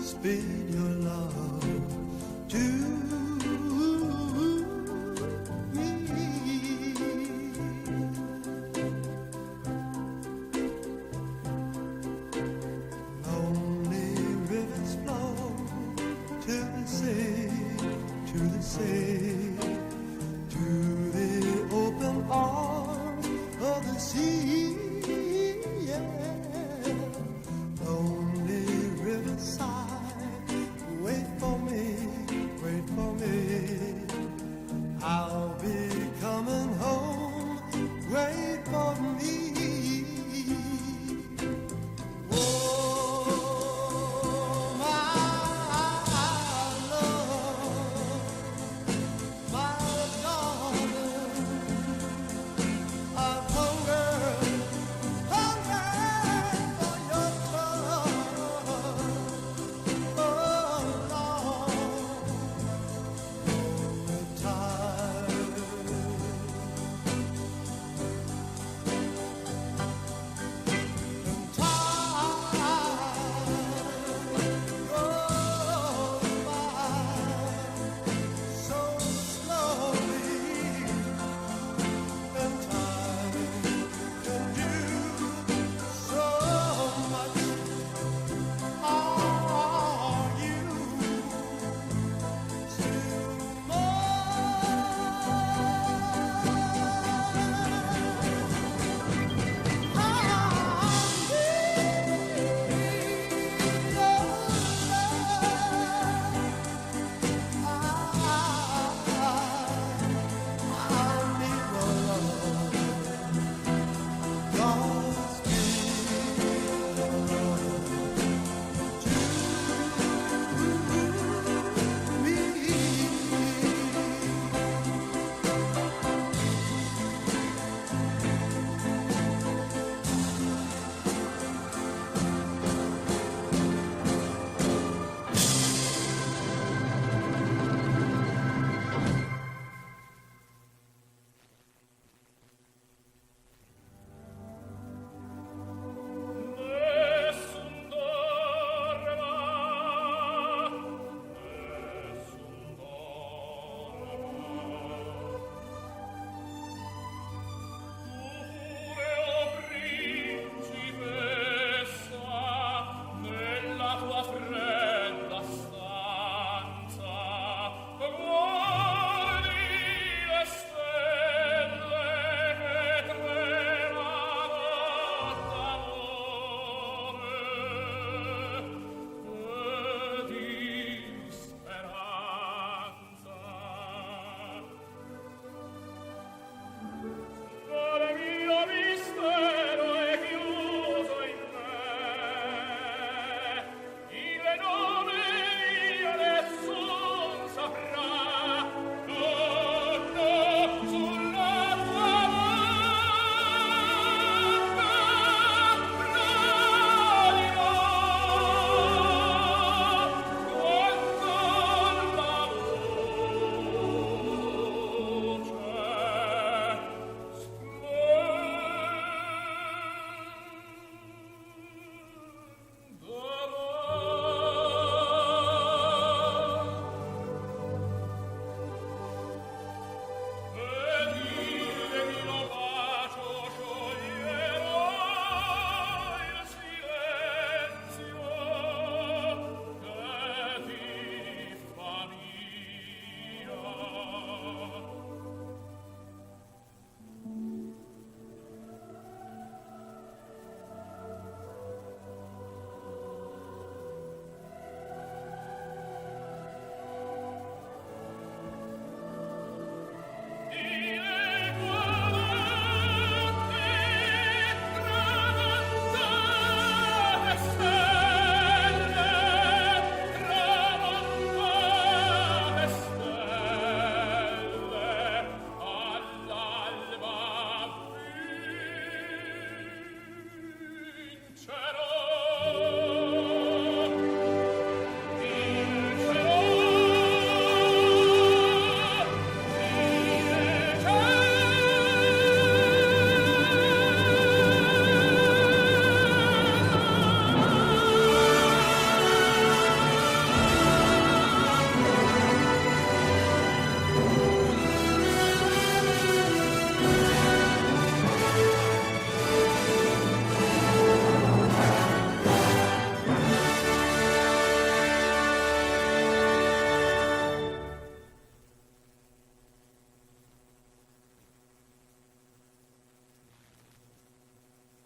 Speed your love to me. Lonely rivers flow to the sea, to the sea, to the open arms of the sea. Yeah. Lonely riverside, wait for me,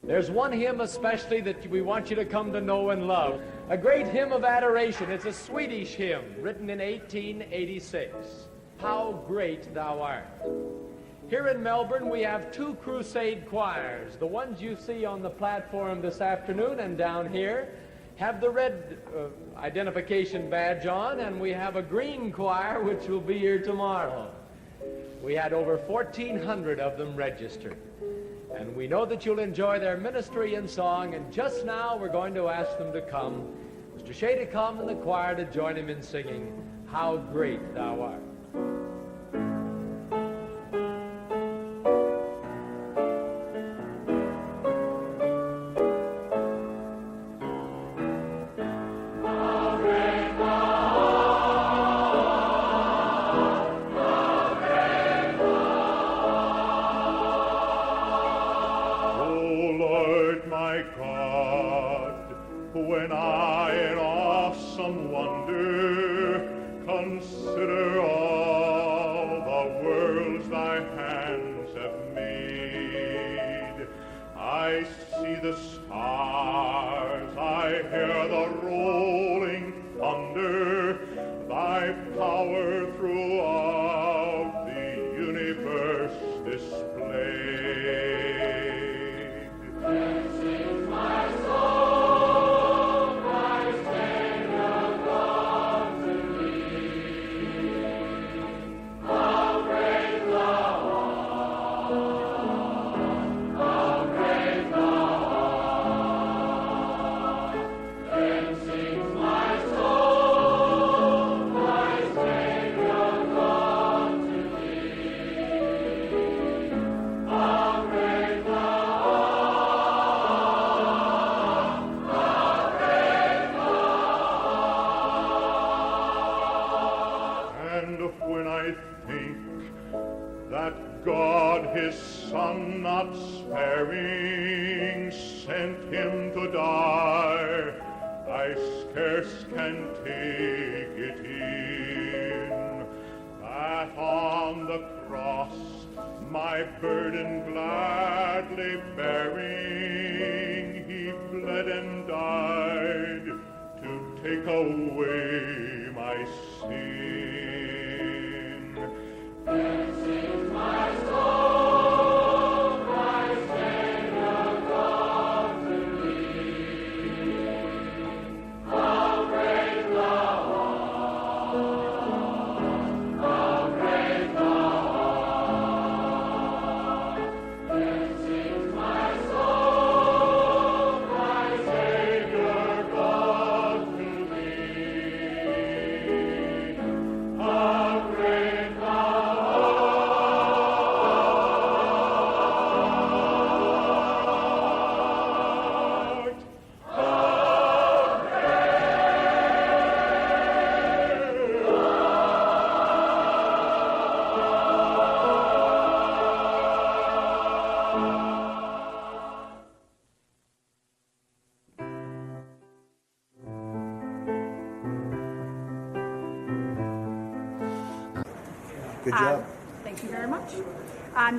There's one hymn especially that we want you to come to know and love. A great hymn of adoration. It's a Swedish hymn written in 1886. How Great Thou Art. Here in Melbourne we have two crusade choirs. The ones you see on the platform this afternoon and down here have the red identification badge on, and we have a green choir which will be here tomorrow. We had over 1,400 of them registered. And we know that you'll enjoy their ministry and song, and just now we're going to ask them to come. Mr. Shea to come and the choir to join him in singing, How Great Thou Art. Good job. Thank you very much.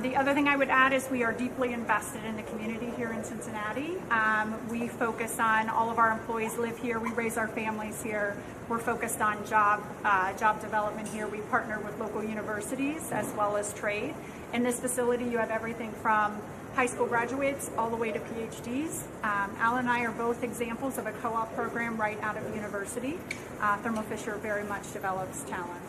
The other thing I would add is we are deeply invested in the community here in Cincinnati. We focus on all of our employees live here. We raise our families here. We're focused on job development here. We partner with local universities as well as trade. In this facility, you have everything from high school graduates all the way to PhDs. Al and I are both examples of a co-op program right out of university. Thermo Fisher very much develops talent.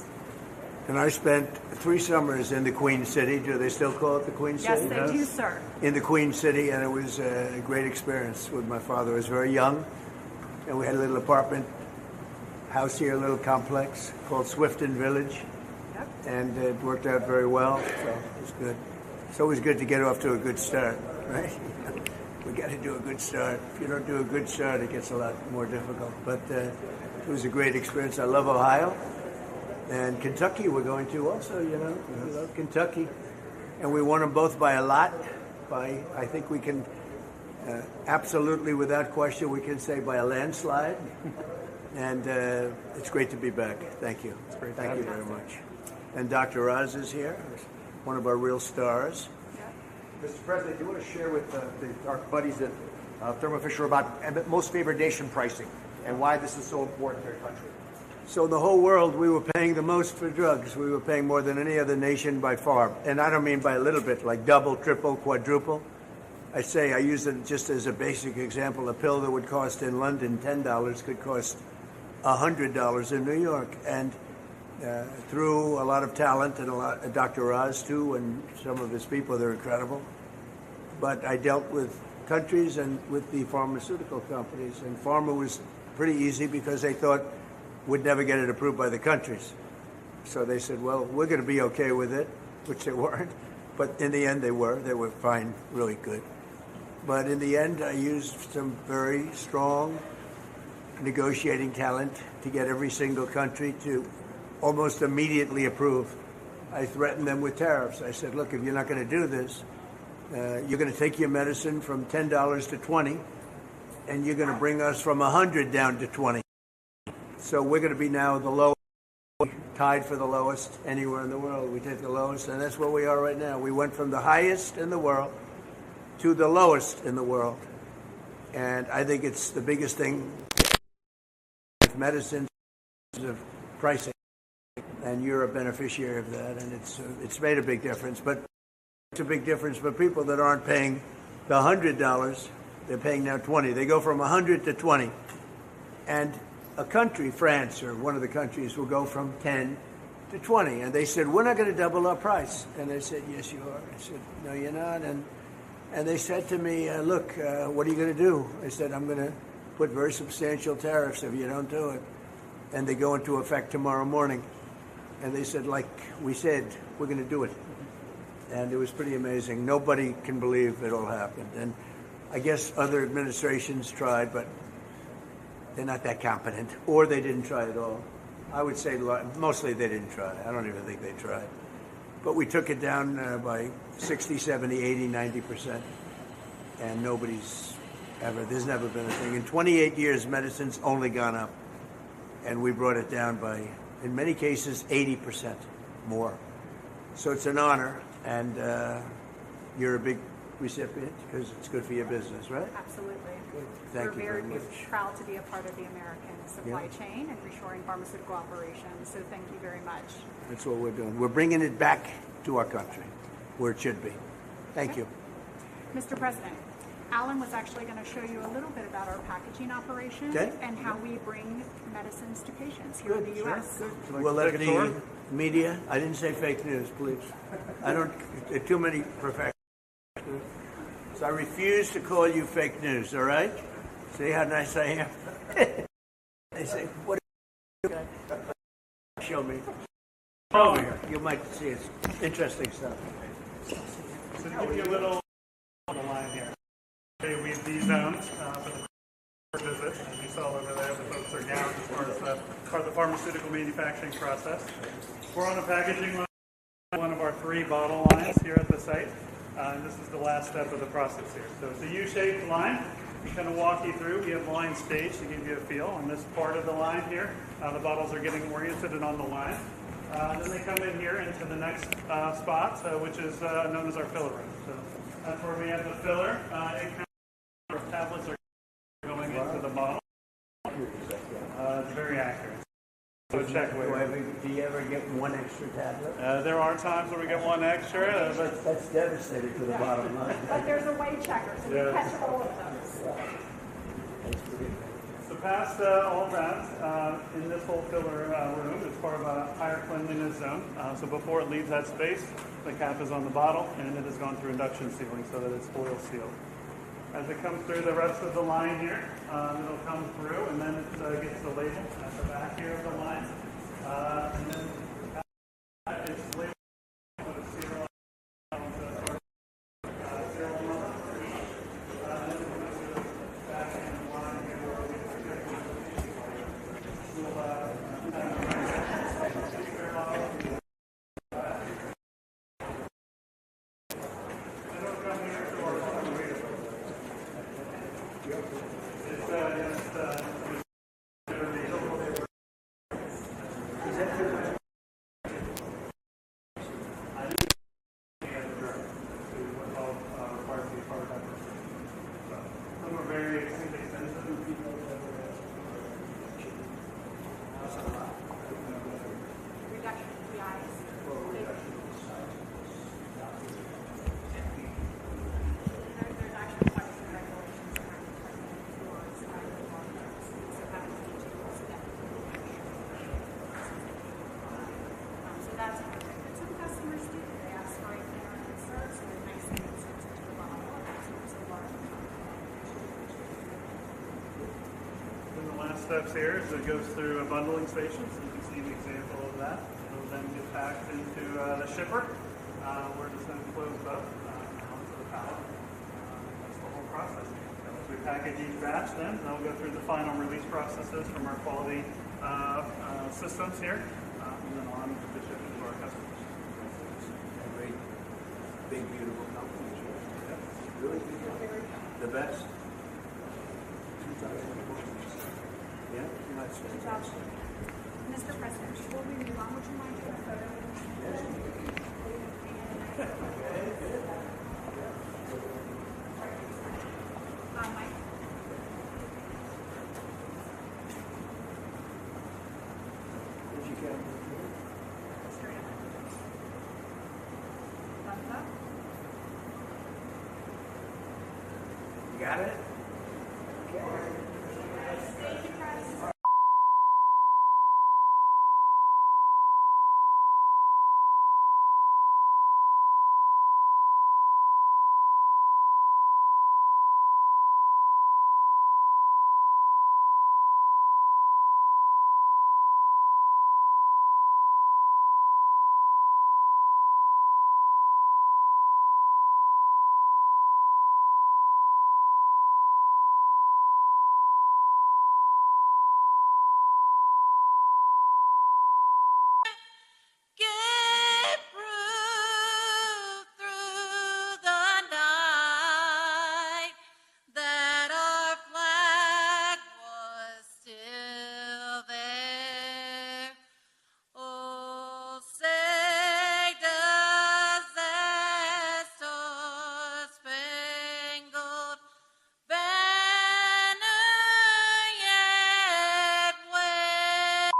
And I spent 3 summers in the Queen City. Do they still call it the Queen City? Yes, they do, sir. In the Queen City, and it was a great experience with my father. I was very young, and we had a little apartment house here, a little complex called Swifton Village. Yep. And it worked out very well, so it was good. It's always good to get off to a good start, right? We got to do a good start. If you don't do a good start, it gets a lot more difficult. But it was a great experience. I love Ohio. And Kentucky we're going to also, you know. Yes. We love Kentucky. And we won them both by a lot. I think we can, absolutely without question, we can say by a landslide. And it's great to be back. Thank you. It's great. Thank you very much. And Dr. Oz is here, one of our real stars. Mr. President, do you want to share with our buddies at Thermo Fisher about most favored nation pricing and why this is so important to our country? So in the whole world, we were paying the most for drugs. We were paying more than any other nation by far. And I don't mean by a little bit, like double, triple, quadruple. I use it just as a basic example. A pill that would cost in London $10 could cost $100 in New York. And through a lot of talent and Dr. Oz too, and some of his people, they're incredible. But I dealt with countries and with the pharmaceutical companies, and pharma was pretty easy because they thought we'd never get it approved by the countries. So they said, well, we're going to be okay with it, which they weren't. But in the end, they were. They were fine, really good. But in the end, I used some very strong negotiating talent to get every single country to almost immediately approve. I threatened them with tariffs. I said, look, if you're not going to do this, you're going to take your medicine from $10 to $20, and you're going to bring us from $100 down to $20. So we're going to be now the lowest, tied for the lowest anywhere in the world. We take the lowest, and that's where we are right now. We went from the highest in the world to the lowest in the world. And I think it's the biggest thing with medicine of pricing. And you're a beneficiary of that, and it's made a big difference. But it's a big difference for people that aren't paying the $100. They're paying now $20. They go from $100 to $20. And a country, France or one of the countries, will go from 10 to 20. And they said, we're not going to double our price. And I said, yes, you are. I said, no, you're not. And they said to me, look, what are you going to do? I said, I'm going to put very substantial tariffs if you don't do it. And they go into effect tomorrow morning. And they said, like we said, we're going to do it. And it was pretty amazing. Nobody can believe it all happened. And I guess other administrations tried, but they're not that competent, or they didn't try at all. I would say mostly they didn't try. I don't even think they tried. But we took it down by 60, 70, 80, 90%. And there's never been a thing. In 28 years, medicine's only gone up. And we brought it down by, in many cases, 80% more. So it's an honor, and you're a big recipient because it's good for your business, right? Absolutely. Good. Thank you very much. We're proud to be a part of the American supply chain and reshoring pharmaceutical operations. So thank you very much. That's what we're doing. We're bringing it back to our country, where it should be. Thank you. Mr. President, Alan was actually going to show you a little bit about our packaging operation and how we bring medicines to patients here in the U.S. Good. We'll let the media, I didn't say fake news, please. There are too many professionals. So I refuse to call you fake news, all right? See how nice I am? They say, what are you show me. Over here. You might see it's interesting stuff. So to give you a little on the line here. Okay, we have these zones for the visit. As you saw over there, the folks are gowned as part of the pharmaceutical manufacturing process. We're on a packaging line, one of our 3 bottle lines here at the site. And this is the last step of the process here. So it's a U-shaped line. We kind of walk you through. We have line stage to give you a feel. On this part of the line here, the bottles are getting oriented and on the line. Then they come in here into the next spot, which is known as our filler room. So that's where we have the filler. Tablets are going into the bottle. It's very accurate. So check with Do you ever get one extra tablet? there are times where we get one extra, but That's devastating to the bottom line. But there's a weight checker, so we catch all of those. so past all that, in this whole filler room, it's part of a higher cleanliness zone. So before it leaves that space, the cap is on the bottle, and it has gone through induction sealing so that it's foil sealed. As it comes through the rest of the line here, it'll come through, and then it gets the label at the back here of the line. And then it's labeled with a serial number. Serial number. And then it goes to the back end of the line here where we steps here is it goes through a bundling station, so you can see an example of that. It'll then get packed into the shipper, where it's then closed up onto the pallet. That's the whole process. As we package each batch, then we'll go through the final release processes from our quality systems here, and then on to the shipment to our customers. A great, big, beautiful company. Really good company. The best. Yeah, nice. Mr. President, before we move on, would you mind taking a photo? Mike? If you can. Straight up. Thumbs up. You got it? Get through the night, that our flag was still there. Oh, say does that star-spangled banner yet wave?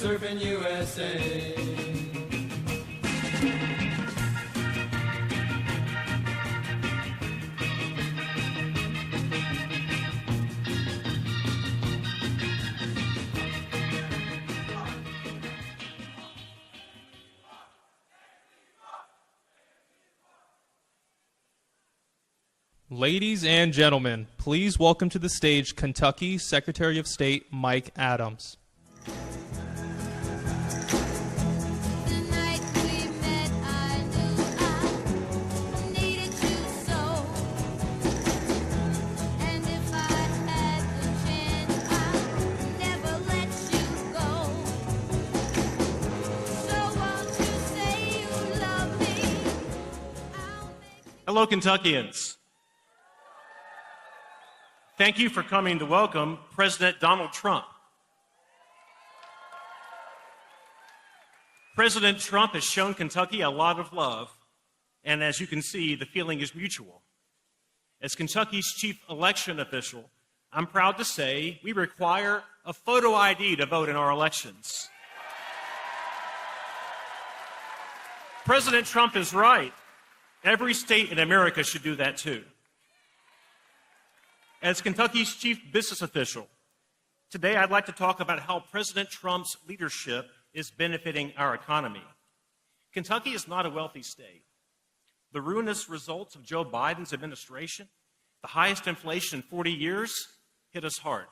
Surfing USA. Ladies and gentlemen, please welcome to the stage Kentucky Secretary of State Mike Adams. The night we met, I knew I needed you so. And if I had the chance, I'd never let you go. So won't you say you love me? I'll make Hello, Kentuckians. Thank you for coming to welcome President Donald Trump. President Trump has shown Kentucky a lot of love, and as you can see, the feeling is mutual. As Kentucky's chief election official, I'm proud to say we require a photo ID to vote in our elections. President Trump is right. Every state in America should do that too. As Kentucky's chief business official, today I'd like to talk about how President Trump's leadership is benefiting our economy. Kentucky is not a wealthy state. The ruinous results of Joe Biden's administration, the highest inflation in 40 years, hit us hard.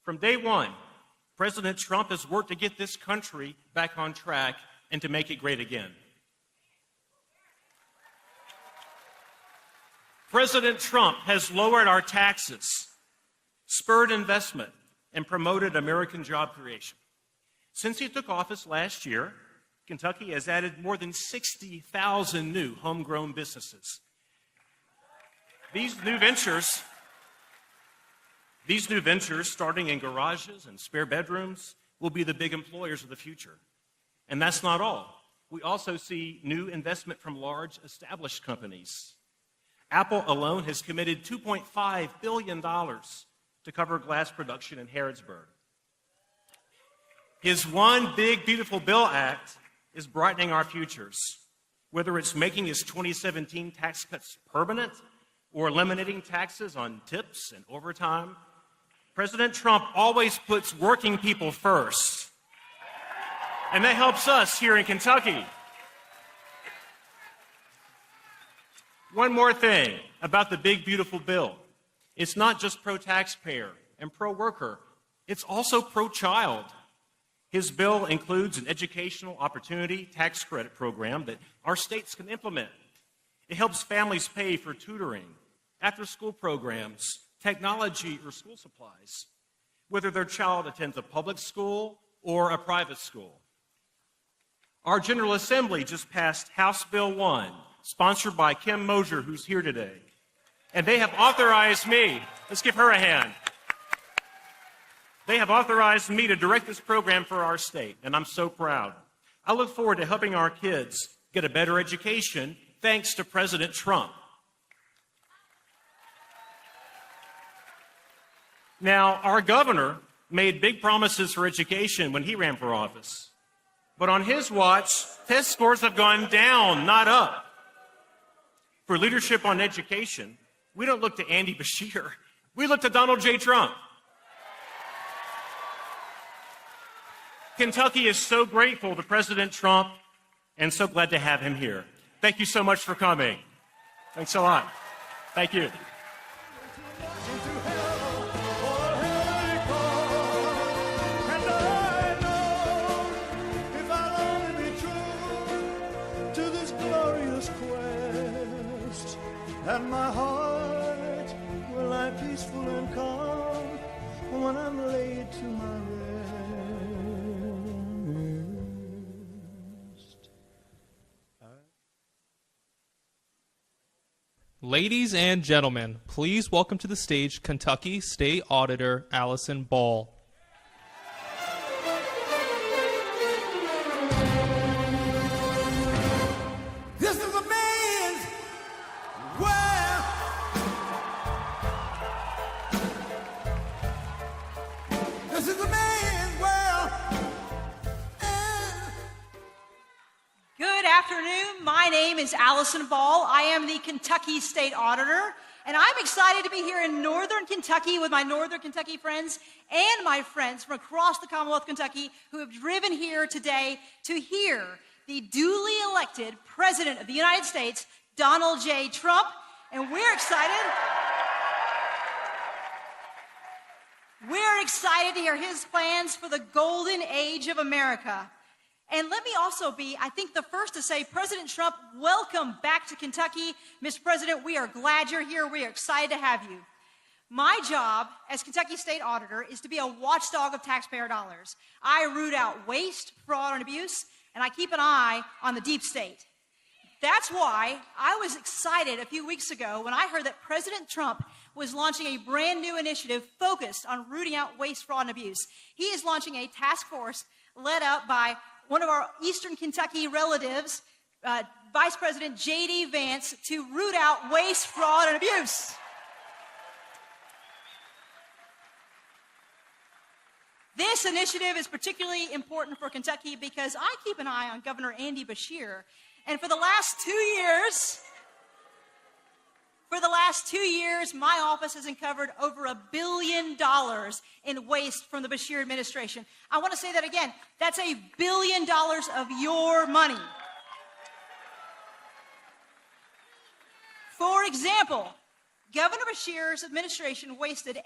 From day one, President Trump has worked to get this country back on track and to make it great again. President Trump has lowered our taxes, spurred investment, and promoted American job creation. Since he took office last year, Kentucky has added more than 60,000 new homegrown businesses. These new ventures, starting in garages and spare bedrooms, will be the big employers of the future. And that's not all. We also see new investment from large established companies. Apple alone has committed $2.5 billion to cover glass production in Harrodsburg. His One Big Beautiful Bill Act is brightening our futures, whether it's making his 2017 tax cuts permanent or eliminating taxes on tips and overtime. President Trump always puts working people first, and that helps us here in Kentucky. One more thing about the Big Beautiful Bill. It's not just pro-taxpayer and pro-worker, it's also pro-child. His bill includes an educational opportunity tax credit program that our states can implement. It helps families pay for tutoring, after-school programs, technology, or school supplies, whether their child attends a public school or a private school. Our General Assembly just passed House Bill 1, sponsored by Kim Mosier, who's here today. And they have authorized me, let's give her a hand. They have authorized me to direct this program for our state, and I'm so proud. I look forward to helping our kids get a better education thanks to President Trump. Now, our governor made big promises for education when he ran for office. But on his watch, test scores have gone down, not up. For leadership on education, we don't look to Andy Beshear. We look to Donald J. Trump. Kentucky is so grateful to President Trump and so glad to have him here. Thank you so much for coming. Thanks a lot. Thank you. And my heart will lie peaceful and calm when I'm laid to my rest. Ladies and gentlemen, please welcome to the stage Kentucky State Auditor Allison Ball. This is a man's world. This is a man's world. Good afternoon. My name is Allison Ball. I am the Kentucky State Auditor, and I'm excited to be here in Northern Kentucky with my Northern Kentucky friends and my friends from across the Commonwealth of Kentucky who have driven here today to hear the duly elected President of the United States, Donald J. Trump, and we're excited. We're excited to hear his plans for the golden age of America. And let me also be, I think, the first to say, President Trump, welcome back to Kentucky. Mr. President, we are glad you're here. We are excited to have you. My job as Kentucky State Auditor is to be a watchdog of taxpayer dollars. I root out waste, fraud, and abuse, and I keep an eye on the deep state. That's why I was excited a few weeks ago when I heard that President Trump was launching a brand new initiative focused on rooting out waste, fraud, and abuse. He is launching a task force led up by one of our Eastern Kentucky relatives, Vice President J.D. Vance, to root out waste, fraud, and abuse. This initiative is particularly important for Kentucky because I keep an eye on Governor Andy Beshear, and for the last 2 years, my office has uncovered over $1 billion in waste from the Beshear administration. I want to say that again. That's $1 billion of your money. For example, Governor Beshear's administration wasted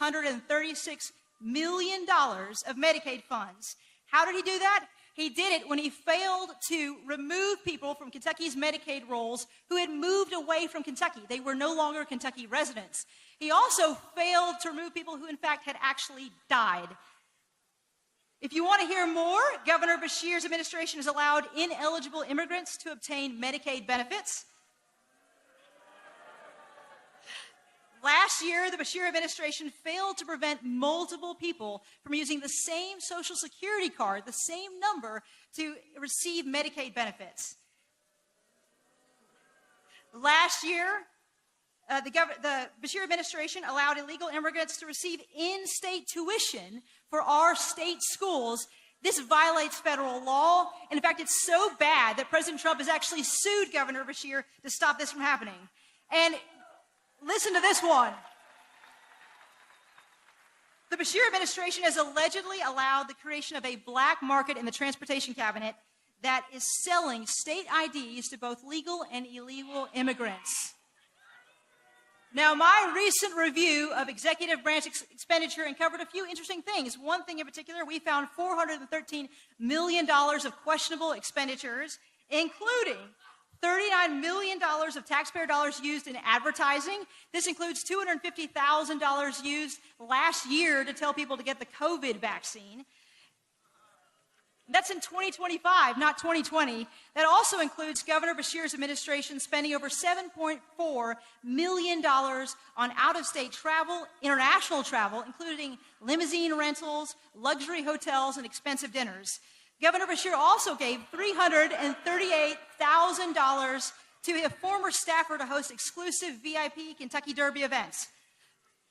$836 million of Medicaid funds. How did he do that? He did it when he failed to remove people from Kentucky's Medicaid rolls who had moved away from Kentucky. They were no longer Kentucky residents. He also failed to remove people who, in fact, had actually died. If you want to hear more, Governor Beshear's administration has allowed ineligible immigrants to obtain Medicaid benefits. Last year, the Beshear administration failed to prevent multiple people from using the same Social Security card, the same number, to receive Medicaid benefits. Last year, The Bashir administration allowed illegal immigrants to receive in-state tuition for our state schools. This violates federal law. And in fact, it's so bad that President Trump has actually sued Governor Bashir to stop this from happening. And listen to this one. The Bashir administration has allegedly allowed the creation of a black market in the transportation cabinet that is selling state IDs to both legal and illegal immigrants. Now, my recent review of executive branch expenditure uncovered a few interesting things. One thing in particular, we found $413 million of questionable expenditures, including $39 million of taxpayer dollars used in advertising. This includes $250,000 used last year to tell people to get the COVID vaccine. That's in 2025, not 2020. That also includes Governor Bashir's administration spending over $7.4 million on out-of-state travel, international travel, including limousine rentals, luxury hotels, and expensive dinners. Governor Bashir also gave $338,000 to a former staffer to host exclusive VIP Kentucky Derby events.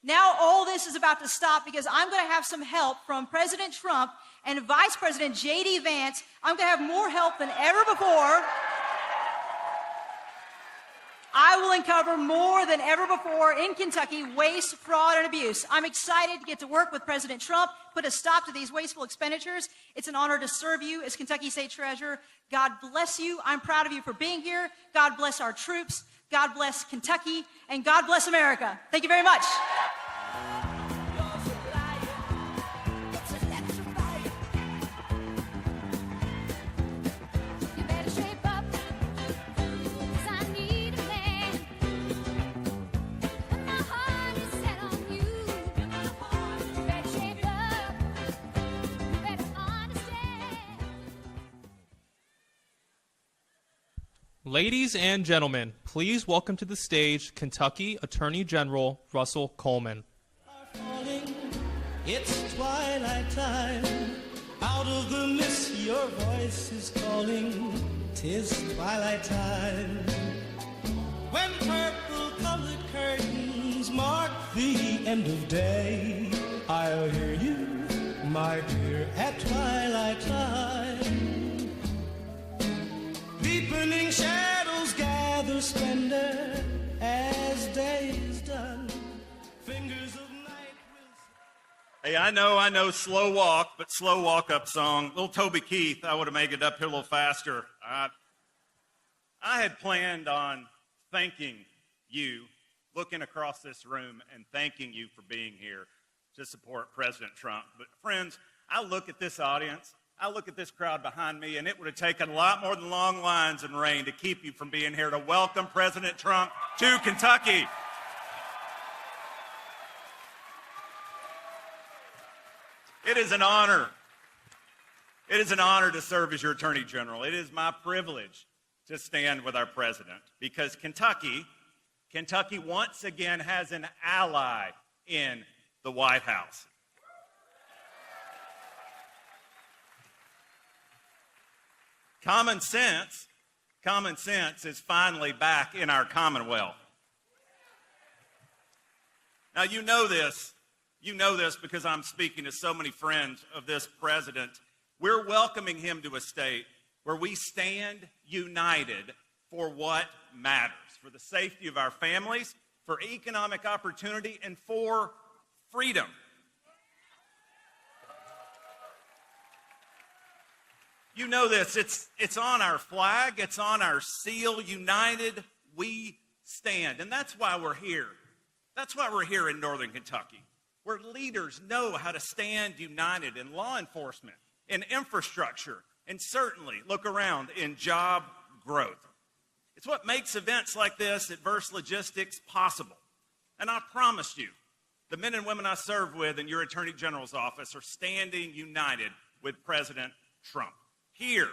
Now all this is about to stop because I'm going to have some help from President Trump and Vice President J.D. Vance. I'm going to have more help than ever before. I will uncover more than ever before in Kentucky waste, fraud, and abuse. I'm excited to get to work with President Trump, put a stop to these wasteful expenditures. It's an honor to serve you as Kentucky State Treasurer. God bless you. I'm proud of you for being here. God bless our troops. God bless Kentucky. And God bless America. Thank you very much. Ladies and gentlemen, please welcome to the stage Kentucky Attorney General Russell Coleman. It's twilight time. Out of the mist, your voice is calling. 'Tis twilight time. When purple-colored curtains mark the end of day, I'll hear you, my dear, at twilight time. Deepening shadows gather splendor as day is done. Fingers of night will... Hey, I know, slow walk, but slow walk up song. Little Toby Keith, I would have made it up here a little faster. I had planned on thanking you, looking across this room and thanking you for being here to support President Trump. But friends, I look at this audience, I look at this crowd behind me, and it would have taken a lot more than long lines and rain to keep you from being here to welcome President Trump to Kentucky. It is an honor. It is an honor to serve as your Attorney General. It is my privilege to stand with our president because Kentucky once again has an ally in the White House. Common sense is finally back in our Commonwealth. Now, you know this because I'm speaking to so many friends of this president. We're welcoming him to a state where we stand united for what matters, for the safety of our families, for economic opportunity, and for freedom. You know this, it's on our flag, it's on our seal, united we stand. And that's why we're here. That's why we're here in Northern Kentucky, where leaders know how to stand united in law enforcement, in infrastructure, and certainly, look around, in job growth. It's what makes events like this at Verst Logistics possible. And I promise you, the men and women I serve with in your Attorney General's office are standing united with President Trump. Here.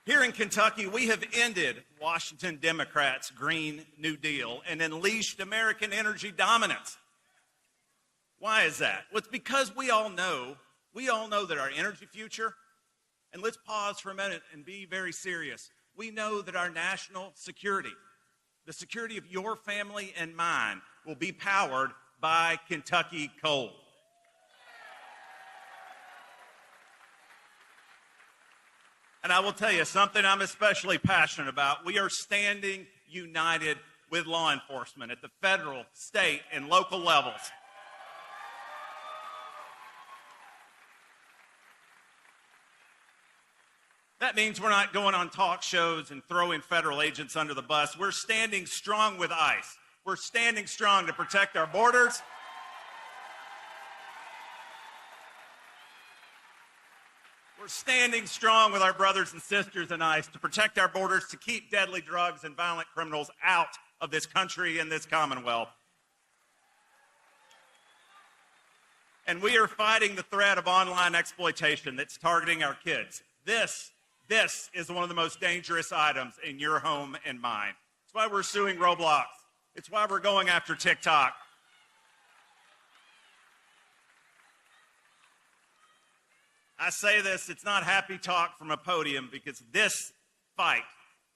Here in Kentucky, we have ended Washington Democrats' Green New Deal and unleashed American energy dominance. Why is that? Well, it's because we all know that our energy future And let's pause for a minute and be very serious. We know that our national security, the security of your family and mine, will be powered by Kentucky coal. And I will tell you something I'm especially passionate about. We are standing united with law enforcement at the federal, state, and local levels. That means we're not going on talk shows and throwing federal agents under the bus. We're standing strong with ICE. We're standing strong to protect our borders. We're standing strong with our brothers and sisters in ICE to protect our borders, to keep deadly drugs and violent criminals out of this country and this Commonwealth. And we are fighting the threat of online exploitation that's targeting our kids. This is one of the most dangerous items in your home and mine. It's why we're suing Roblox. It's why we're going after TikTok. I say this, it's not happy talk from a podium, because this fight,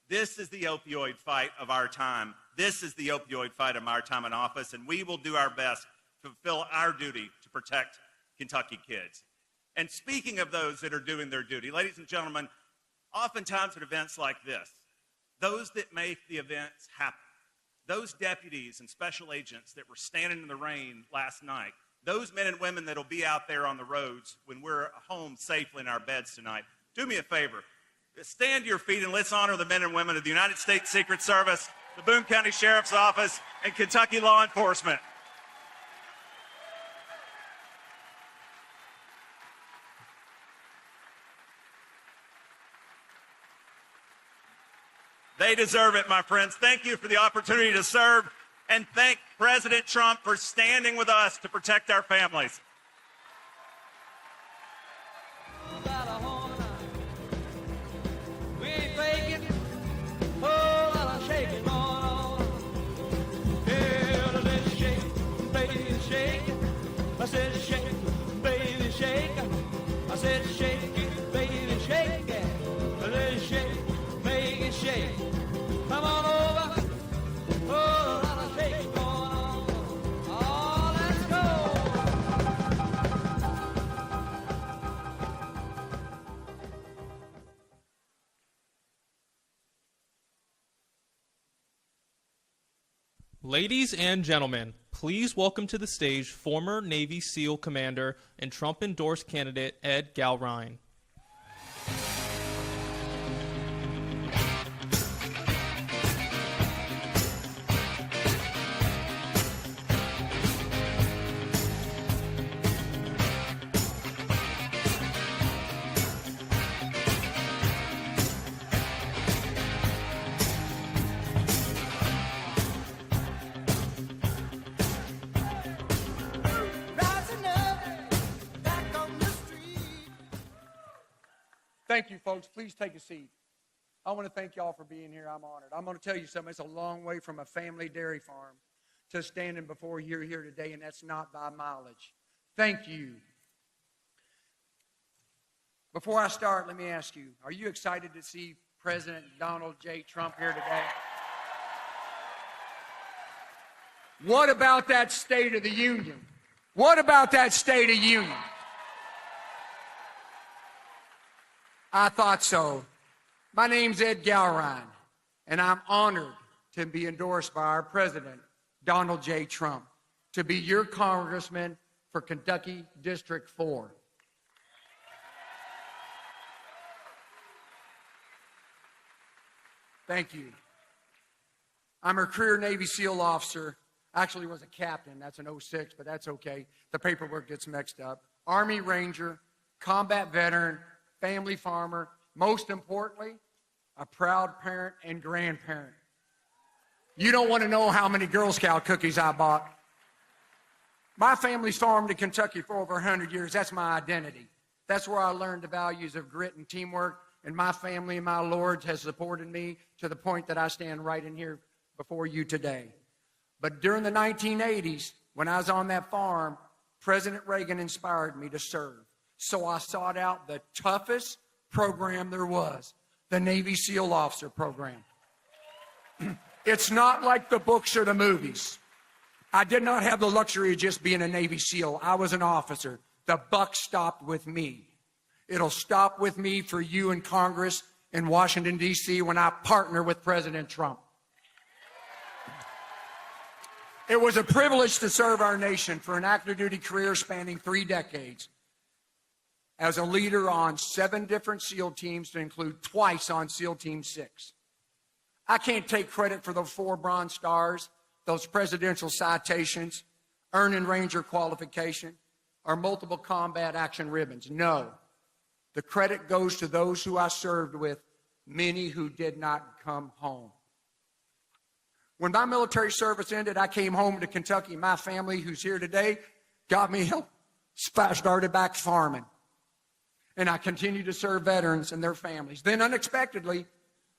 this is the opioid fight of our time. This is the opioid fight of our time in office, and we will do our best to fulfill our duty to protect Kentucky kids. And speaking of those that are doing their duty, ladies and gentlemen, oftentimes at events like this, those that make the events happen, those deputies and special agents that were standing in the rain last night, those men and women that will be out there on the roads when we're home safely in our beds tonight, do me a favor. Stand to your feet and let's honor the men and women of the United States Secret Service, the Boone County Sheriff's Office, and Kentucky law enforcement. They deserve it, my friends. Thank you for the opportunity to serve, and thank President Trump for standing with us to protect our families. We ain't faking, oh, lot of shaking going on. Yeah, let's shake, baby, shake. I said shake, baby, shake. I said shake it, baby, shake it. Let's shake, make it shake. Come on over, oh, lot of shaking going on. Oh, let's go. Ladies and gentlemen, please welcome to the stage former Navy SEAL Commander and Trump-endorsed candidate Ed Galrine. Thank you, folks. Please take a seat. I want to thank y'all for being here. I'm honored. I'm going to tell you something. It's a long way from a family dairy farm to standing before you here today, and that's not by mileage. Thank you. Before I start, let me ask you, are you excited to see President Donald J. Trump here today? What about that State of the Union? What about that State of Union? I thought so. My name's Ed Galrine, and I'm honored to be endorsed by our president, Donald J. Trump, to be your congressman for Kentucky District 4. Thank you. I'm a career Navy SEAL officer. Actually was a captain. That's an 06, but that's okay. The paperwork gets mixed up. Army Ranger, combat veteran, family farmer, most importantly, a proud parent and grandparent. You don't want to know how many Girl Scout cookies I bought. My family's farmed in Kentucky for over 100 years. That's my identity. That's where I learned the values of grit and teamwork, and my family and my lords has supported me to the point that I stand right in here before you today. But during the 1980s, when I was on that farm, President Reagan inspired me to serve. So I sought out the toughest, program there was, the Navy SEAL officer program. It's not like the books or the movies. I did not have the luxury of just being a Navy SEAL. I was an officer. The buck stopped with me. It'll stop with me for you in Congress in Washington, D.C. when I partner with President Trump. It was a privilege to serve our nation for an active duty career spanning 3 decades as a leader on 7 different SEAL teams, to include twice on SEAL Team 6. I can't take credit for those 4 Bronze Stars, those presidential citations, earning Ranger qualification, or multiple combat action ribbons. No. The credit goes to those who I served with, many who did not come home. When my military service ended, I came home to Kentucky. My family, who's here today, got me help. I started back farming. And I continued to serve veterans and their families. Then unexpectedly,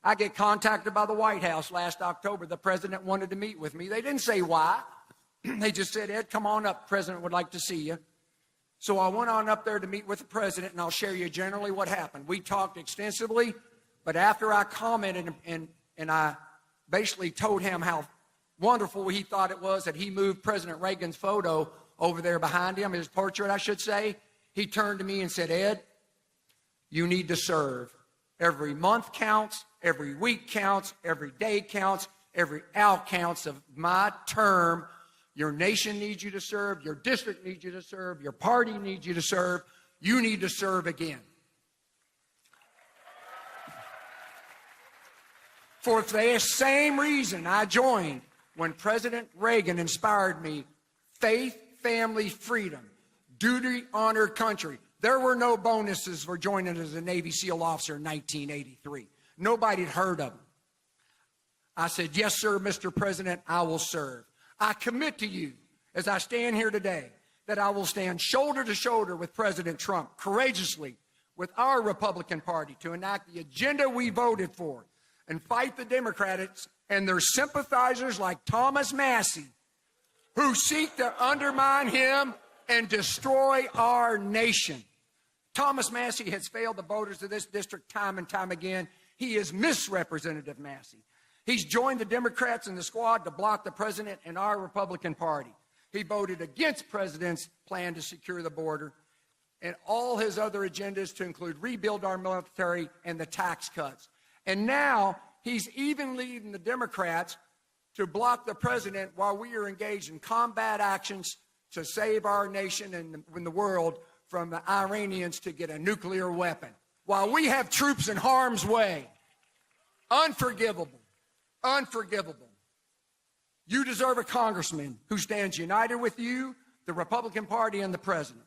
I get contacted by the White House last October. The president wanted to meet with me. They didn't say why. They just said, Ed, come on up. The president would like to see you. So I went on up there to meet with the president, and I'll share you generally what happened. We talked extensively, but after I commented and I basically told him how wonderful he thought it was that he moved President Reagan's photo over there behind him, his portrait, I should say, he turned to me and said, Ed, you need to serve. Every month counts, every week counts, every day counts, every hour counts of my term. Your nation needs you to serve, your district needs you to serve, your party needs you to serve. You need to serve again. For the same reason I joined when President Reagan inspired me, faith, family, freedom, duty, honor, country. There were no bonuses for joining as a Navy SEAL officer in 1983. Nobody had heard of them. I said, yes, sir, Mr. President, I will serve. I commit to you, as I stand here today, that I will stand shoulder to shoulder with President Trump, courageously with our Republican Party, to enact the agenda we voted for and fight the Democrats and their sympathizers like Thomas Massey, who seek to undermine him and destroy our nation. Thomas Massey has failed the voters of this district time and time again. He is Misrepresentative Massey. He's joined the Democrats in the squad to block the president and our Republican Party. He voted against President's plan to secure the border and all his other agendas, to include rebuild our military and the tax cuts. And now he's even leading the Democrats to block the president while we are engaged in combat actions to save our nation and the world from the Iranians to get a nuclear weapon. While we have troops in harm's way. Unforgivable. Unforgivable. You deserve a congressman who stands united with you, the Republican Party, and the president.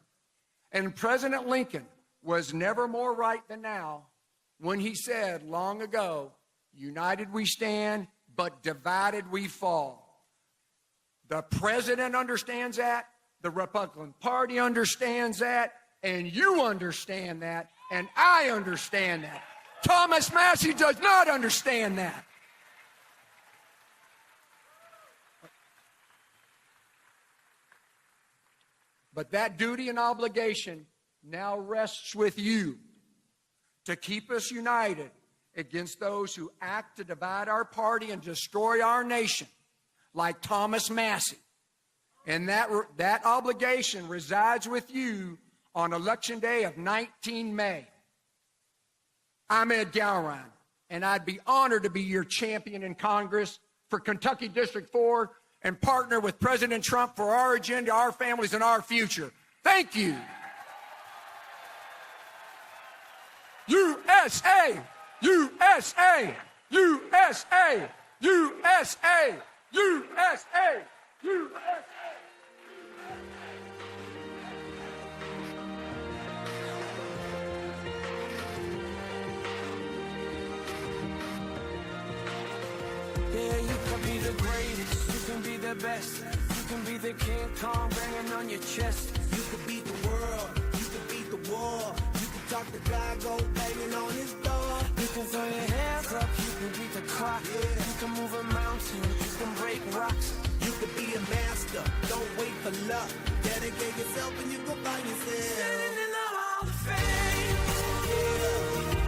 And President Lincoln was never more right than now when he said long ago, united we stand, but divided we fall. The president understands that, the Republican Party understands that, and you understand that, and I understand that. Thomas Massey does not understand that. But that duty and obligation now rests with you to keep us united against those who act to divide our party and destroy our nation, like Thomas Massey. And that obligation resides with you on Election Day of 19 May. I'm Ed Gowron, and I'd be honored to be your champion in Congress for Kentucky District 4 and partner with President Trump for our agenda, our families, and our future. Thank you. USA! USA! USA! USA! USA! USA! Yeah, you can be the greatest, you can be the best, you can be the King Kong banging on your chest. You can beat the world, you can beat the war, you can talk the guy, go banging on his door. You can throw your hands up, you can beat the clock, yeah. You can move a mountain, you can break rocks. You can be a master, don't wait for luck. Dedicate yourself and you go find yourself. Standing in the Hall of Fame, yeah.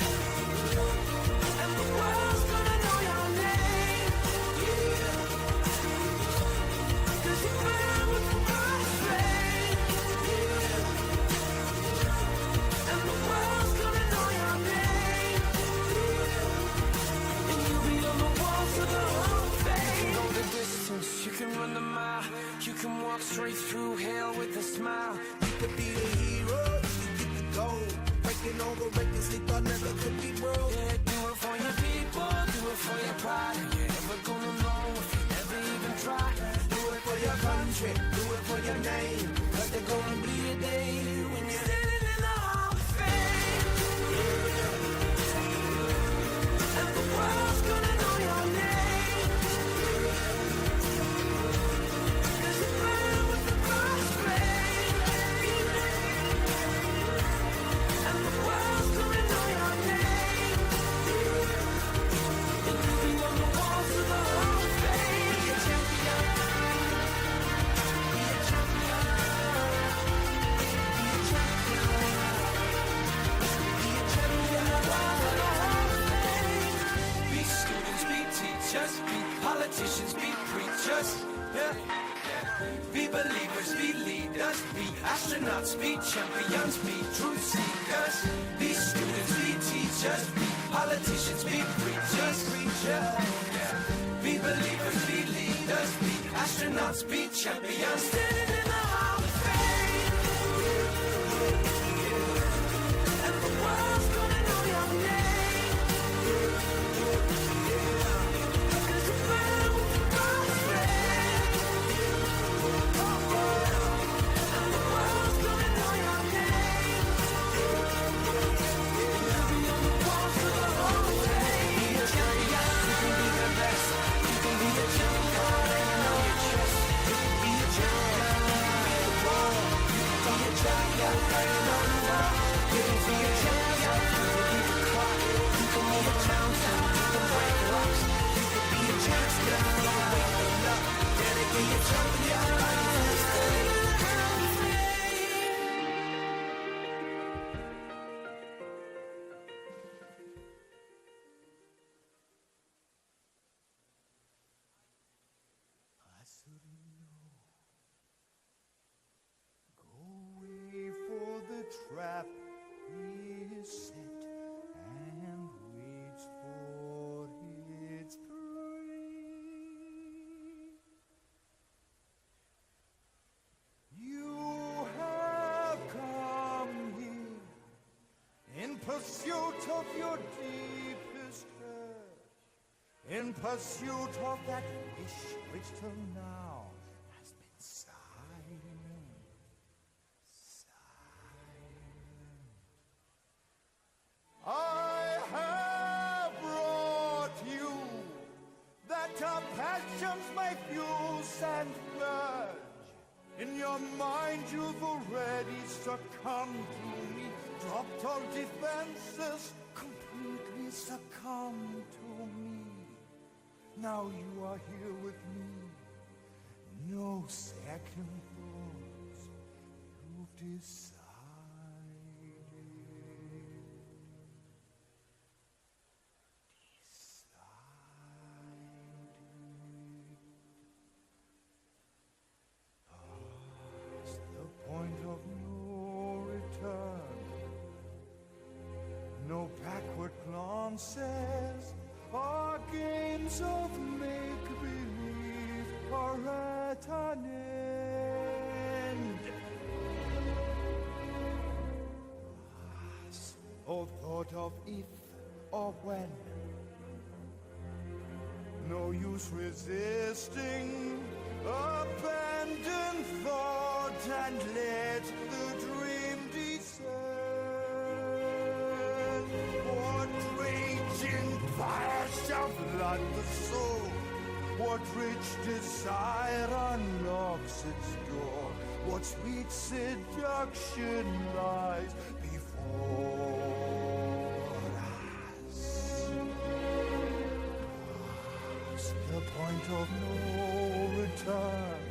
can walk straight through hell with a smile. You could be the hero, you get the gold. Breaking all the records they thought never could be broke. Yeah, do it for your people, do it for your pride. And you're never gonna know if you never even try. Do it for your country, do it for your name. Cause there's gonna be a day when you're standing in the Hall of Fame. And the world's gonna know your name. Cause you burn with the first flame. And the world's gonna know your name. And you'll be on the walls of the Hall of Fame. Be a champion. Be a champion. Be a champion. Be a champion. The walls of the Hall of Fame. Be students, be teachers, be politicians, be preachers. Yeah. Be believers, be leaders, be astronauts, be champions, be truth seekers. Be students, be teachers, be politicians, be preachers. Yeah. Be believers, be leaders, be astronauts, be champions. Standing in the Hall of Fame. And the world's gonna know your name. Cause you burn with the first flame. And the world's gonna know your name. You'll be on the walls of the Hall of Fame. Be a champion, you can be the best. You can be a champion, and you know your chest. You can be a champion, be the ball. You can be a champion, and you know you are. You can be a champion, you can be the clock. You can be a champion, you can break rocks. You can be a champion, you can wake the luck. Can it be a champion? Standing in the Hall of Fame. I shouldn't know. Go away, for the trap is set and waits for its prey. You have come here in pursuit of your deepest hurt, in pursuit of that wish which till now has been silent. I have brought you that our passions may fuse and merge. In your mind you've already succumbed to me, dropped all defenses, completely succumbed to me. Now you are here with me, no second thoughts, you've decided. Past the point of no return, no backward glances or games of make-believe are at an end. Past all thought of if or when, no use resisting, abandon thought and let the dream descend. What raging fire shall flood the soul? What rich desire unlocks its door? What sweet seduction lies before us? Past the point of no return,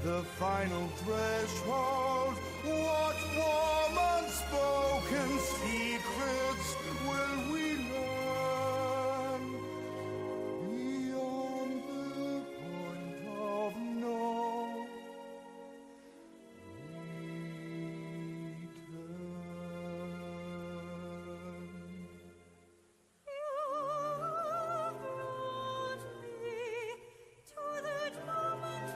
the final threshold. What warm unspoken secrets will we learn beyond the point of no return? You brought me to that moment.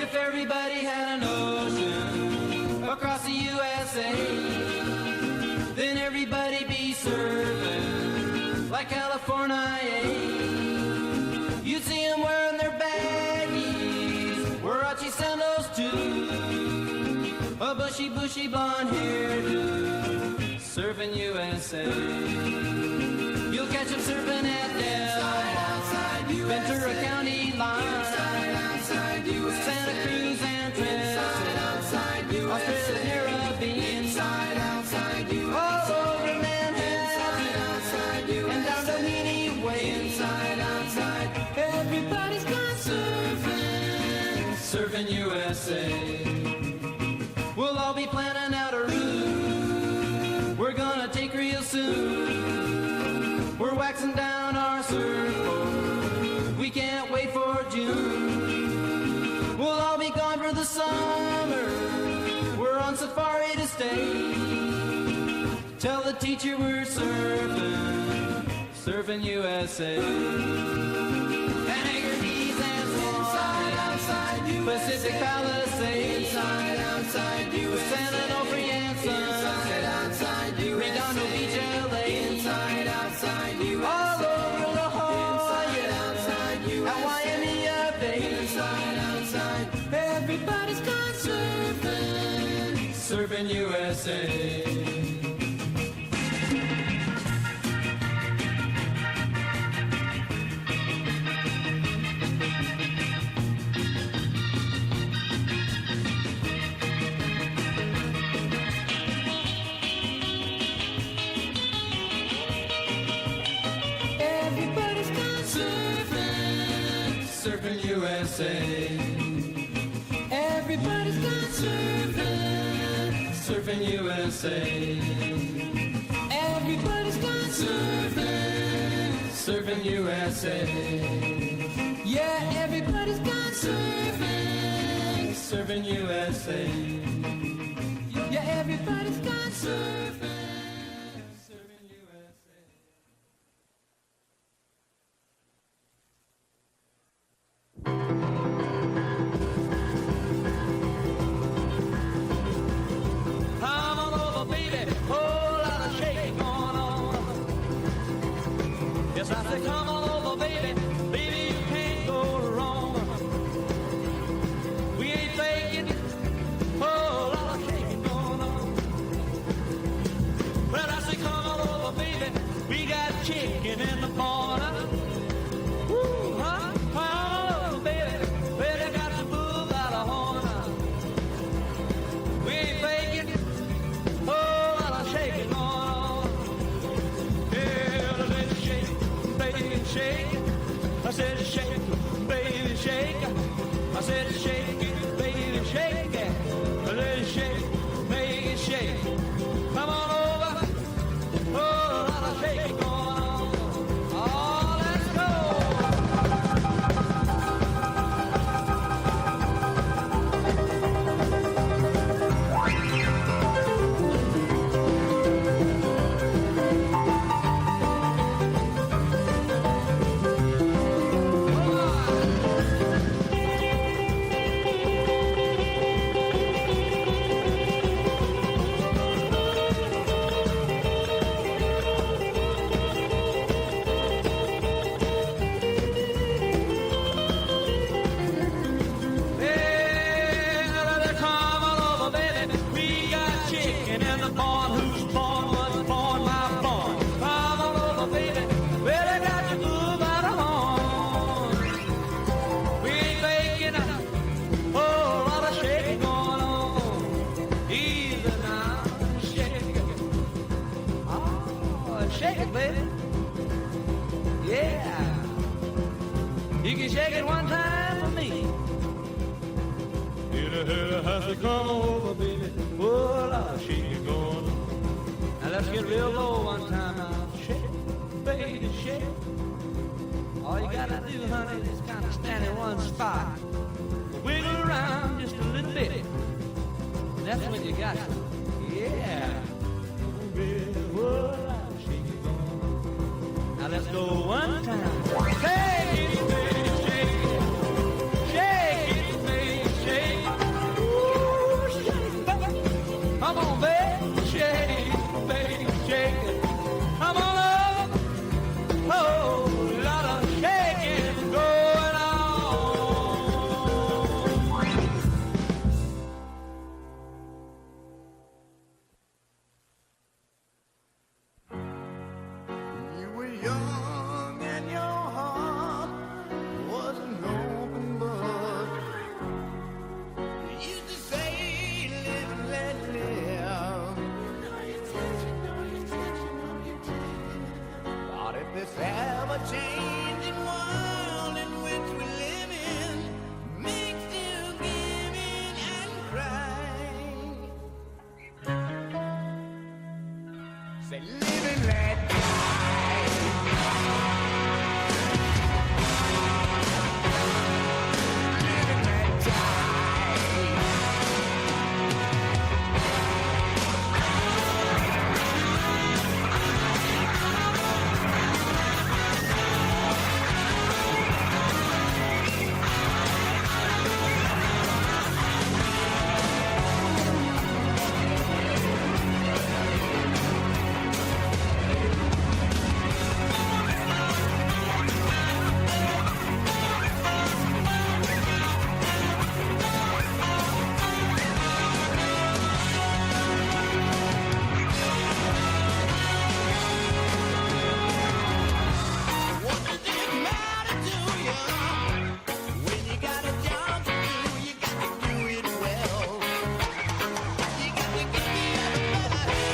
if everybody had an ocean across the USA, then everybody'd be surfing like California. You'd see them wearing their baggies, Warachi sandals too, a bushy, bushy blonde hairdo, surfing USA. You'll catch them surfing at Del, Ventura County line, Santa Cruz and Trinidad, Australia's Caribbean, all over Manhattan, and down Doheny Way, everybody's gone surfing, surfing USA. We'll all be planning out a route we're gonna take real soon. We're waxing down our surfboard, we can't wait for June. We'll all be gone for the summer, we're on safari to stay. Tell the teacher we're surfing, surfing USA. Anchorage and Swan, Pacific Palisades, outside USA. San Onofre and Sun, Redondo Beach, LA, outside USA. All over La Jolla, at Waimea Bay, outside. Everybody's gone surfing, surfing USA. Everybody's gone surfing, surfing USA. Everybody's gone surfing, surfing USA. Everybody's gone surfing, surfing USA. Yeah, everybody's gone surfing, surfing USA. Yeah, everybody's gone surfing. Come on over, baby, whole lot of shaking going on. Yes, I said, come on over, baby, baby, you can't go wrong. We ain't faking, whole lot of shaking going on. Well, I said, come on over, baby, we got chicken in the corner. Woo, huh? Come on over, baby, well, you got to move out of horn. We ain't faking, whole lot of shaking going on. Yeah, let it shake, baby, shake. I said shake, baby, shake. I said shake it, baby, shake it. Let it shake, baby, shake. Come on over, whole lot of shaking going on. Oh, let's go. Hey, come on over, baby. We got chicken in the barn. Who's born was born, my born. Come on over, baby. Well, I got to move out of home. We ain't making a whole lot of shaking going on. Easy now, shake it. Oh, shake it, baby. Yeah. You can shake it one time for me. Has to come over, baby. Oh, I'll shake it going on. Now let's get real low one time now. Shake, baby, shake. All you gotta do, honey, is kind of stand in one spot. Wiggle around just a little bit. That's when you got it. Yeah. Baby, oh, I'll shake it going on. Now let's go one time. Shake it, baby, shake it. Shake it, baby, shake it. ever-changing world in which we live in makes you give in and cry. Say, live and let die. Live and let die. What does it matter to you? When you got a job to do, you got to do it well. You got to give the other better.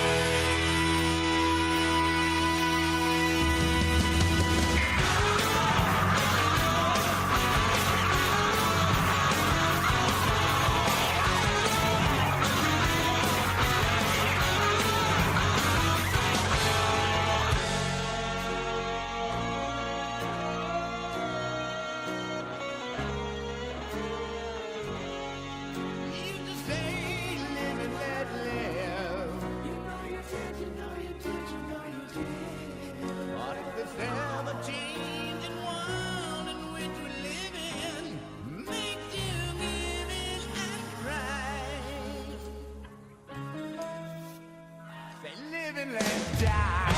You just say, live and let live. You know you did, you know you did, you know you did. But if this ever-changing world in which we live in makes you give in and cry, say, live and let die.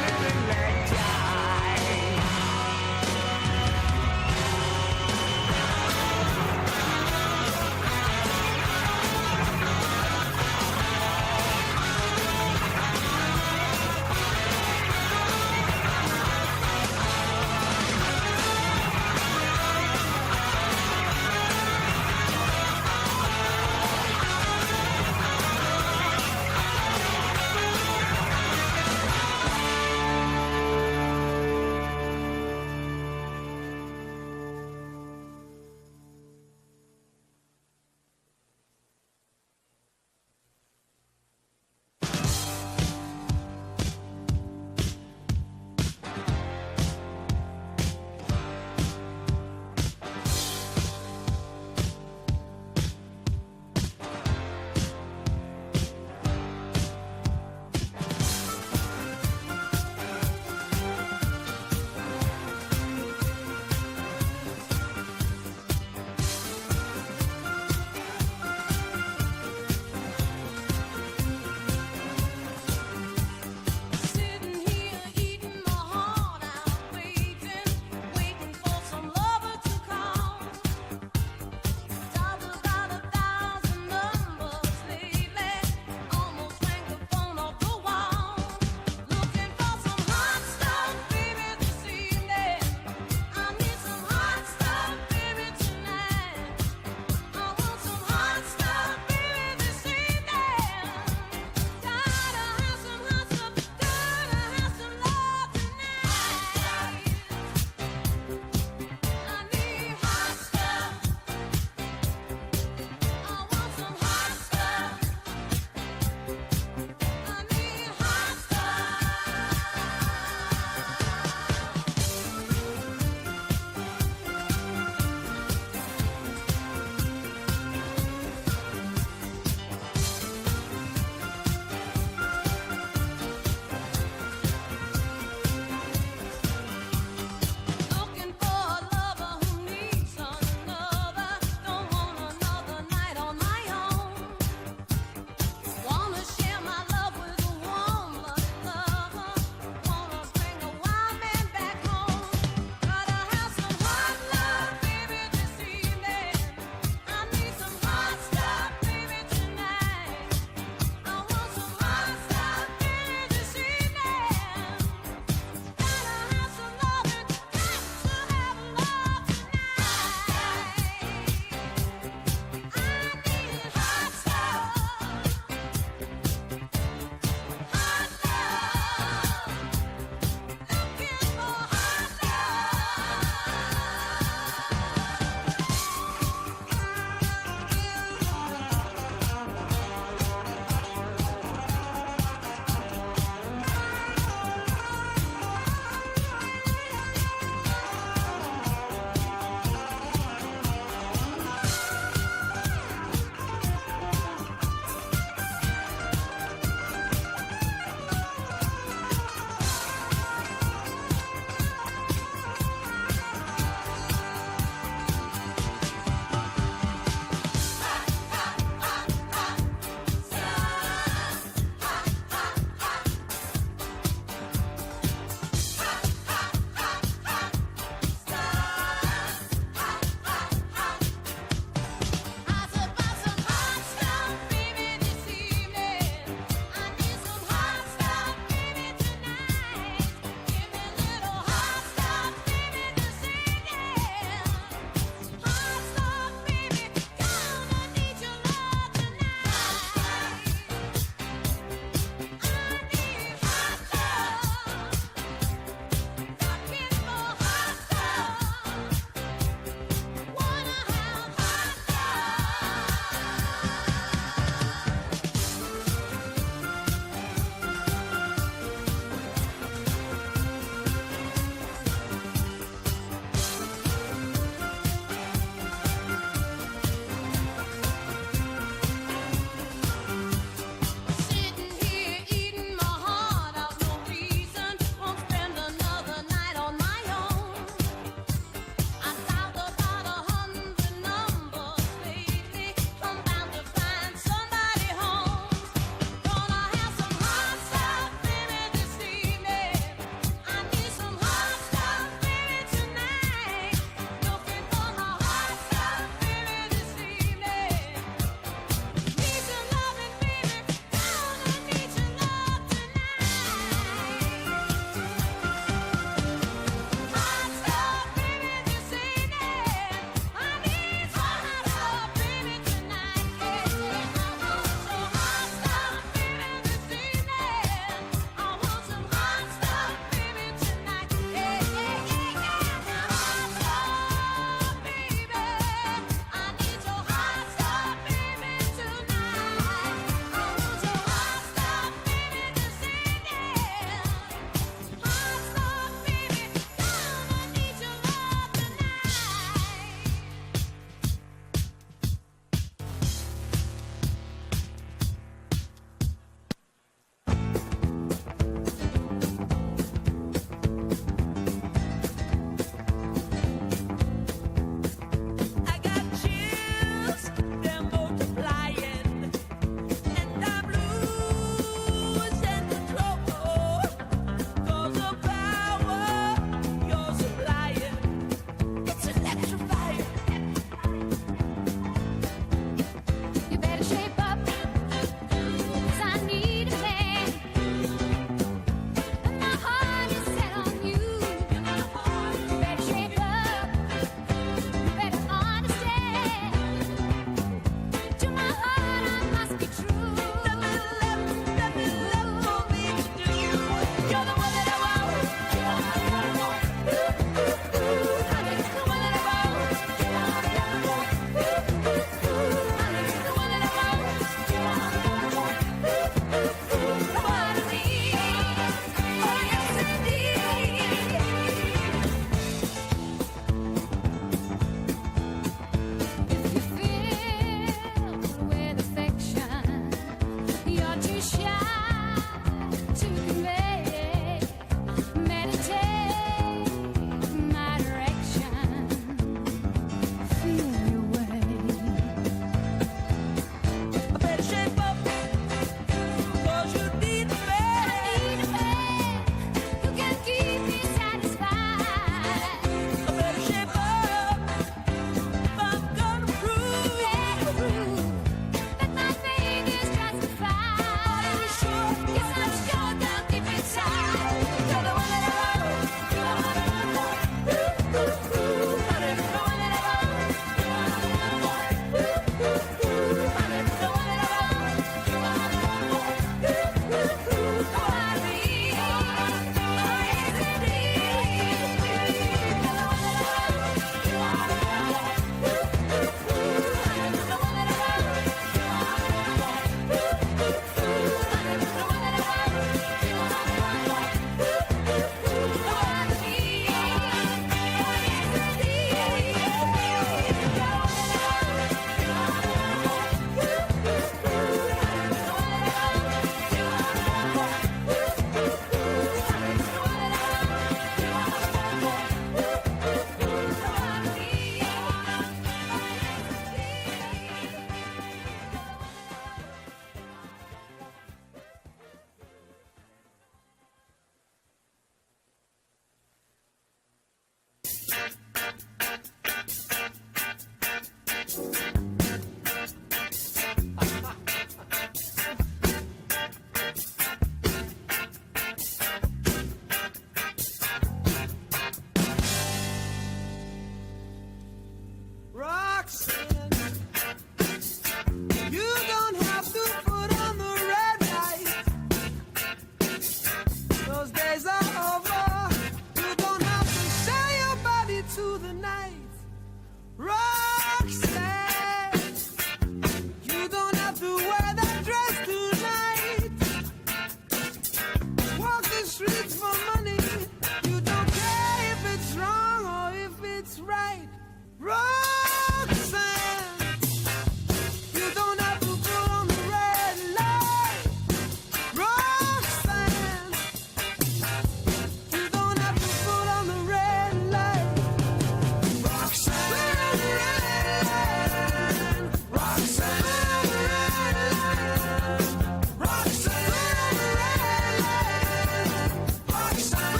Live and let die.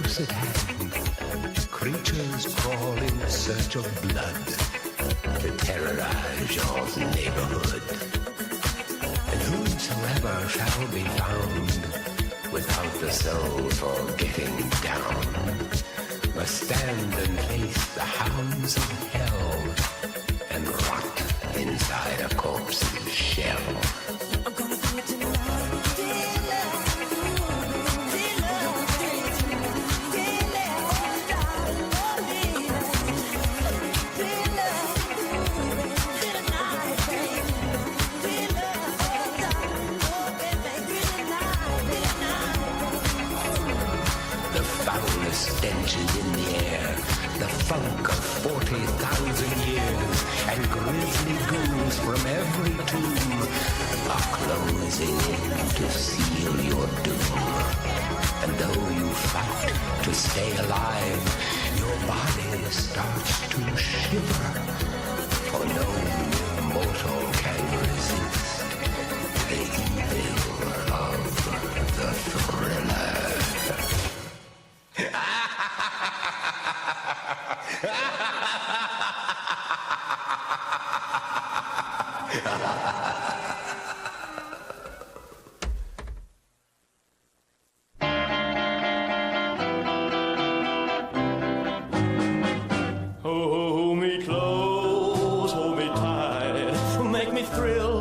close at hand. Creatures crawl in search of blood to terrorize your neighborhood. And whosoever shall be found without the soul for getting down must stand and face the hounds of hell and rot inside a corpse's shell. Stench is in the air, the funk of 40,000 years, and grisly ghouls from every tomb are closing in to seal your doom. And though you fight to stay alive, your body starts to shiver, for no mortal can resist the evil of the thriller. Hold me close, hold me tight, make me thrill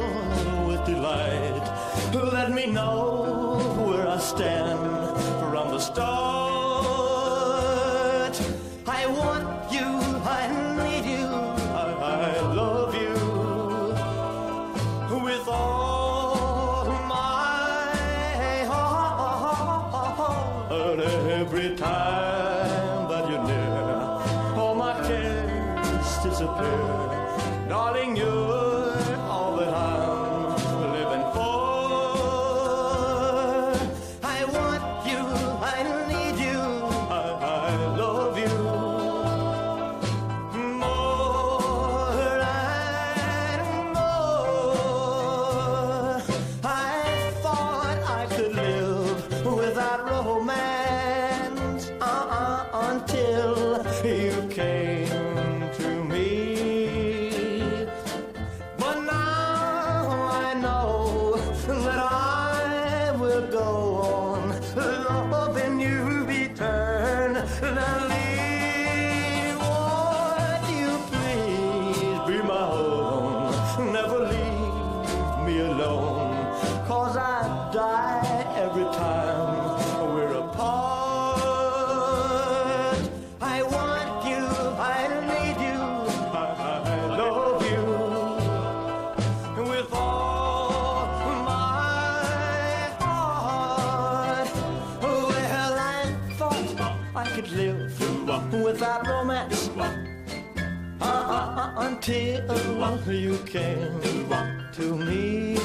with delight. Let me know where I stand from the start. I want you, I need you, I love you with all my heart. And every time that you're near, all my cares disappear. Darling, you're all that I'm living for. I want you, I need until you came to me.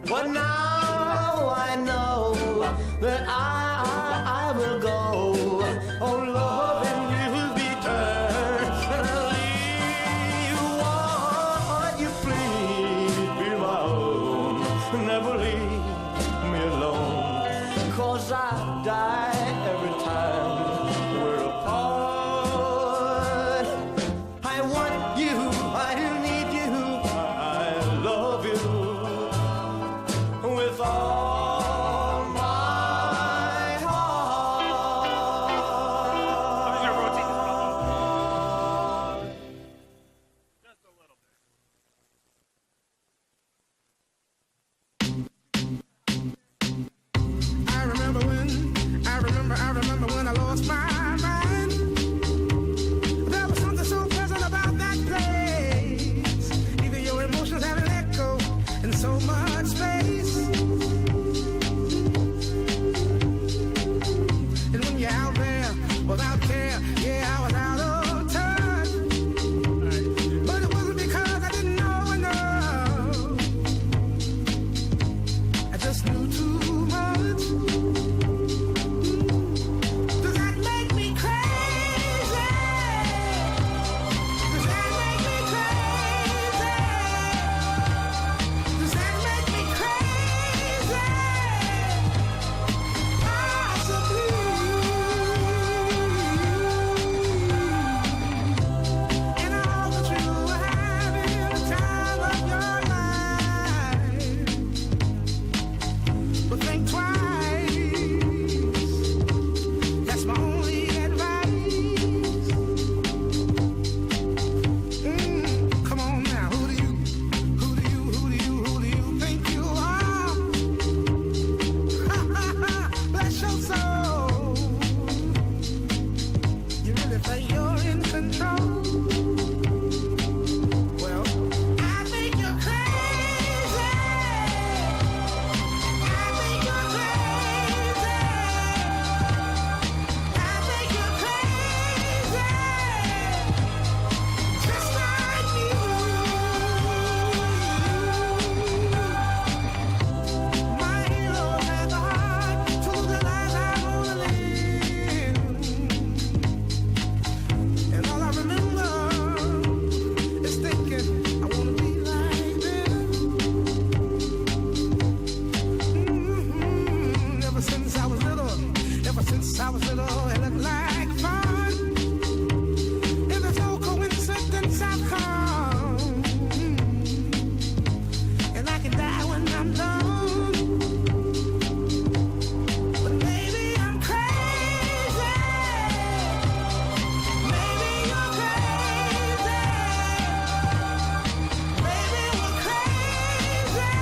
But now I know that I will go on loving you eternally. Won't you please be my own? Never leave me alone, 'cause I die every time we're apart. I want you, I need you, I love you with all my heart. I remember when I lost my mind. There was something so pleasant about that place. Even your emotions have an echo in so much space. And when you're out there without care, yeah, I was out of touch. But it wasn't because I didn't know enough. I just knew too much. Does that make me crazy? Does that make me crazy? Does that make me crazy? Possibly. And I hope that you are having the time of your life. But think twice. That's my only advice. Come on now, who do you think you are? Bless your soul. You really think you're in control? Well, I think you're crazy. I think you're crazy. I think you're crazy. Just like me. My heroes had the heart to the life I wanna live. And all I remember is thinking I wanna be like them. Ever since I was little, it looked like fun. If it's no coincidence, I've come. And I can die when I'm done. But maybe I'm crazy. Maybe you're crazy. Maybe we're crazy.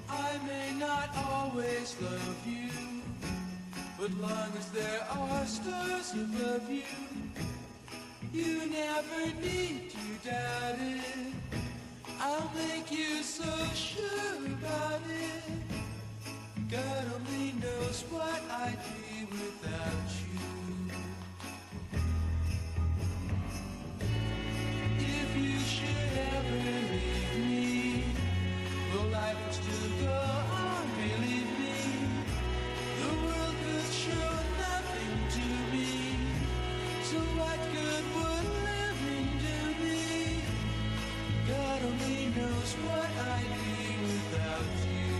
I may not always love you, but long as there are stars above you, you never need to doubt it. I'll make you so sure about it. God only knows what I'd be without you. If you should ever leave me, well, life would still go on, believe me. The world could show nothing to me, so what good would living do me? God only knows what I'd be without you.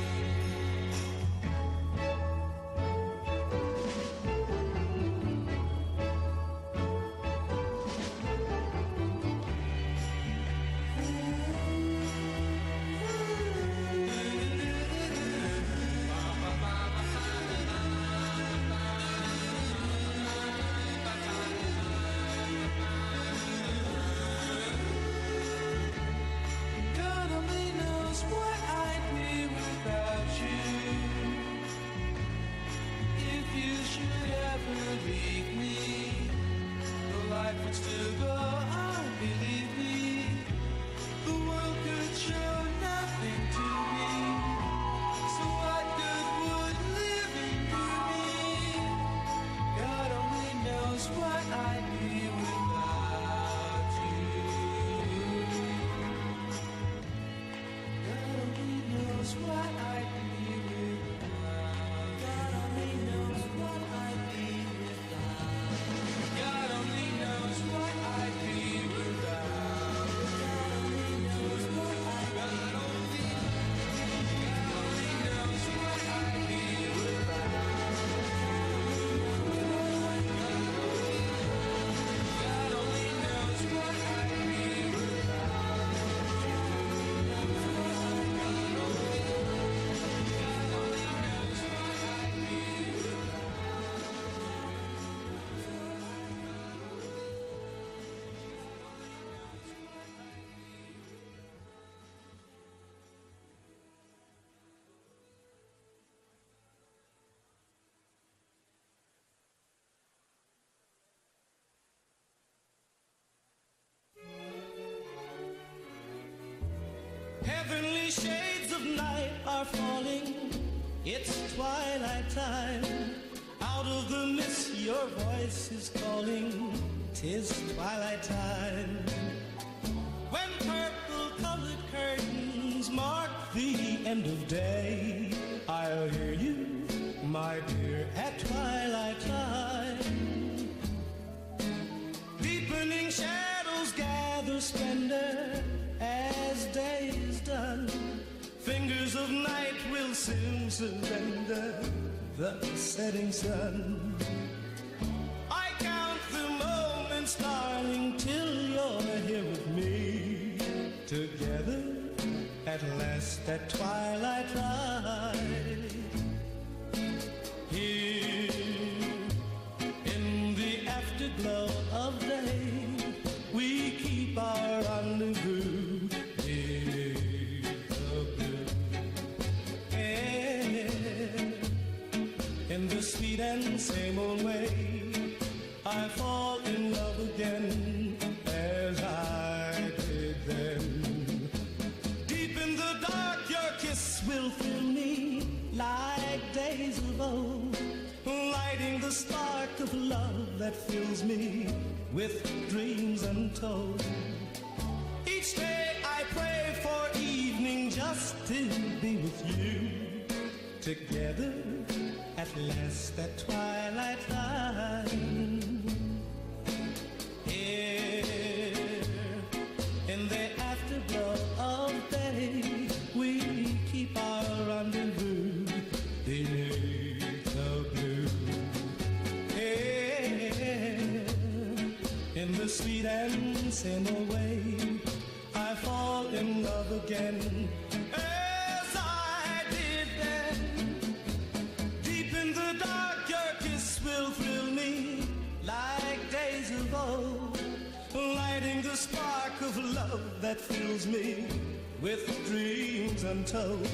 are falling, it's twilight time. Out of the mist your voice is calling, 'tis twilight time. When purple-colored curtains mark the end of day, I'll hear you, my dear, at twilight time. Deepening shadows gather splendor as day is done. Fingers of night will soon surrender the setting sun. I count the moments, darling, till you're here with me. Together at last at twilight light. Here in the afterglow of day, we keep our rendezvous beneath the blue air. In the sweet and same old way, I fall in love again as I did then. Deep in the dark, your kiss will fill me like days of old, lighting the spark of love that fills me with dreams untold. Each day I pray for evening just to be with you. Together at last at twilight time. Here in the afterglow of day, we keep our rendezvous beneath the blue air. In the sweet and same old way, I fall in love again as I did then. Deep in the dark, your kiss will thrill me like days of old, lighting the spark of love that fills me with dreams untold.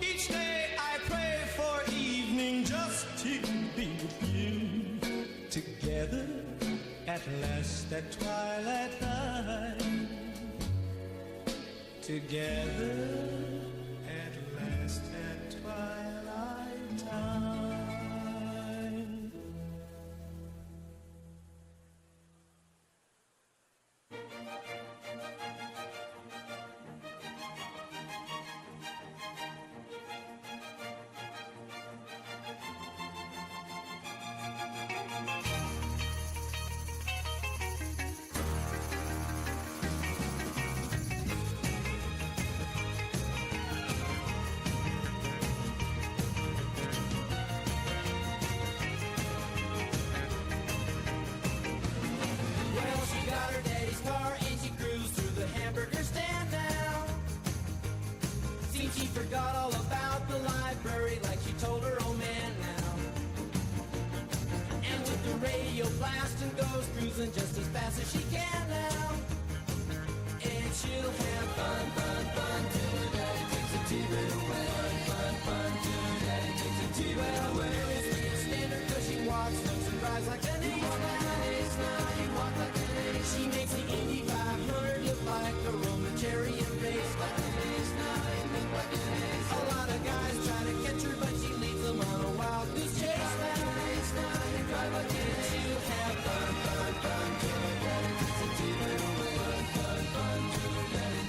Each day I pray for evening just to be with you. Together at last at twilight time. Together at last at twilight time. Well, she got her daddy's car and she cruised through the hamburger stand now. Seems she forgot all about the library like she told her old man now. And with the radio blasting goes cruising just as fast as she can now. And she'll have fun, fun, fun till her daddy takes the T-bird away. Fun, fun, till her daddy takes the T-bird away. Standard cushion walks, looks and drives like an ace. Walk like an ace now, you walk like an ace. She makes the Indy 500 look like a Roman chariot race. Like an ace now, you look like an ace. A lot of guys try to catch her, but she leads them on a wild goose chase. Like an ace now, you drive like an ace. She'll have fun, fun, fun till her daddy takes the T-bird away. Fun, fun, fun till her daddy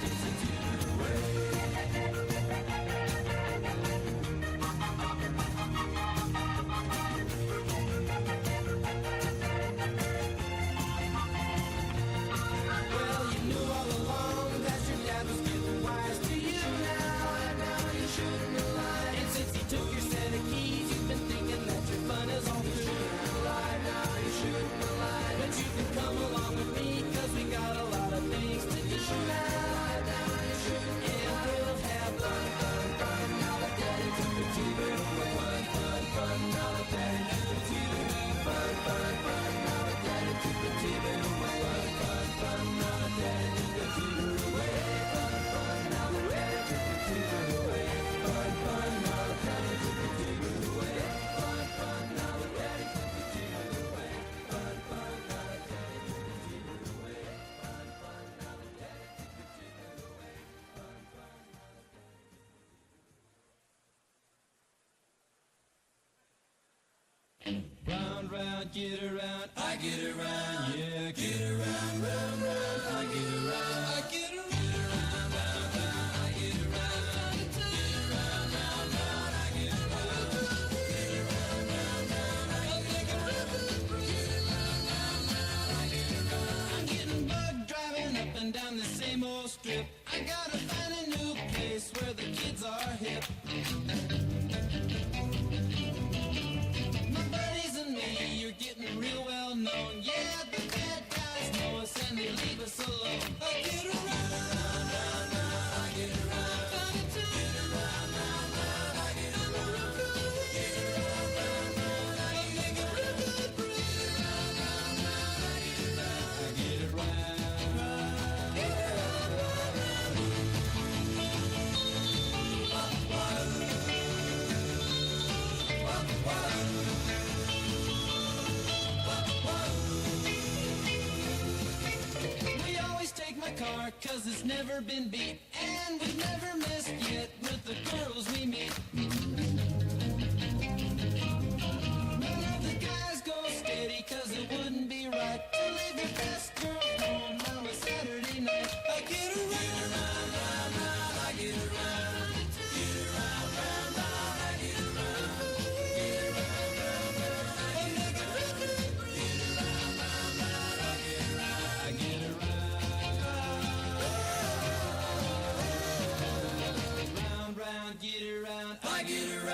round, get around, I get around, yeah, get around, round, round, I get around, I get around, round, round, round, I get around, get around, round, round, I get around, get around, round, round, I get around, get around, round, round, I get around. I'm getting bugged driving up and down the same old strip. I gotta find a new place where the kids are hip. My buddies and me, you're getting real well known. Yeah, the bad guys know us and they leave us alone. I get around, round, round, round, I get around, get around, round, round, I get around, get around, round, round, I get around, get around, round, round, I get around, I get around, get around, round, round. We always take my car, cause it's never been beat. And we've never missed yet with the girls we meet. None of the guys go steady, cause it wouldn't be right to leave your best girl home on a Saturday night. I get around, round, round, I get around, get around, round, round, I get around, get around, round, round, I get around, get around, round, round, I get around, I get around, round, round, get around, I get around.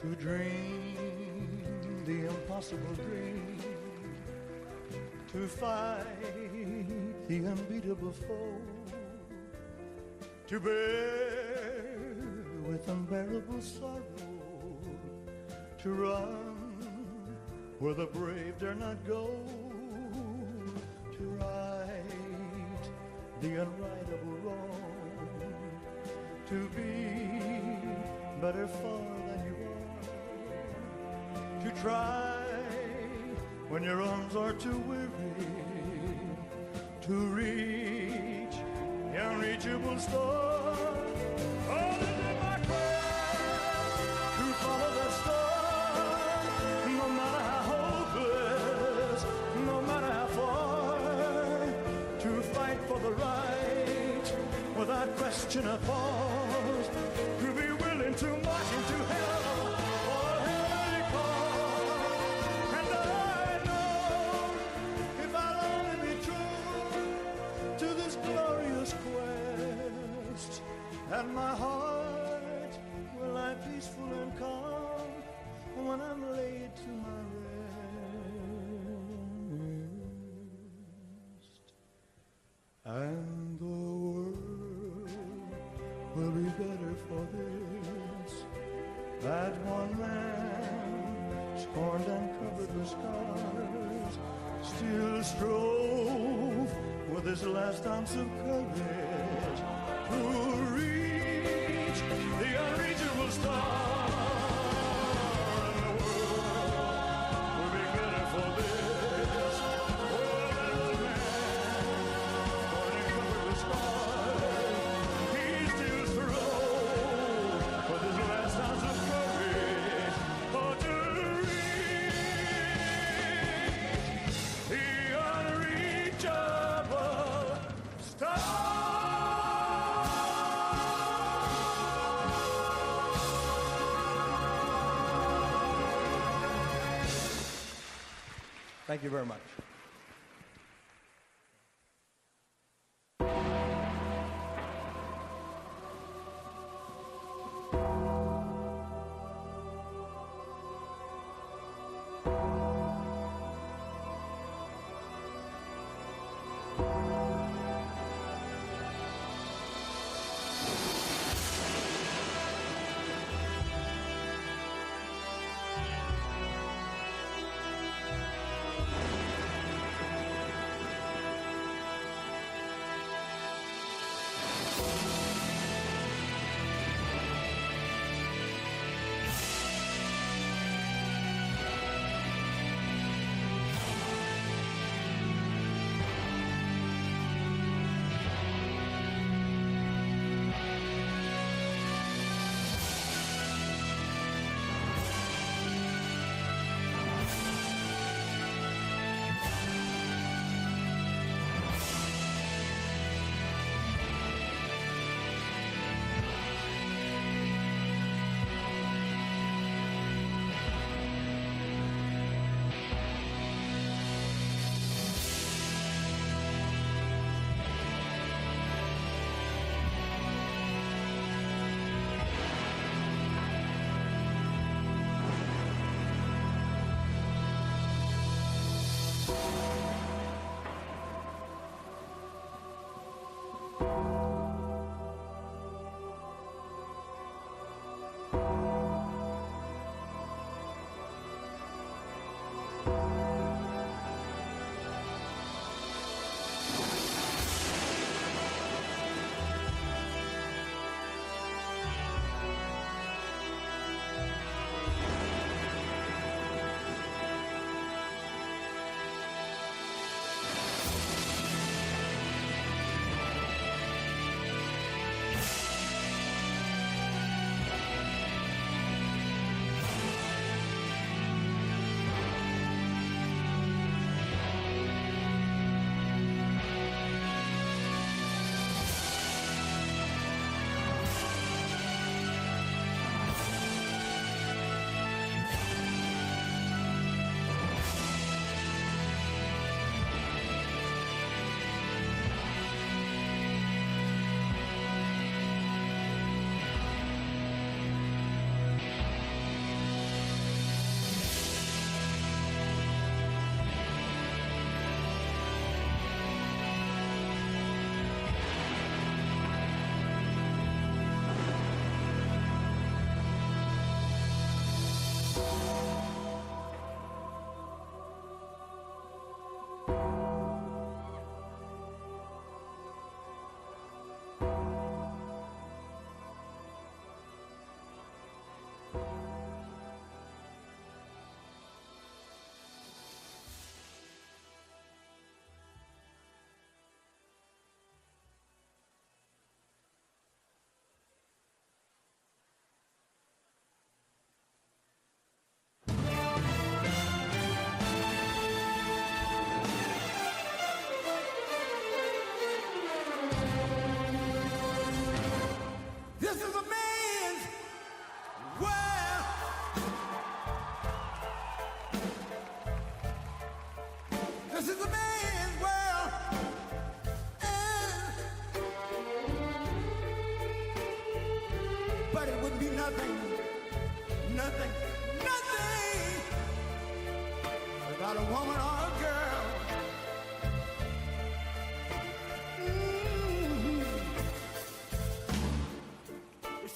to dream the impossible dream, to fight the unbeatable foe, to bear with unbearable sorrow, to run where the brave dare not go, to right the unrightable wrong, to be better far than you are, to try when your arms are too weary, to reach the unreachable star. Oh, this is my quest to follow that star, no matter how hopeless, no matter how far, to fight for the right without question or pause, to be willing to march into hell or heavenly cause. And I know if I'll only be true to this glorious quest, and my heart will lie peaceful and calm when I'm laid to my rest. And the world will be better for this, that one man, scorned and covered with scars, still strove with his last ounce of courage to reach the unreachable star. And the world will be better for this, oh, that one man, scorned and covered with scars, he still strove with his last ounce of courage, oh, to reach the unreachable star. Thank you very much. This is a man's world. This is a man's world. But it would be nothing, nothing, nothing without a woman or a girl.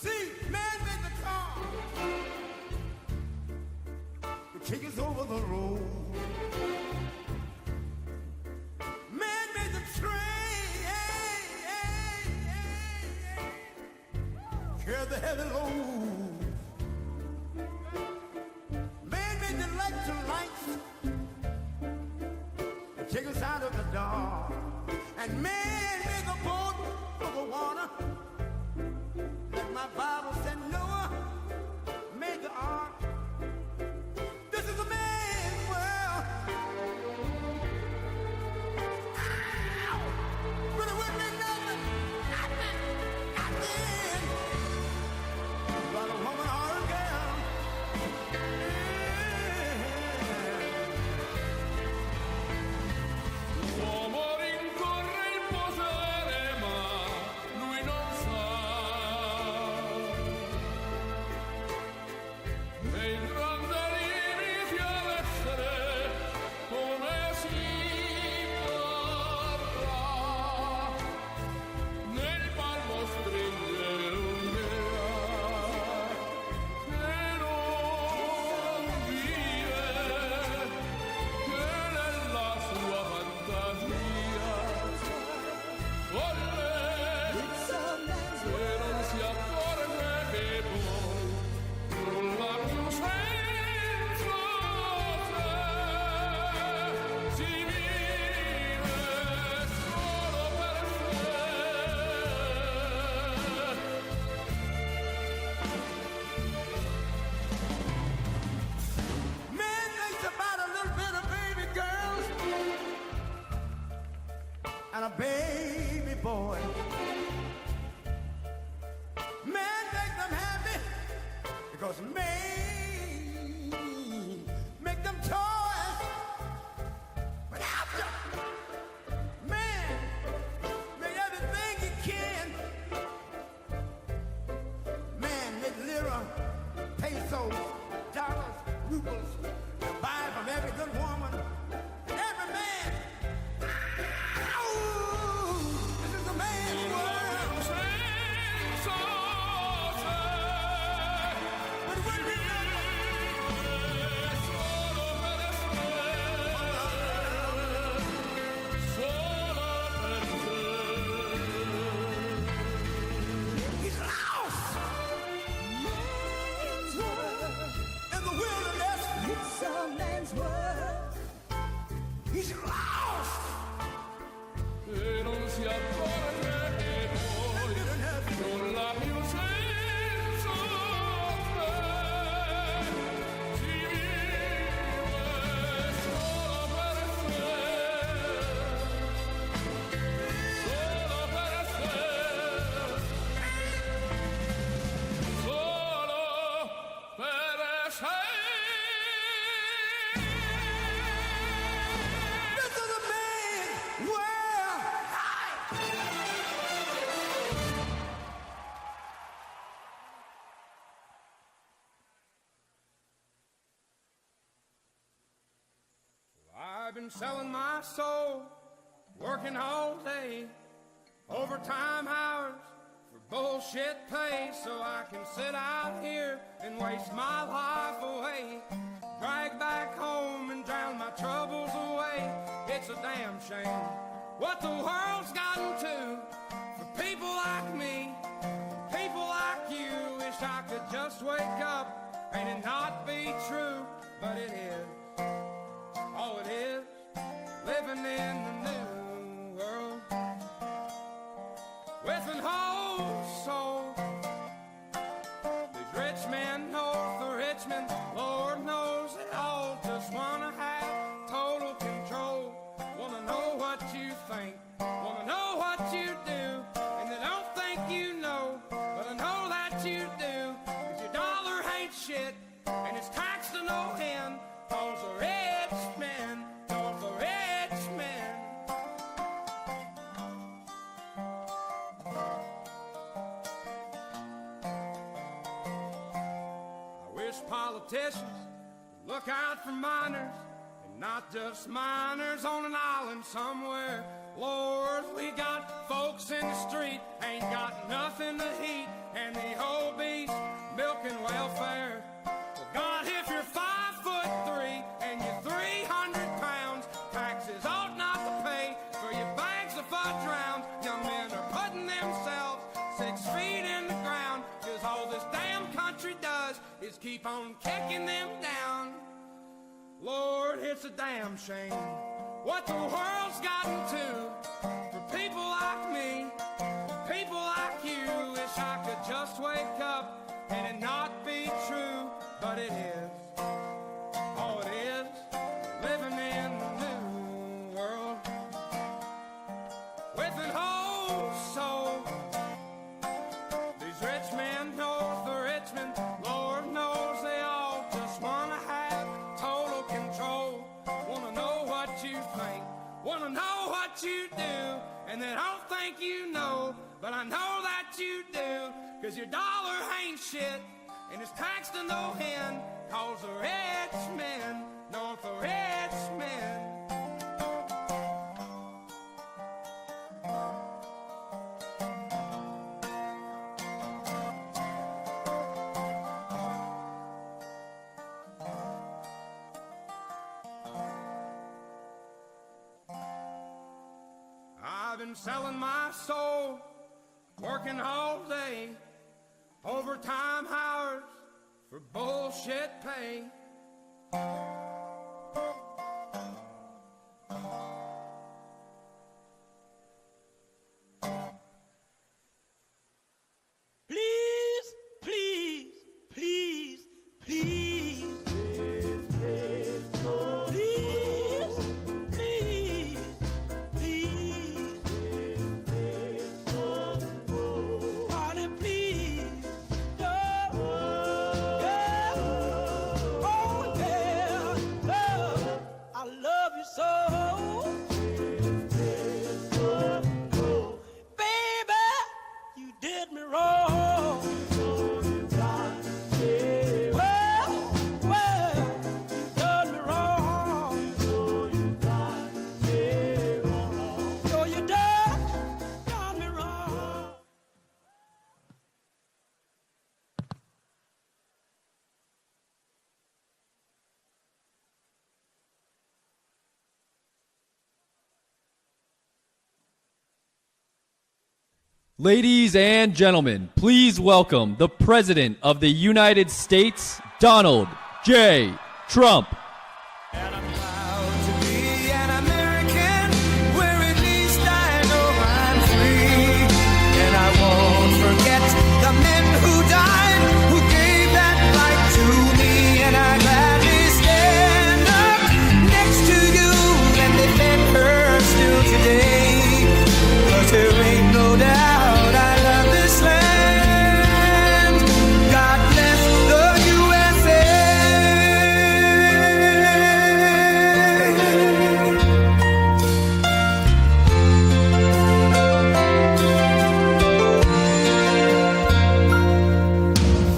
See, man made the car to take us over the road. Man made the train carry the heavy load. Man made the electric lights to take us out of the dark. And man made the boat for the water. My Bible said Noah made the ark. This is a man's world. Ow! But it wouldn't be nothing, nothing, nothing but a woman or a girl. L'uomo rincorre il potere, ma lui non sa. E il grande limite all'essere come si vorrà. Nel palmo stringere l'unghera che non vive, che nella sua fantasia volle, se non si accorge che poi nulla più senza te, si vive solo per sé. Man thinks about a little bit of baby girls and a baby boy. Man makes them happy because man make them toys. But after man made everything he can, man made lira, pesos, dollars, rubles, to buy from every good woman and every man. Ow! This is a man's world. Senza te, But it would be solo per he's lost in the wilderness. It's a man's world. He's lost. e non si accorge che poi nulla più senza te, si vive solo per sé, solo per sé, solo per sé. This is a man's world. I've been selling my soul, working all day, overtime hours for bullshit pay, so I can sit out here and waste my life away. shame what the world's gotten to for people like me, people like you. Wish I could just wake up and it not be true, but it is. Oh, it is living in the new world with an whole soul. These rich men north of Richmond, Lord knows they all just wanna have total control. Wanna know what you think, wanna know what you do, and they don't think you know, but I know that you do. 'Cause your dollar ain't shit, and it's taxed to no end. 'Cause the rich men, don't the rich men. I wish politicians would look out for miners, and not just miners on an island somewhere. Lord, we got folks in the street, ain't got nothing to eat, and the obese milking welfare. Well, God, if you're 5'3" and you're 300 pounds, taxes ought not to pay for your bags of fudge rounds. Young men are putting themselves 6 feet in the ground, 'cause all this damn country does is keep on kicking them down. Lord, it's a damn shame what the world's gotten to for people like me, people like you. Wish I could just wake up and it not be true, but it is. Oh, it is living in the new world with an whole soul. These rich men north of Richmond, Lord knows they all just wanna have total control. Wanna know what you think, wanna know what you do, and they don't think you know, but I know that you do. 'Cause your dollar ain't shit, and it's taxed to no end. 'Cause the rich men, north of rich men. I've been selling my soul, working all day, overtime hours for bullshit pay. Please, please, please, please. Ladies and gentlemen, please welcome the President of the United States, Donald J. Trump.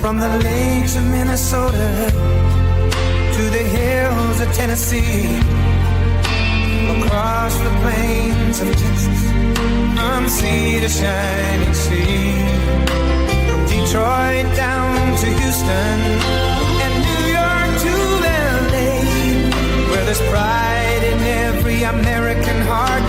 From the lakes of Minnesota to the hills of Tennessee, across the plains of Texas, from sea to shining sea, from Detroit down to Houston and New York to LA, where there's pride in every American heart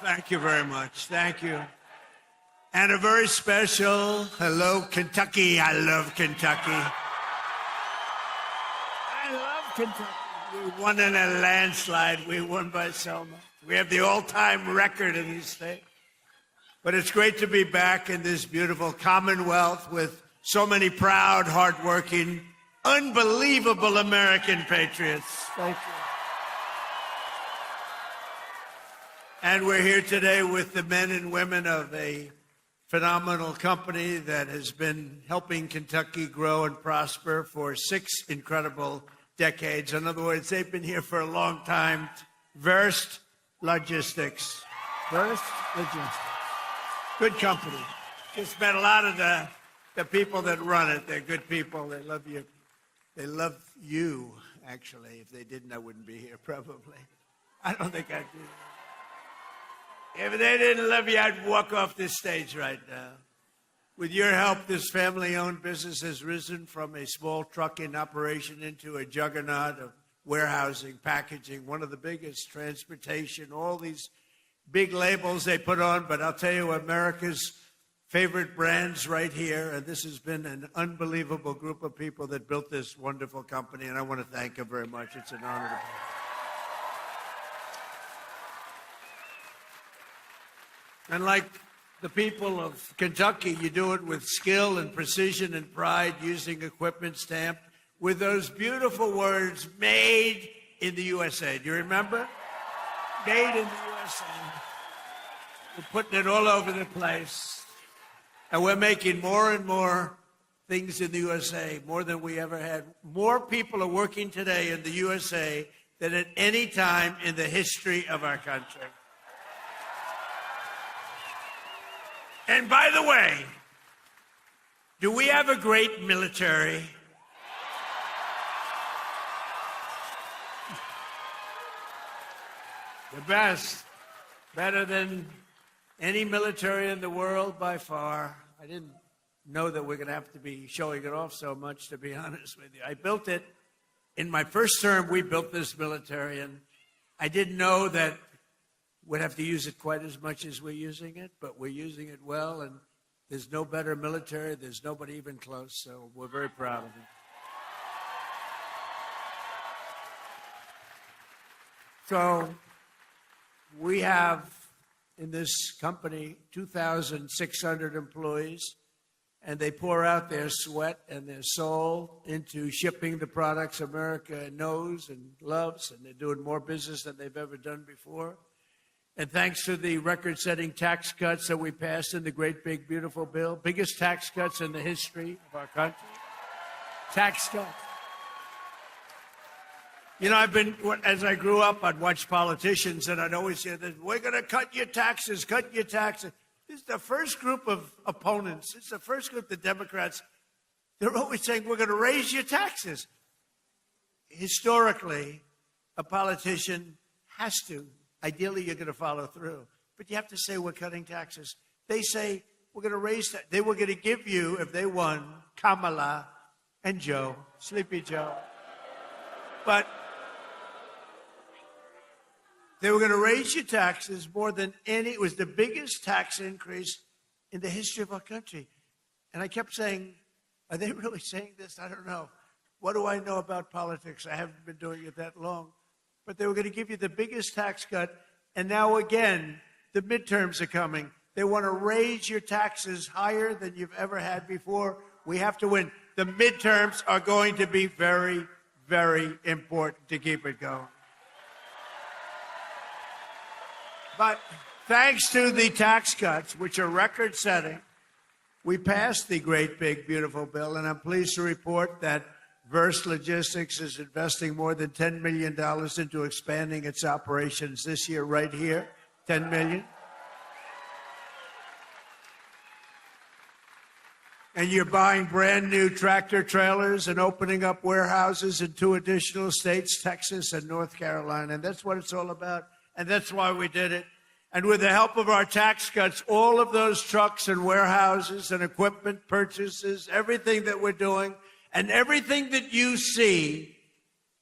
Thank you very much. Thank you. And a very special hello, Kentucky. I love Kentucky. I love Kentucky. We won in a landslide. We won by so much. We have the all-time record in this state. But it's great to be back in this beautiful Commonwealth with so many proud, hardworking, unbelievable American patriots. Thank you. And we're here today with the men and women of a phenomenal company that has been helping Kentucky grow and prosper for 6 incredible decades. In other words, they've been here for a long time. Verst Logistics. Verst Logistics. Good company. Just met a lot of the people that run it. They're good people. They love you. They love you, actually. If they didn't, I wouldn't be here, probably. I don't think I'd be here. If they didn't love you, I'd walk off this stage right now. With your help, this family-owned business has risen from a small trucking operation into a juggernaut of warehousing, packaging, one of the biggest, transportation, all these big labels they put on. But I'll tell you, America's favorite brands right here, and this has been an unbelievable group of people that built this wonderful company, and I want to thank them very much. It's an honor to be here. And like the people of Kentucky, you do it with skill and precision and pride, using equipment stamped with those beautiful words, made in the USA. Do you remember? Made in the USA. We're putting it all over the place. And we're making more and more things in the USA, more than we ever had. More people are working today in the USA than at any time in the history of our country. And by the way, do we have a great military? The best. Better than any military in the world by far. I didn't know that we're going to have to be showing it off so much, to be honest with you. I built it. In my first term, we built this military, and I didn't know that we'd have to use it quite as much as we're using it, but we're using it well, and there's no better military. There's nobody even close, so we're very proud of it. So we have in this company 2,600 employees, and they pour out their sweat and their soul into shipping the products America knows and loves, and they're doing more business than they've ever done before. And thanks to the record-setting tax cuts that we passed in the great, big, beautiful bill, biggest tax cuts in the history of our country. Tax cuts. You know, as I grew up, I'd watch politicians, and I'd always say that we're going to cut your taxes, cut your taxes. This is the first group of opponents. It's the first group, the Democrats. They're always saying, we're going to raise your taxes. Historically, a politician has to. Ideally, you're going to follow through. But you have to say, we're cutting taxes. They say, we're going to raise that. They were going to give you, if they won, Kamala and Joe, Sleepy Joe. But they were going to raise your taxes more than any. It was the biggest tax increase in the history of our country. And I kept saying, are they really saying this? I don't know. What do I know about politics? I haven't been doing it that long. But they were going to give you the biggest tax cut. And now again, the midterms are coming. They want to raise your taxes higher than you've ever had before. We have to win. The midterms are going to be very, very important to keep it going. But thanks to the tax cuts, which are record-setting, we passed the great, big, beautiful bill, and I'm pleased to report that Verst Logistics is investing more than $10 million into expanding its operations this year, right here, $10 million. And you're buying brand new tractor trailers and opening up warehouses in 2 additional states, Texas and North Carolina. And that's what it's all about. And that's why we did it. And with the help of our tax cuts, all of those trucks and warehouses and equipment purchases, everything that we're doing, and everything that you see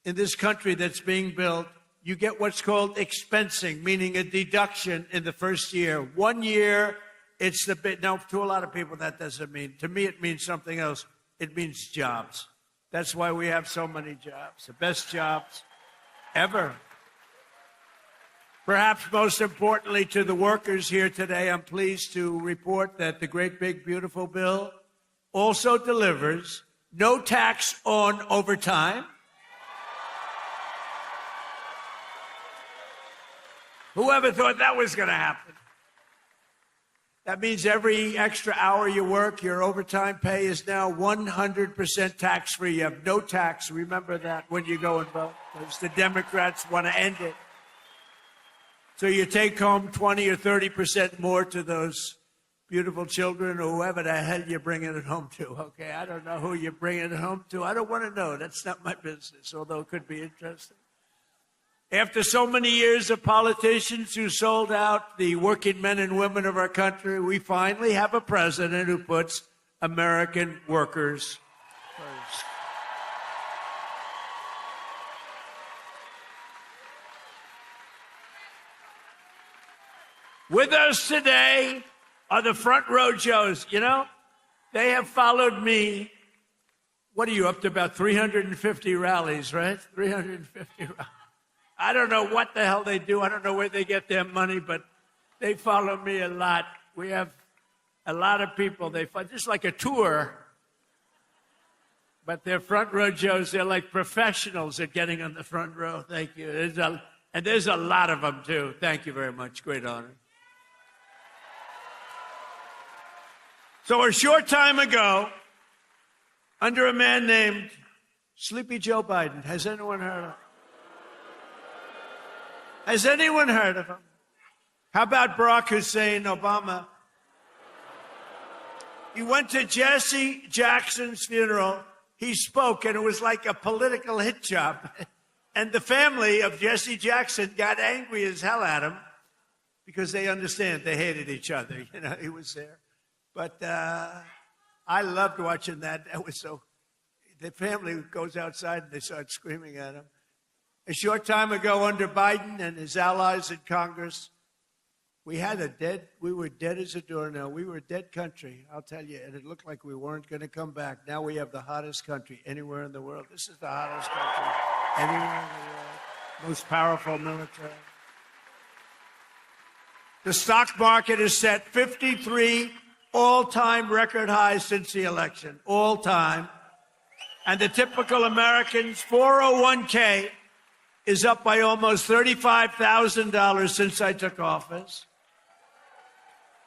in this country that's being built, you get what's called expensing, meaning a deduction in the first year. 1 year, it's the bit. Now, to a lot of people, that doesn't mean. To me, it means something else. It means jobs. That's why we have so many jobs, the best jobs ever. Perhaps most importantly to the workers here today, I'm pleased to report that the great big beautiful bill also delivers no tax on overtime. Whoever thought that was going to happen? That means every extra hour you work, your overtime pay is now 100% tax-free. You have no tax. Remember that when you go and vote, because the Democrats want to end it. So you take home 20 or 30% more to those beautiful children or whoever the hell you're bringing it home to. Okay, I don't know who you're bringing it home to. I don't want to know. That's not my business, although it could be interesting. After so many years of politicians who sold out the working men and women of our country, we finally have a president who puts American workers first. With us today are the front row Joes. You know, they have followed me. What are you up to? About 350 rallies, right? 350 rallies. I don't know what the hell they do. I don't know where they get their money, but they follow me a lot. We have a lot of people. They follow, just like a tour. But they're front row Joes. They're like professionals at getting on the front row. Thank you. And there's a lot of them, too. Thank you very much. Great honor. So a short time ago, under a man named Sleepy Joe Biden, has anyone heard of him? Has anyone heard of him? How about Barack Hussein Obama? He went to Jesse Jackson's funeral. He spoke, and it was like a political hit job. And the family of Jesse Jackson got angry as hell at him because they understand they hated each other. You know, he was there. But I loved watching that. That was so. The family goes outside and they start screaming at him. A short time ago, under Biden and his allies in Congress, we were dead as a doornail. We were a dead country, I'll tell you, and it looked like we weren't going to come back. Now we have the hottest country anywhere in the world. This is the hottest country anywhere in the world. Most powerful military. The stock market has set 53 all-time record highs since the election, all time. And the typical American's 401k is up by almost $35,000 since I took office.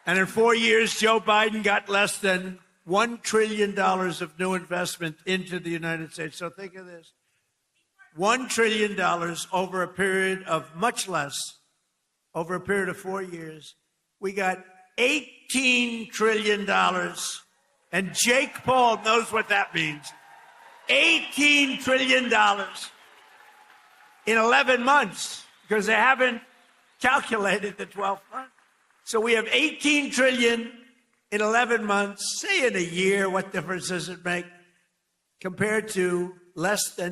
And in 4 years, Joe Biden got less than $1 trillion of new investment into the United States. So think of this. $1 trillion over a period of much less, over a period of 4 years. We got $18 trillion. And Jake Paul knows what that means. $18 trillion in 11 months, because they haven't calculated the 12 months. So we have 18 trillion in 11 months. Say in a year, what difference does it make? Compared to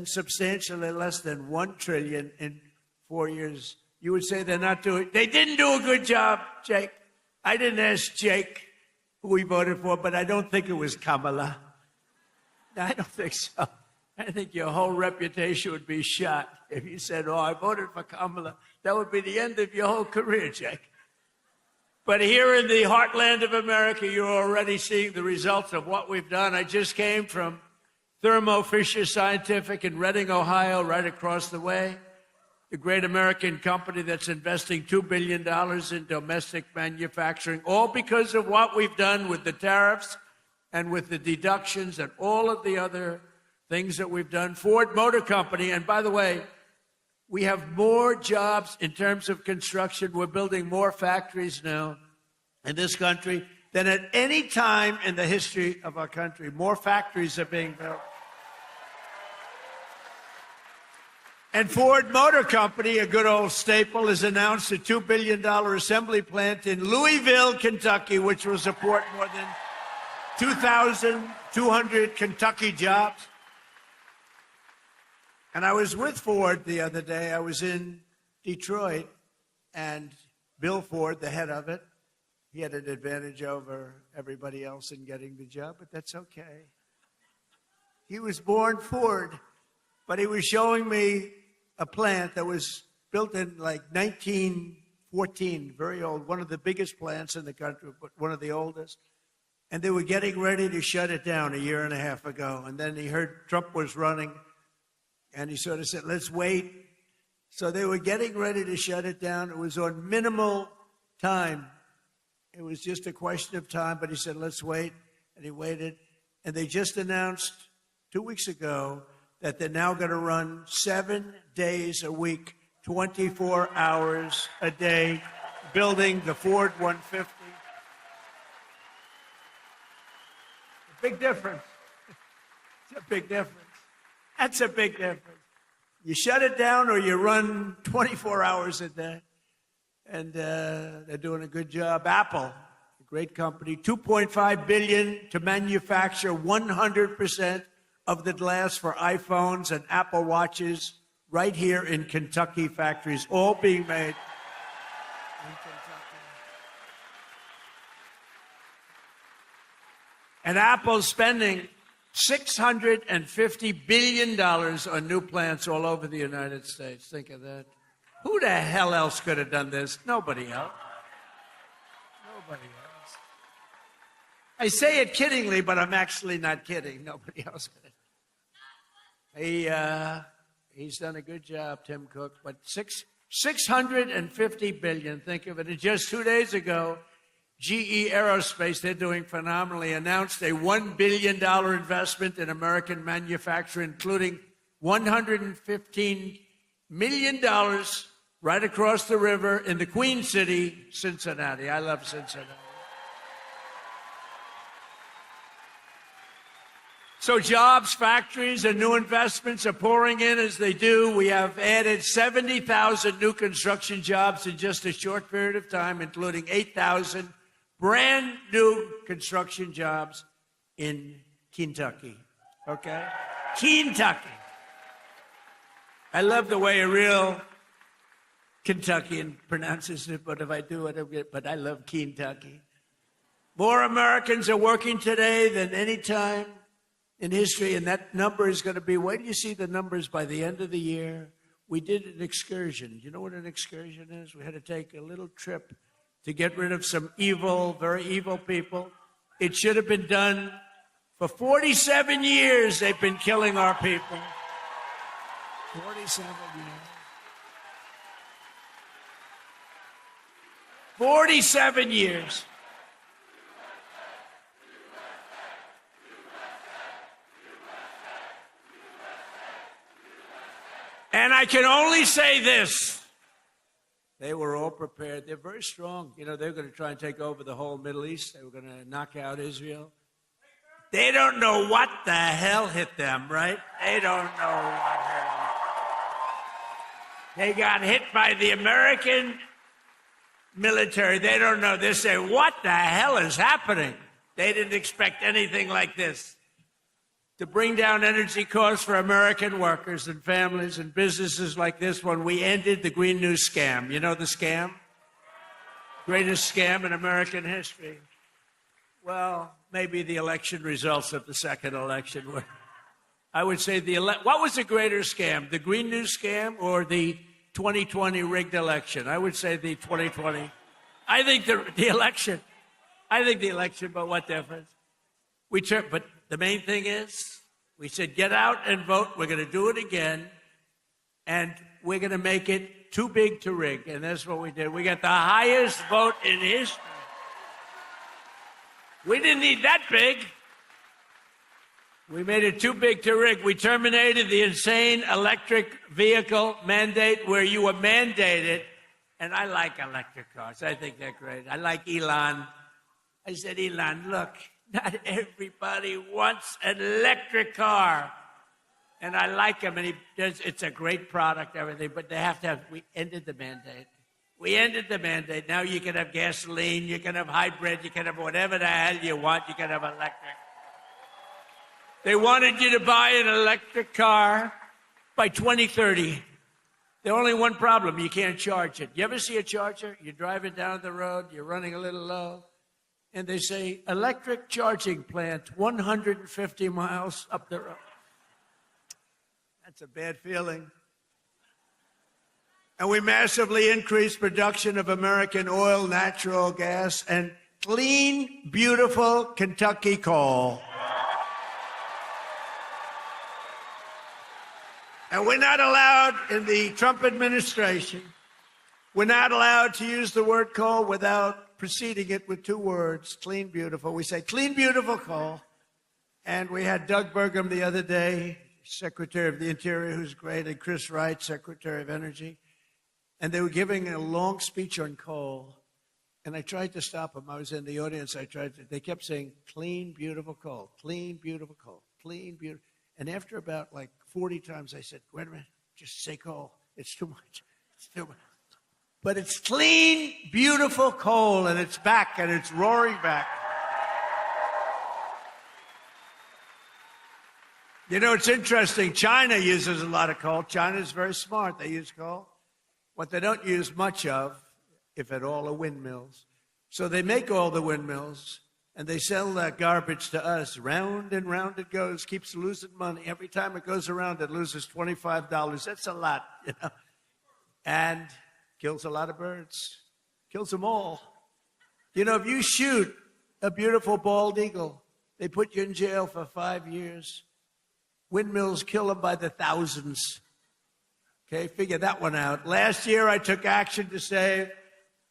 substantially less than 1 trillion in 4 years. You would say they didn't do a good job, Jake. I didn't ask Jake who he voted for, but I don't think it was Kamala. I don't think so. I think your whole reputation would be shot if you said, oh, I voted for Kamala. That would be the end of your whole career, Jake. But here in the heartland of America, you're already seeing the results of what we've done. I just came from Thermo Fisher Scientific in Reading, Ohio, right across the way. The great American company that's investing $2 billion in domestic manufacturing, all because of what we've done with the tariffs and with the deductions and all of the other things that we've done. Ford Motor Company, and by the way, we have more jobs in terms of construction. We're building more factories now in this country than at any time in the history of our country. More factories are being built. And Ford Motor Company, a good old staple, has announced a $2 billion assembly plant in Louisville, Kentucky, which will support more than 2,200 Kentucky jobs. And I was with Ford the other day. I was in Detroit, and Bill Ford, the head of it, he had an advantage over everybody else in getting the job, but that's okay. He was born Ford, but he was showing me a plant that was built in like 1914, very old, one of the biggest plants in the country, but one of the oldest. And they were getting ready to shut it down a year and a half ago. And then he heard Trump was running, and he sort of said, let's wait. So they were getting ready to shut it down. It was on minimal time. It was just a question of time, but he said, let's wait. And he waited. And they just announced 2 weeks ago that they're now going to run 7 days a week, 24 hours a day, building the Ford 150. A big difference. It's a big difference. That's a big difference. You shut it down or you run 24 hours a day. And they're doing a good job. Apple, a great company, $2.5 billion to manufacture 100% of the glass for iPhones and Apple Watches right here in Kentucky factories, all being made in Kentucky. And Apple's spending $650 billion on new plants all over the United States. Think of that. Who the hell else could have done this? Nobody else. Nobody else. I say it kiddingly, but I'm actually not kidding. Nobody else could have. He's done a good job, Tim Cook. But $650 billion, think of it. And just 2 days ago, GE Aerospace, they're doing phenomenally, announced a $1 billion investment in American manufacturing, including $115 million right across the river in the Queen City, Cincinnati. I love Cincinnati. So jobs, factories, and new investments are pouring in as they do. We have added 70,000 new construction jobs in just a short period of time, including 8,000 brand new construction jobs in Kentucky. Okay? Kentucky. I love the way a real Kentuckian pronounces it, but if I do it, but I love Kentucky. More Americans are working today than any time in history, and that number is going to be, wait till you see the numbers by the end of the year. We did an excursion. You know what an excursion is? We had to take a little trip to get rid of some evil, very evil people. It should have been done for 47 years. They've been killing our people. 47 years. 47 years. And I can only say this. They were all prepared. They're very strong. You know, they're going to try and take over the whole Middle East. They were going to knock out Israel. They don't know what the hell hit them, right? They don't know what hit them. They got hit by the American military. They don't know. They say, what the hell is happening? They didn't expect anything like this. To bring down energy costs for American workers and families and businesses like this one, we ended the Green New scam. You know the scam? Greatest scam in American history. Well, maybe the election results of the second election were. I would say what was the greater scam? The Green New scam or the 2020 rigged election? I would say the 2020. I think the election. I think the election, but what difference? But the main thing is, we said, get out and vote. We're going to do it again. And we're going to make it too big to rig. And that's what we did. We got the highest vote in history. We didn't need that big. We made it too big to rig. We terminated the insane electric vehicle mandate where you were mandated. And I like electric cars. I think they're great. I like Elon. I said, Elon, look. Not everybody wants an electric car. And I like him, and it's a great product, everything, but they have to have, we ended the mandate. We ended the mandate. Now you can have gasoline, you can have hybrid, you can have whatever the hell you want, you can have electric. They wanted you to buy an electric car by 2030. The only one problem, you can't charge it. You ever see a charger? You're driving down the road, you're running a little low, and they say, electric charging plant 150 miles up the road. That's a bad feeling. And we massively increased production of American oil, natural gas, and clean, beautiful Kentucky coal. And we're not allowed in the Trump administration, we're not allowed to use the word coal without preceding it with two words, clean, beautiful. We say clean, beautiful coal. And we had Doug Burgum the other day, Secretary of the Interior, who's great, and Chris Wright, Secretary of Energy. And they were giving a long speech on coal. And I tried to stop them. I was in the audience. They kept saying, clean, beautiful coal, clean, beautiful coal, clean, beautiful. And after about like 40 times, I said, wait a minute, just say coal. It's too much. It's too much. But it's clean, beautiful coal, and it's back, and it's roaring back. You know, it's interesting. China uses a lot of coal. China's very smart. They use coal. What they don't use much of, if at all, are windmills. So they make all the windmills, and they sell that garbage to us. Round and round it goes, keeps losing money. Every time it goes around, it loses $25. That's a lot, you know. And kills a lot of birds. Kills them all. You know, if you shoot a beautiful bald eagle, they put you in jail for 5 years. Windmills kill them by the thousands. Okay, figure that one out. Last year, I took action to save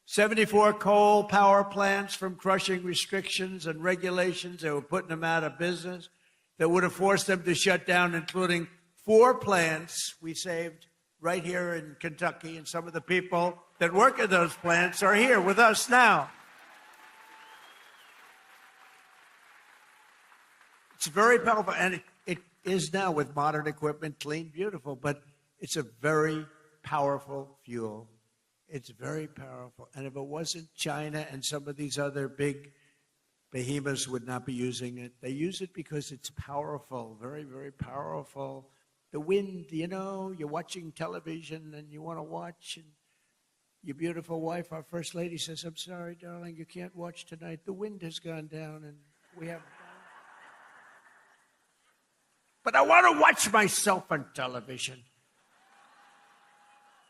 74 coal power plants from crushing restrictions and regulations that were putting them out of business, that would have forced them to shut down, including 4 plants we saved right here in Kentucky. And some of the people that work at those plants are here with us now. It's very powerful, and it is now with modern equipment, clean, beautiful, but it's a very powerful fuel. It's very powerful. And if it wasn't China and some of these other big behemoths would not be using it. They use it because it's powerful, very, very powerful. The wind, you know, you're watching television and you want to watch, and your beautiful wife, our First Lady, says, I'm sorry, darling, you can't watch tonight. The wind has gone down and we have... But I want to watch myself on television.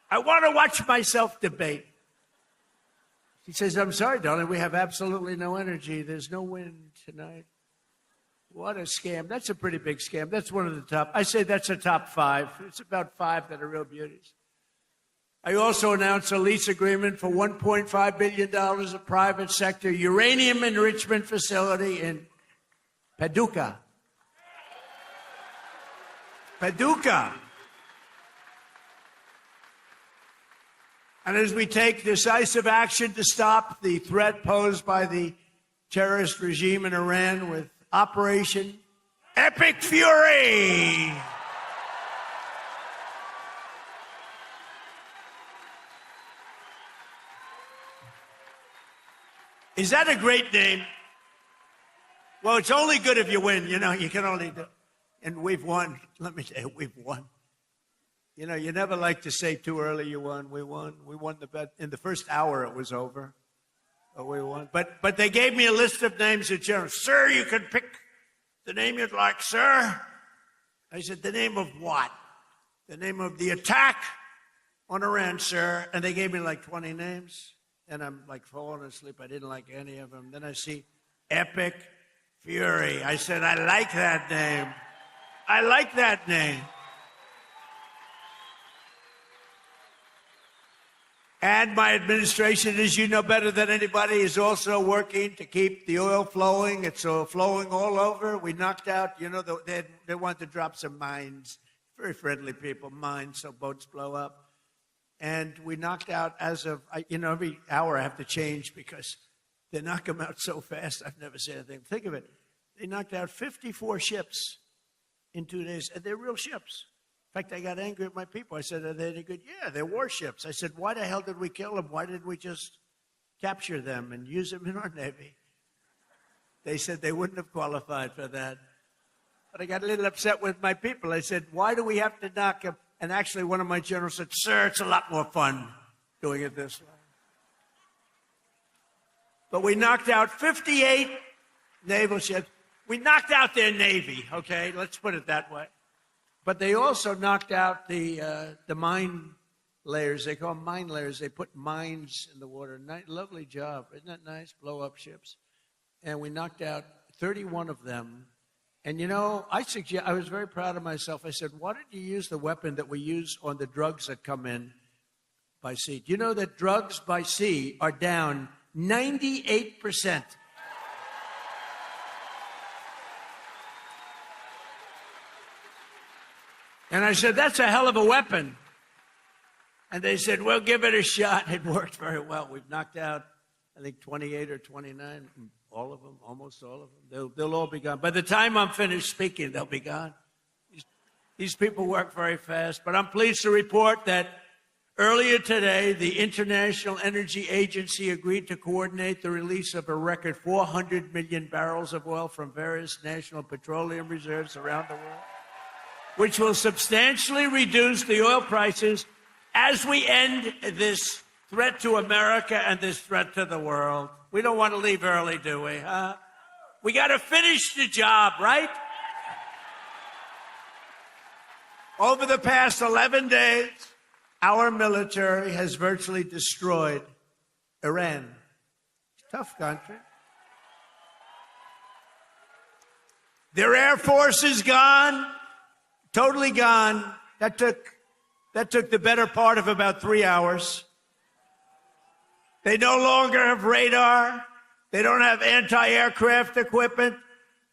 I want to watch myself debate. She says, I'm sorry, darling, we have absolutely no energy. There's no wind tonight. What a scam. That's a pretty big scam. That's one of the top. I say that's a top 5. It's about 5 that are real beauties. I also announced a lease agreement for $1.5 billion of private sector uranium enrichment facility in Paducah. Paducah. And as we take decisive action to stop the threat posed by the terrorist regime in Iran with Operation Epic Fury. Is that a great name? Well, it's only good if you win. You know, you can only do. And we've won. Let me tell you, we've won. You know, you never like to say too early you won. We won. We won the bet. In the first hour, it was over. But we won. But they gave me a list of names at general. Sir, you can pick the name you'd like, sir. I said, the name of what? The name of the attack on Iran, sir. And they gave me like 20 names. And I'm like falling asleep. I didn't like any of them. Then I see Epic Fury. I said, I like that name. I like that name. And my administration, as you know better than anybody, is also working to keep the oil flowing. It's flowing all over. We knocked out, you know, they want to drop some mines. Very friendly people, mines, so boats blow up. And we knocked out as of, you know, every hour I have to change because they knock them out so fast. I've never seen anything. Think of it. They knocked out 54 ships in 2 days, and they're real ships. In fact, I got angry at my people. I said, are they any good? Yeah, they're warships. I said, why the hell did we kill them? Why didn't we just capture them and use them in our Navy? They said they wouldn't have qualified for that. But I got a little upset with my people. I said, why do we have to knock And actually, one of my generals said, "Sir, it's a lot more fun doing it this way." But we knocked out 58 naval ships. We knocked out their Navy, okay? Let's put it that way. But they also knocked out the mine layers. They call them mine layers. They put mines in the water. Lovely job. Isn't that nice? Blow up ships. And we knocked out 31 of them. And you know, I was very proud of myself. I said, why didn't you use the weapon that we use on the drugs that come in by sea? Do you know that drugs by sea are down 98%? And I said, that's a hell of a weapon. And they said, well, give it a shot. It worked very well. We've knocked out, I think, 28 or 29. All of them, almost all of them. They'll all be gone. By the time I'm finished speaking, they'll be gone. These people work very fast. But I'm pleased to report that earlier today, the International Energy Agency agreed to coordinate the release of a record 400 million barrels of oil from various national petroleum reserves around the world, which will substantially reduce the oil prices as we end this threat to America and this threat to the world. We don't want to leave early, do we? We got to finish the job, right? Over the past 11 days, our military has virtually destroyed Iran. Tough country. Their air force is gone, totally gone. That took the better part of about 3 hours. They no longer have radar. They don't have anti-aircraft equipment.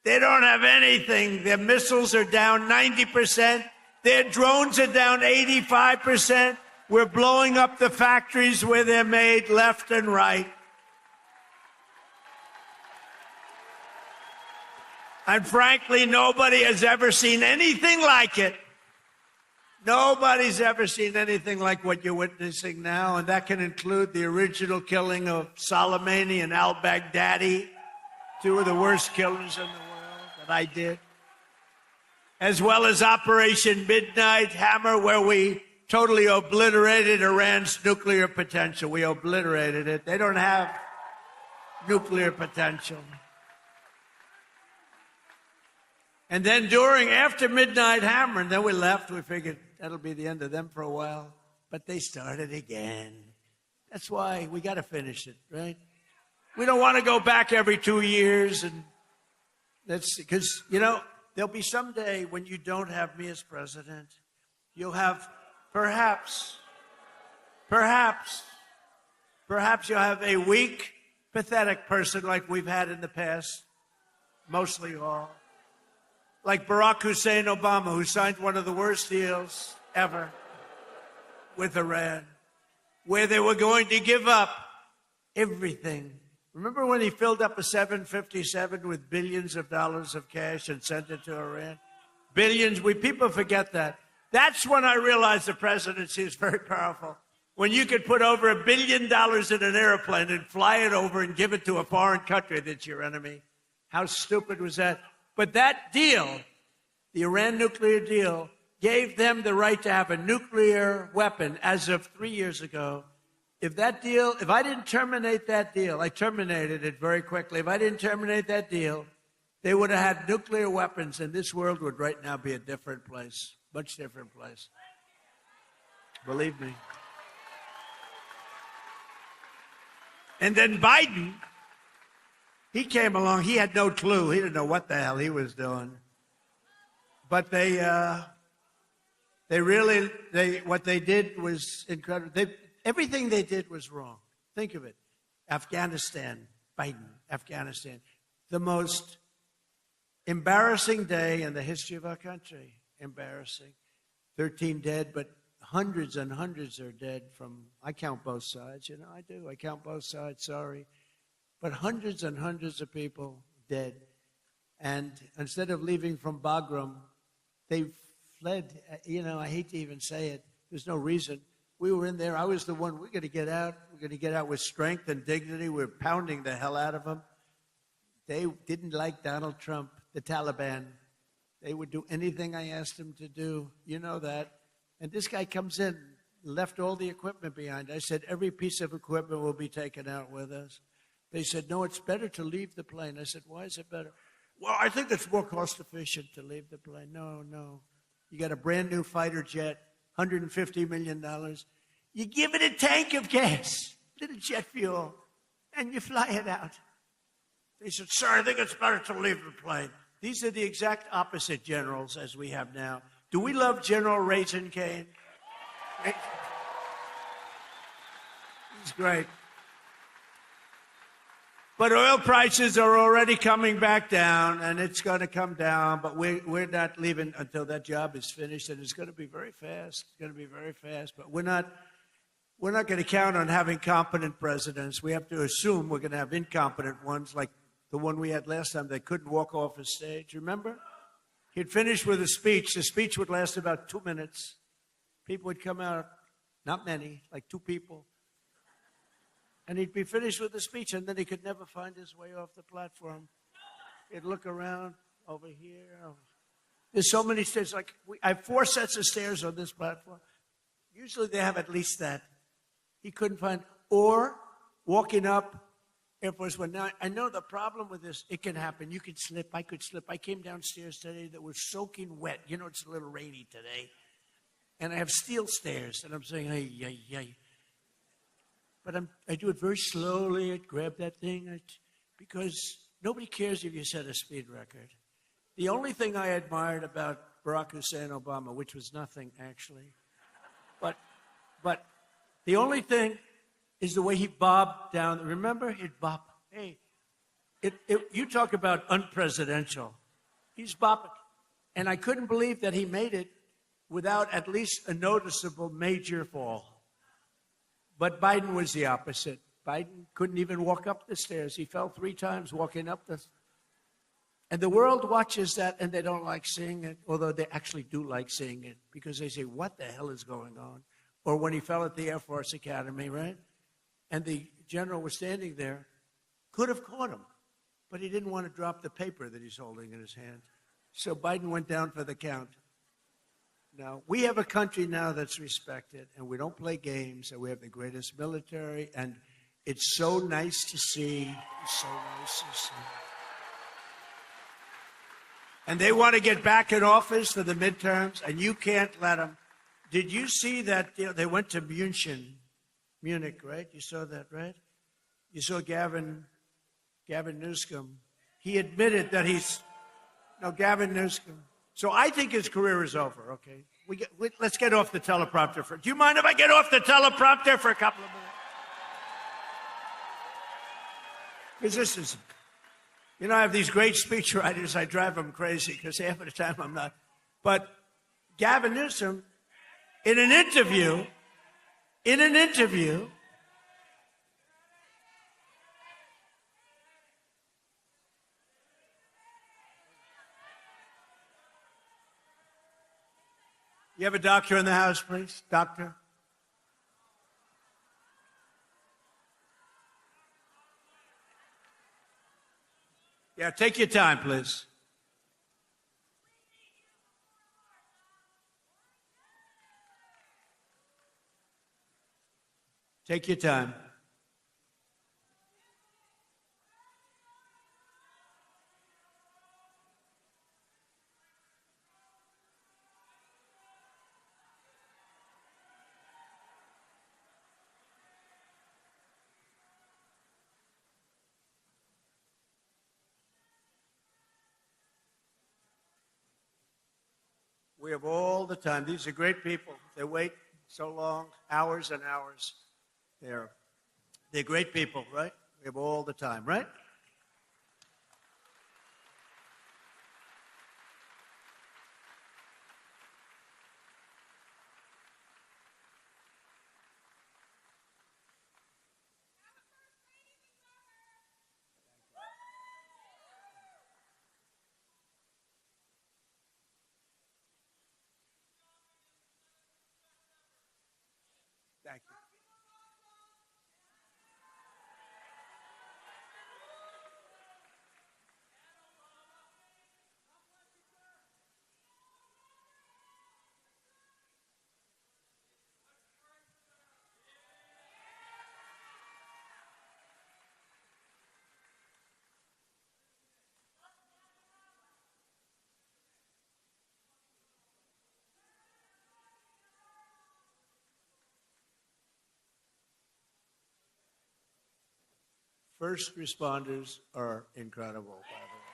They don't have anything. Their missiles are down 90%. Their drones are down 85%. We're blowing up the factories where they're made left and right. And frankly, nobody has ever seen anything like it. Nobody's ever seen anything like what you're witnessing now, and that can include the original killing of Soleimani and al-Baghdadi, two of the worst killers in the world that I did, as well as Operation Midnight Hammer, where we totally obliterated Iran's nuclear potential. We obliterated it. They don't have nuclear potential. And then after Midnight Hammer, and then we left, we figured that'll be the end of them for a while. But they started again. That's why we got to finish it, right? We don't want to go back every 2 years. And that's because, you know, there'll be some day when you don't have me as president. You'll have perhaps you'll have a weak, pathetic person like we've had in the past, mostly all. Like Barack Hussein Obama, who signed one of the worst deals ever with Iran, where they were going to give up everything. Remember when he filled up a 757 with billions of dollars of cash and sent it to Iran? Billions. People forget that. That's when I realized the presidency is very powerful. When you could put over $1 billion in an airplane and fly it over and give it to a foreign country that's your enemy. How stupid was that? But that deal, the Iran nuclear deal, gave them the right to have a nuclear weapon as of 3 years ago. If I didn't terminate that deal, I terminated it very quickly. If I didn't terminate that deal, they would have had nuclear weapons, and this world would right now be a different place, much different place. Believe me. And then Biden, he came along. He had no clue. He didn't know what the hell he was doing. But what they did was incredible. Everything they did was wrong. Think of it. Afghanistan, Biden, Afghanistan. The most embarrassing day in the history of our country. Embarrassing. 13 dead, but hundreds and hundreds are dead I count both sides. You know, I do. I count both sides, sorry. But hundreds and hundreds of people dead. And instead of leaving from Bagram, they fled. You know, I hate to even say it. There's no reason. We were in there. I was the one. We're going to get out. We're going to get out with strength and dignity. We're pounding the hell out of them. They didn't like Donald Trump, the Taliban. They would do anything I asked them to do. You know that. And this guy comes in, left all the equipment behind. I said, every piece of equipment will be taken out with us. They said, no, it's better to leave the plane. I said, why is it better? Well, I think it's more cost efficient to leave the plane. No. You got a brand new fighter jet, $150 million. You give it a tank of gas, little jet fuel, and you fly it out. They said, sir, I think it's better to leave the plane. These are the exact opposite generals as we have now. Do we love General Raisin Cane? He's great. But oil prices are already coming back down, and it's going to come down, but we're not leaving until that job is finished, and it's going to be very fast. It's going to be very fast, but we're not going to count on having competent presidents. We have to assume we're going to have incompetent ones, like the one we had last time that couldn't walk off a stage. Remember? He'd finish with a speech. The speech would last about 2 minutes. People would come out, not many, like 2 people. And he'd be finished with the speech, and then he could never find his way off the platform. He'd look around over here. There's so many stairs. Like I have 4 sets of stairs on this platform. Usually they have at least that. He couldn't find. Or walking up Air Force One. Now, I know the problem with this, it can happen. You can slip. I could slip. I came downstairs today that was soaking wet. You know, it's a little rainy today. And I have steel stairs, and I'm saying, hey. But I do it very slowly. I grab that thing because nobody cares if you set a speed record. The only thing I admired about Barack Hussein Obama, which was nothing actually, but the only thing is the way he bobbed down. Remember, he'd bob. Hey, you talk about unpresidential. He's bobbing, and I couldn't believe that he made it without at least a noticeable major fall. But Biden was the opposite. Biden couldn't even walk up the stairs. He fell 3 times walking up the. And the world watches that, and they don't like seeing it, although they actually do like seeing it, because they say, what the hell is going on? Or when he fell at the Air Force Academy, right? And the general was standing there, could have caught him, but he didn't want to drop the paper that he's holding in his hand. So Biden went down for the count. Now, we have a country now that's respected, and we don't play games, and we have the greatest military, and it's so nice to see. It's so nice to see. And they want to get back in office for the midterms, and you can't let them. Did you see that they went to Munich, right? You saw that, right? You saw Gavin Newsom. He admitted that Gavin Newsom. So I think his career is over, okay? Let's get off the teleprompter. Do you mind if I get off the teleprompter for a couple of minutes? Because this is, I have these great speechwriters. I drive them crazy because half of the time I'm not. But Gavin Newsom, in an interview, you have a doctor in the house, please? Doctor? Yeah, take your time, please. Take your time. We have all the time. These are great people. They wait so long, hours and hours. They're great people, right? We have all the time, right? Thank you. First responders are incredible, by the way.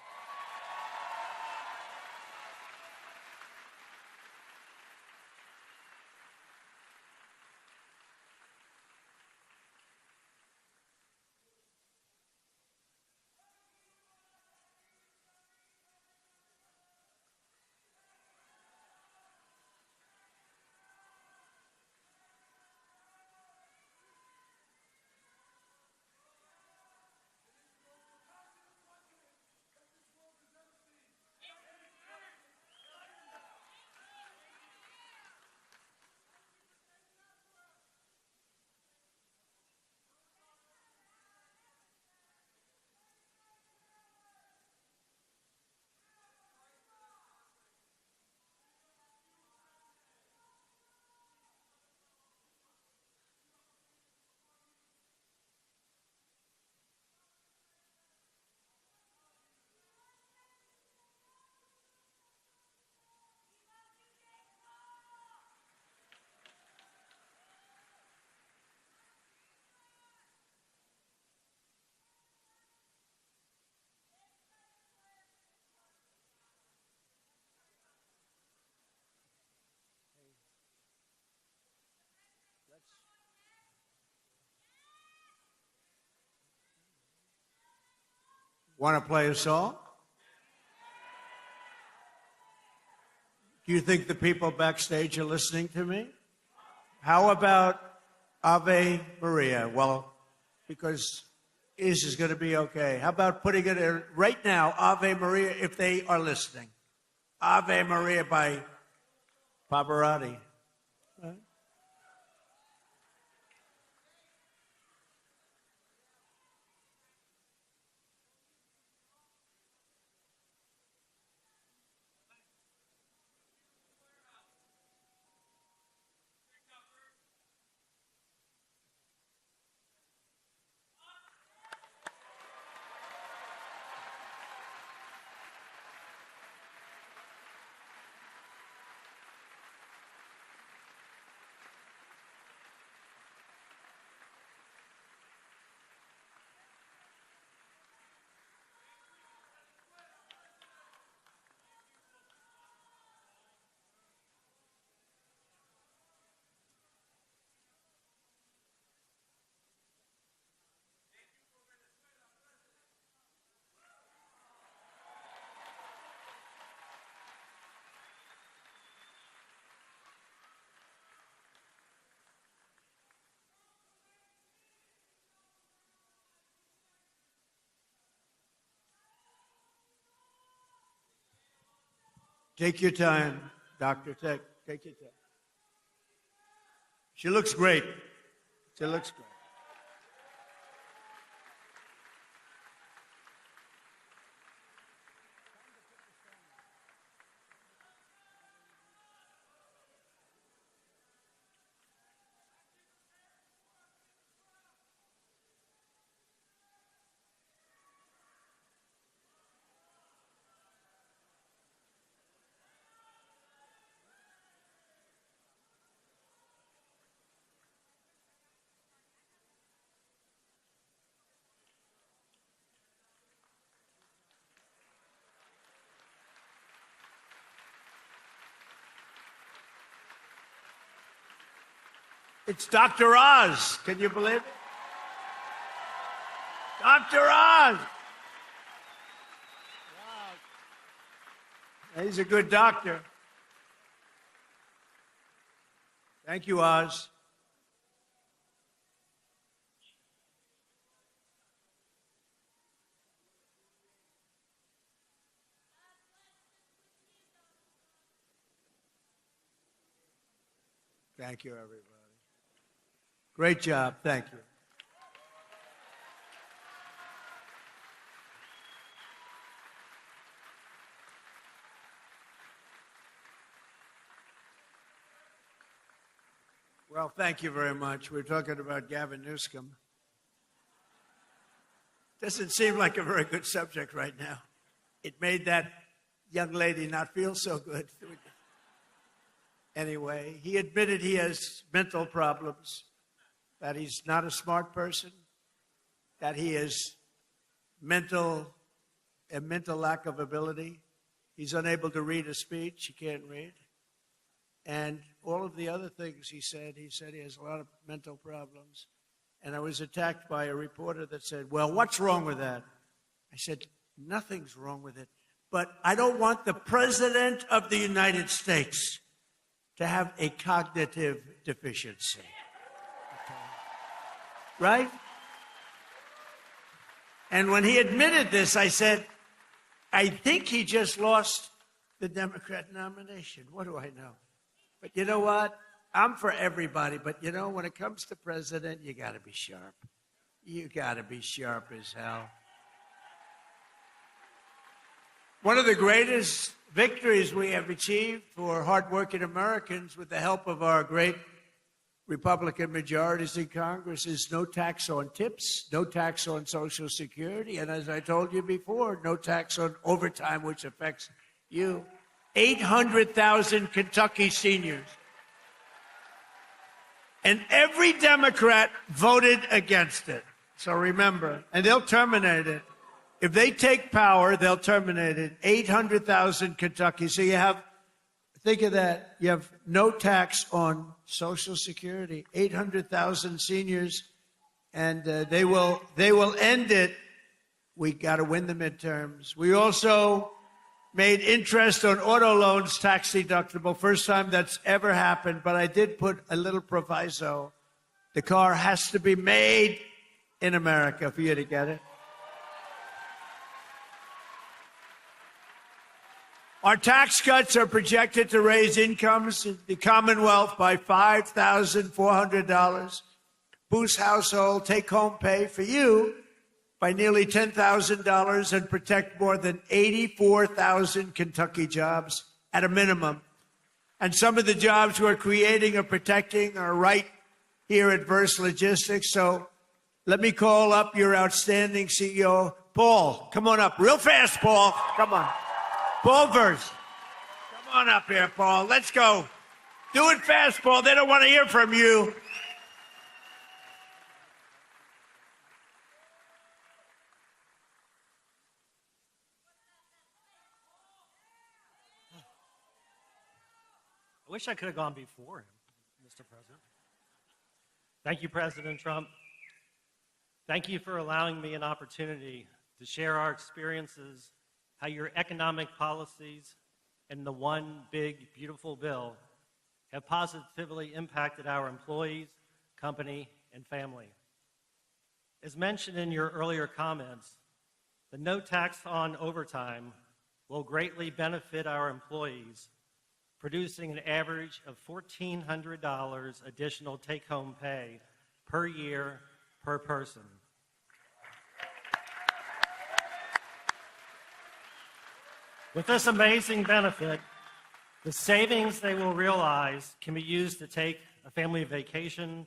Want to play a song? Do you think the people backstage are listening to me? How about Ave Maria? Well, because is going to be okay. How about putting it in right now, Ave Maria, if they are listening? Ave Maria by Pavarotti. Right? Take your time, doctor. Take your time. She looks great. She looks great. It's Dr. Oz. Can you believe it? Dr. Oz. Wow. He's a good doctor. Thank you, Oz. Thank you, everybody. Great job. Thank you. Well, thank you very much. We're talking about Gavin Newsom. Doesn't seem like a very good subject right now. It made that young lady not feel so good. Anyway, he admitted he has mental problems, that he's not a smart person, that he is a mental lack of ability. He's unable to read a speech. He can't read. And all of the other things he said he has a lot of mental problems. And I was attacked by a reporter that said, well, what's wrong with that? I said, nothing's wrong with it. But I don't want the President of the United States to have a cognitive deficiency. Okay. Right? And when he admitted this, I said, I think he just lost the Democrat nomination. What do I know? But you know what? I'm for everybody. But you know, when it comes to president, you got to be sharp. You got to be sharp as hell. One of the greatest victories we have achieved for hardworking Americans with the help of our great Republican majorities in Congress is no tax on tips, no tax on Social Security, and as I told you before, no tax on overtime, which affects you. 800,000 Kentucky seniors. And every Democrat voted against it. So remember, and they'll terminate it. If they take power, they'll terminate it. 800,000 Kentucky. So you have, think of that, you have no tax on Social Security. 800,000 seniors, and they will end it. We got to win the midterms. We also made interest on auto loans tax deductible. First time that's ever happened, but I did put a little proviso. The car has to be made in America for you to get it. Our tax cuts are projected to raise incomes in the Commonwealth by $5,400, boost household take-home pay for you by nearly $10,000, and protect more than 84,000 Kentucky jobs at a minimum. And some of the jobs we're creating or protecting are right here at Verst Logistics. So let me call up your outstanding CEO, Paul. Come on up. Real fast, Paul. Come on. Paul Verst. Come on up here, Paul. Let's go. Do it fast, Paul. They don't want to hear from you. I wish I could have gone before him, Mr. President. Thank you, President Trump. Thank you for allowing me an opportunity to share our experiences, how your economic policies and the one big, beautiful bill have positively impacted our employees, company, and family. As mentioned in your earlier comments, the no tax on overtime will greatly benefit our employees, producing an average of $1,400 additional take-home pay per year per person. With this amazing benefit, the savings they will realize can be used to take a family vacation,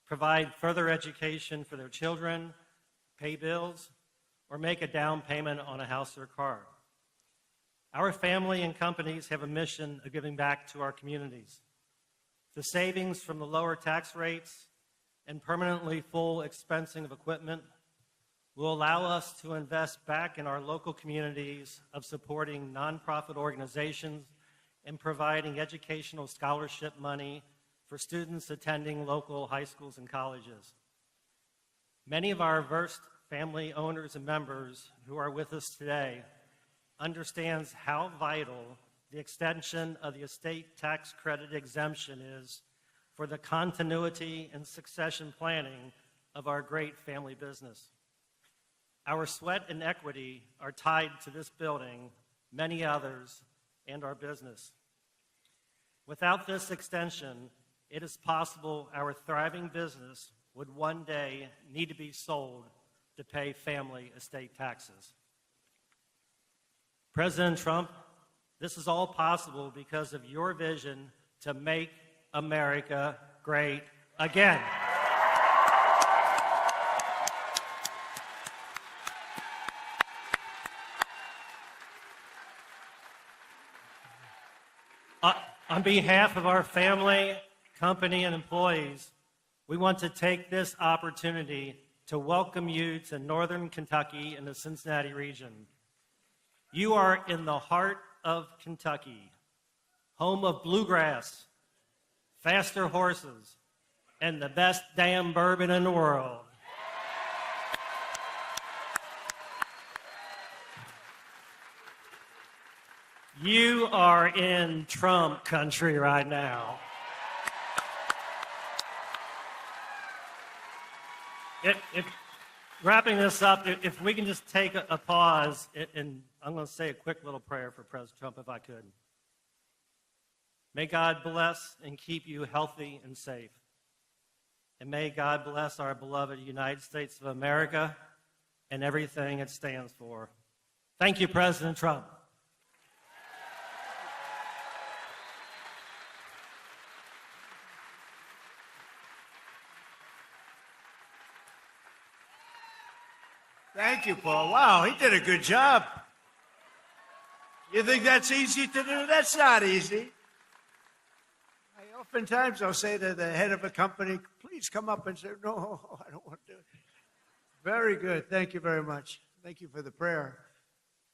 provide further education for their children, pay bills, or make a down payment on a house or car. Our family and companies have a mission of giving back to our communities. The savings from the lower tax rates and permanently full expensing of equipment will allow us to invest back in our local communities of supporting nonprofit organizations and providing educational scholarship money for students attending local high schools and colleges. Many of our Verst family owners and members who are with us today understands how vital the extension of the estate tax credit exemption is for the continuity and succession planning of our great family business. Our sweat and equity are tied to this building, many others, and our business. Without this extension, it is possible our thriving business would one day need to be sold to pay family estate taxes. President Trump, this is all possible because of your vision to make America great again. On behalf of our family, company, and employees, we want to take this opportunity to welcome you to northern Kentucky and the Cincinnati region. You are in the heart of Kentucky, home of bluegrass, faster horses, and the best damn bourbon in the world. You are in Trump country right now. Wrapping this up, if we can just take a pause, and I'm going to say a quick little prayer for President Trump, if I could. May God bless and keep you healthy and safe. And may God bless our beloved United States of America and everything it stands for. Thank you, President Trump. Thank you, Paul. Wow, he did a good job. You think that's easy to do? That's not easy. Oftentimes I'll say to the head of a company, please come up and say, no, I don't want to do it. Very good. Thank you very much. Thank you for the prayer.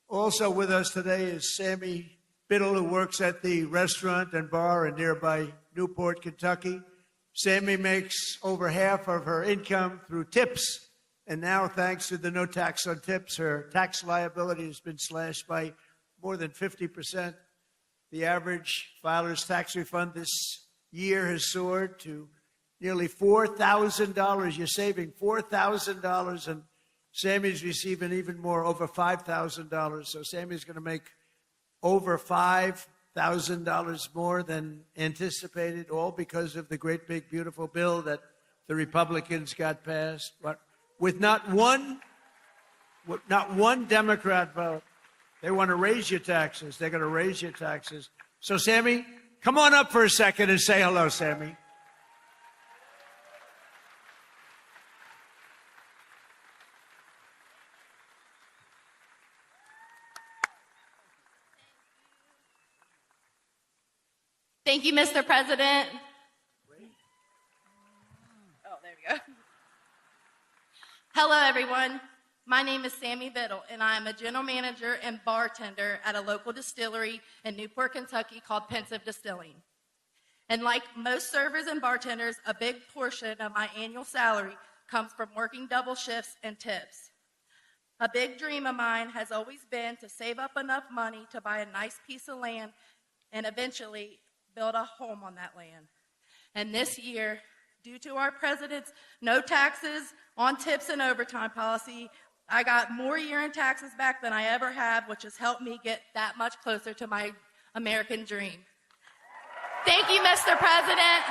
Also with us today is Sammy Biddle, who works at the restaurant and bar in nearby Newport, Kentucky. Sammy makes over half of her income through tips. And now, thanks to the no tax on tips, her tax liability has been slashed by more than 50%. The average filer's tax refund this year has soared to nearly $4,000. You're saving $4,000, and Sammy's receiving even more, over $5,000. So Sammy's going to make over $5,000 more than anticipated, all because of the great, big, beautiful bill that the Republicans got passed. But with not one Democrat vote. They want to raise your taxes. They're going to raise your taxes. So, Sammy, come on up for a second and say hello, Sammy. Thank you, Mr. President. Oh, there we go. Hello, everyone. My name is Sammy Biddle, and I am a general manager and bartender at a local distillery in Newport, Kentucky called Pensive Distilling. And like most servers and bartenders, a big portion of my annual salary comes from working double shifts and tips. A big dream of mine has always been to save up enough money to buy a nice piece of land and eventually build a home on that land. And this year, due to our president's no taxes on tips and overtime policy, I got more year-end taxes back than I ever have, which has helped me get that much closer to my American dream. Thank you, Mr. President.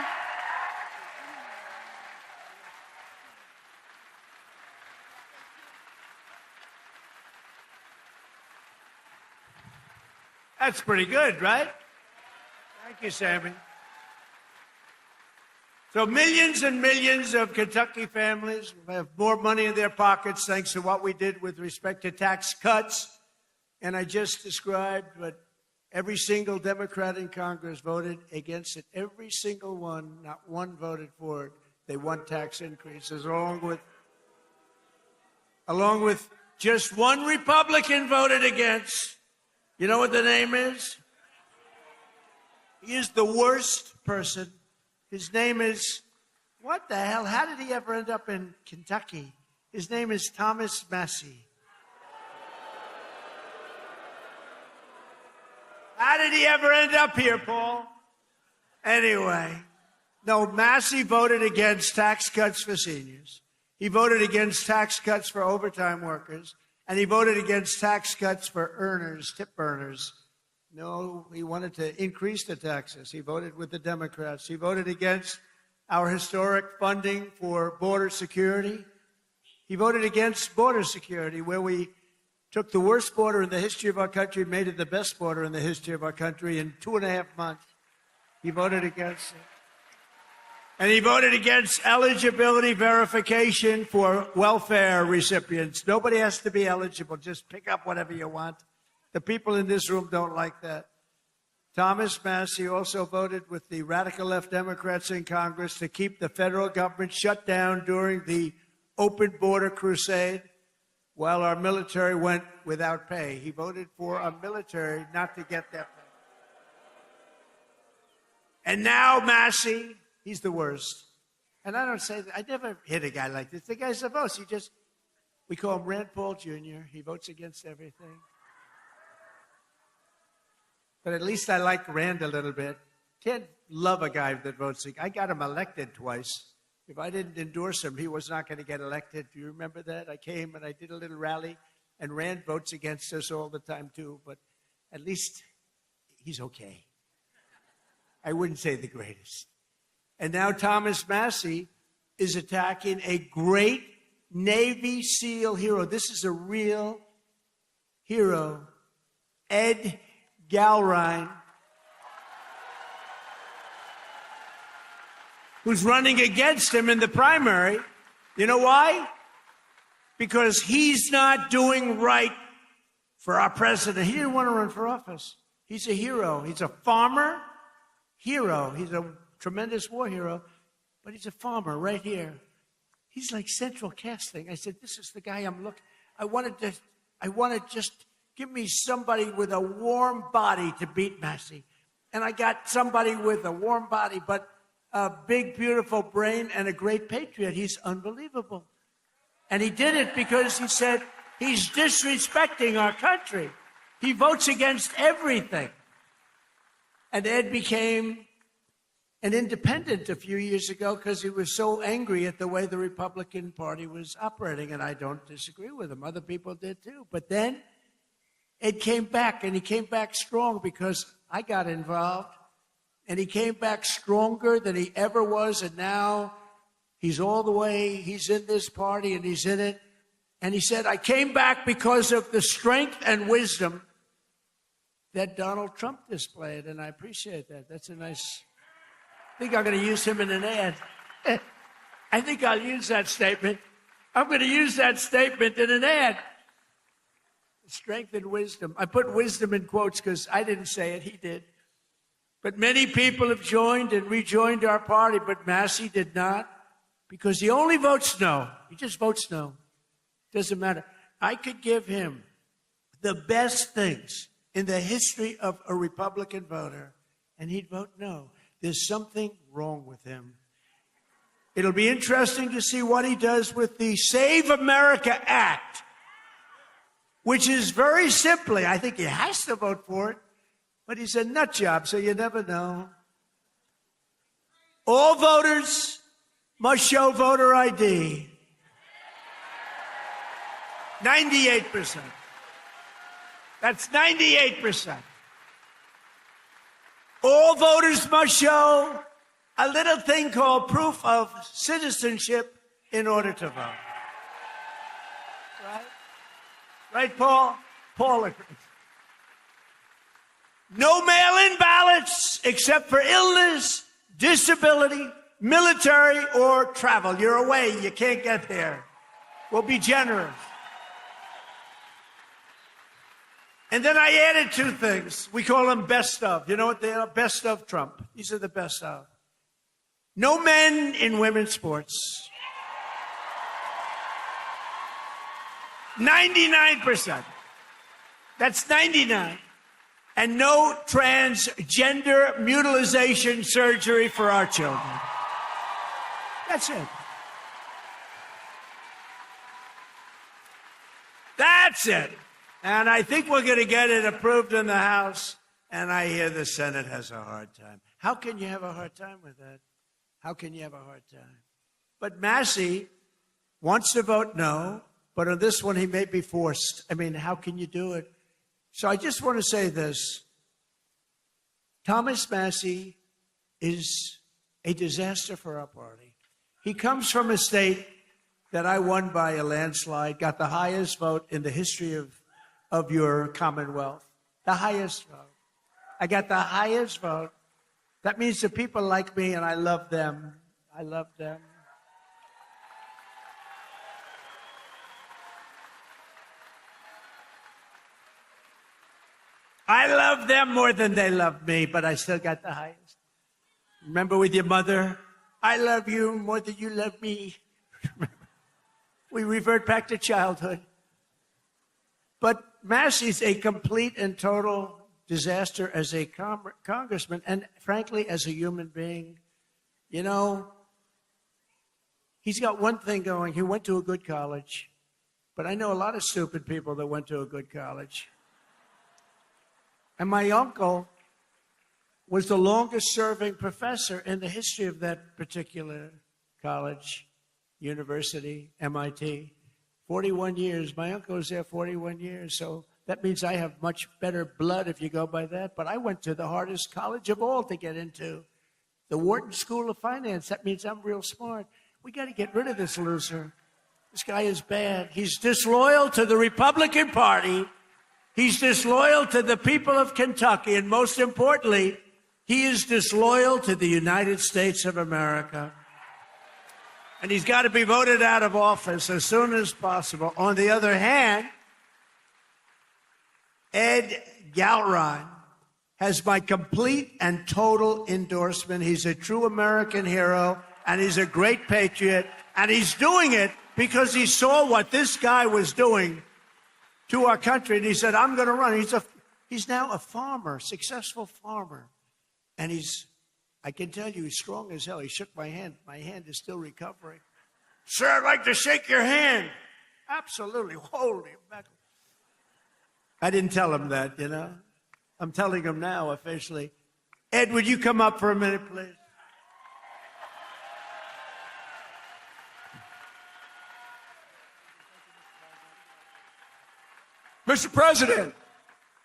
That's pretty good, right? Thank you, Sammy. So millions and millions of Kentucky families will have more money in their pockets thanks to what we did with respect to tax cuts. And I just described what every single Democrat in Congress voted against it. Every single one, not one voted for it. They want tax increases, along with just one Republican voted against. You know what the name is? He is the worst person. His name is, what the hell? How did he ever end up in Kentucky? His name is Thomas Massie. How did he ever end up here, Paul? Anyway, no, Massie voted against tax cuts for seniors. He voted against tax cuts for overtime workers. And he voted against tax cuts for earners, tip earners. No, he wanted to increase the taxes. He voted with the Democrats. He voted against our historic funding for border security. He voted against border security, where we took the worst border in the history of our country, made it the best border in the history of our country in 2.5 months. He voted against it. And he voted against eligibility verification for welfare recipients. Nobody has to be eligible. Just pick up whatever you want. The people in this room don't like that. Thomas Massie also voted with the radical left Democrats in Congress to keep the federal government shut down during the open border crusade while our military went without pay. He voted for our military not to get their pay. And now Massey, he's the worst. And I don't say that. I never hit a guy like this. The guy's the most. We call him Rand Paul Jr. He votes against everything. But at least I like Rand a little bit. Can't love a guy that votes. I got him elected twice. If I didn't endorse him, he was not going to get elected. Do you remember that? I came and I did a little rally, and Rand votes against us all the time too, but at least he's okay. I wouldn't say the greatest. And now Thomas Massey is attacking a great Navy SEAL hero. This is a real hero, Ed Galrine, who's running against him in the primary. You know why? Because he's not doing right for our president. He didn't want to run for office. He's a hero. He's a farmer hero. He's a tremendous war hero, but he's a farmer right here. He's like central casting. I said, this is the guy I'm looking. I wanted to just give me somebody with a warm body to beat Massey. And I got somebody with a warm body, but a big, beautiful brain and a great patriot. He's unbelievable. And he did it because he said he's disrespecting our country. He votes against everything. And Ed became an independent a few years ago because he was so angry at the way the Republican Party was operating. And I don't disagree with him. Other people did too. But then Ed came back, and he came back strong because I got involved. And he came back stronger than he ever was. And now he's all the way, he's in this party and he's in it. And he said, I came back because of the strength and wisdom that Donald Trump displayed. And I appreciate that. That's a nice, I think I'm going to use him in an ad. I think I'll use that statement. I'm going to use that statement in an ad. Strength and wisdom. I put wisdom in quotes because I didn't say it, he did. But many people have joined and rejoined our party, but Massey did not because he only votes no. He just votes no. Doesn't matter. I could give him the best things in the history of a Republican voter, and he'd vote no. There's something wrong with him. It'll be interesting to see what he does with the Save America Act, which is very simply, I think he has to vote for it, but he's a nut job, so you never know. All voters must show voter ID. 98%. That's 98%. All voters must show a little thing called proof of citizenship in order to vote. Right? Right, Paul? Paul agrees. No mail-in ballots except for illness, disability, military, or travel. You're away. You can't get there. We'll be generous. And then I added two things. We call them best of. You know what they are? Best of Trump. These are the best of. No men in women's sports. 99%. That's 99. And no transgender mutilization surgery for our children. That's it. That's it. And I think we're going to get it approved in the House, and I hear the Senate has a hard time. How can you have a hard time with that? How can you have a hard time? But Massey wants to vote no, but on this one he may be forced. I mean, how can you do it? So I just want to say this. Thomas Massey is a disaster for our party. He comes from a state that I won by a landslide, got the highest vote in the history of your Commonwealth. The highest vote. I got the highest vote. That means the people like me, and I love them. I love them. I love them more than they love me, but I still got the highest. Remember with your mother, I love you more than you love me. We revert back to childhood. But Massey's a complete and total disaster as a congressman and, frankly, as a human being. You know, he's got one thing going. He went to a good college. But I know a lot of stupid people that went to a good college. And my uncle was the longest-serving professor in the history of that particular college, university, MIT. 41 years. My uncle was there 41 years, so that means I have much better blood if you go by that. But I went to the hardest college of all to get into, the Wharton School of Finance. That means I'm real smart. We got to get rid of this loser. This guy is bad. He's disloyal to the Republican Party. He's disloyal to the people of Kentucky. And most importantly, he is disloyal to the United States of America. And he's got to be voted out of office as soon as possible. On the other hand, Ed Galron has my complete and total endorsement. He's a true American hero, and he's a great patriot, and he's doing it because he saw what this guy was doing to our country, and he said, I'm going to run. He's now a farmer, successful farmer, and I can tell you, he's strong as hell. He shook my hand. My hand is still recovering. Sir, I'd like to shake your hand. Absolutely. Holy mackerel. I didn't tell him that, you know. I'm telling him now officially. Ed, would you come up for a minute, please? Mr. President,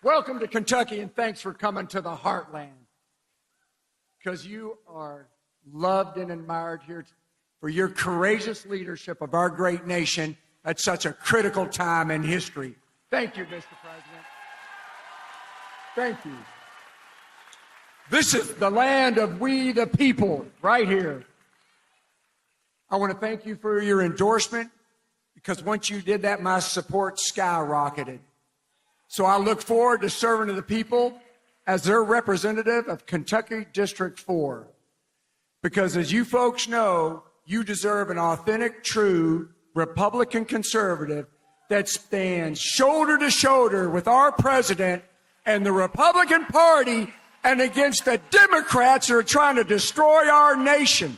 welcome to Kentucky and thanks for coming to the heartland. Because you are loved and admired here for your courageous leadership of our great nation at such a critical time in history. Thank you, Mr. President. Thank you. This is the land of we the people, right here. I want to thank you for your endorsement, because once you did that, my support skyrocketed. So I look forward to serving to the people as their representative of Kentucky District 4. Because as you folks know, you deserve an authentic, true Republican conservative that stands shoulder to shoulder with our president and the Republican Party and against the Democrats who are trying to destroy our nation.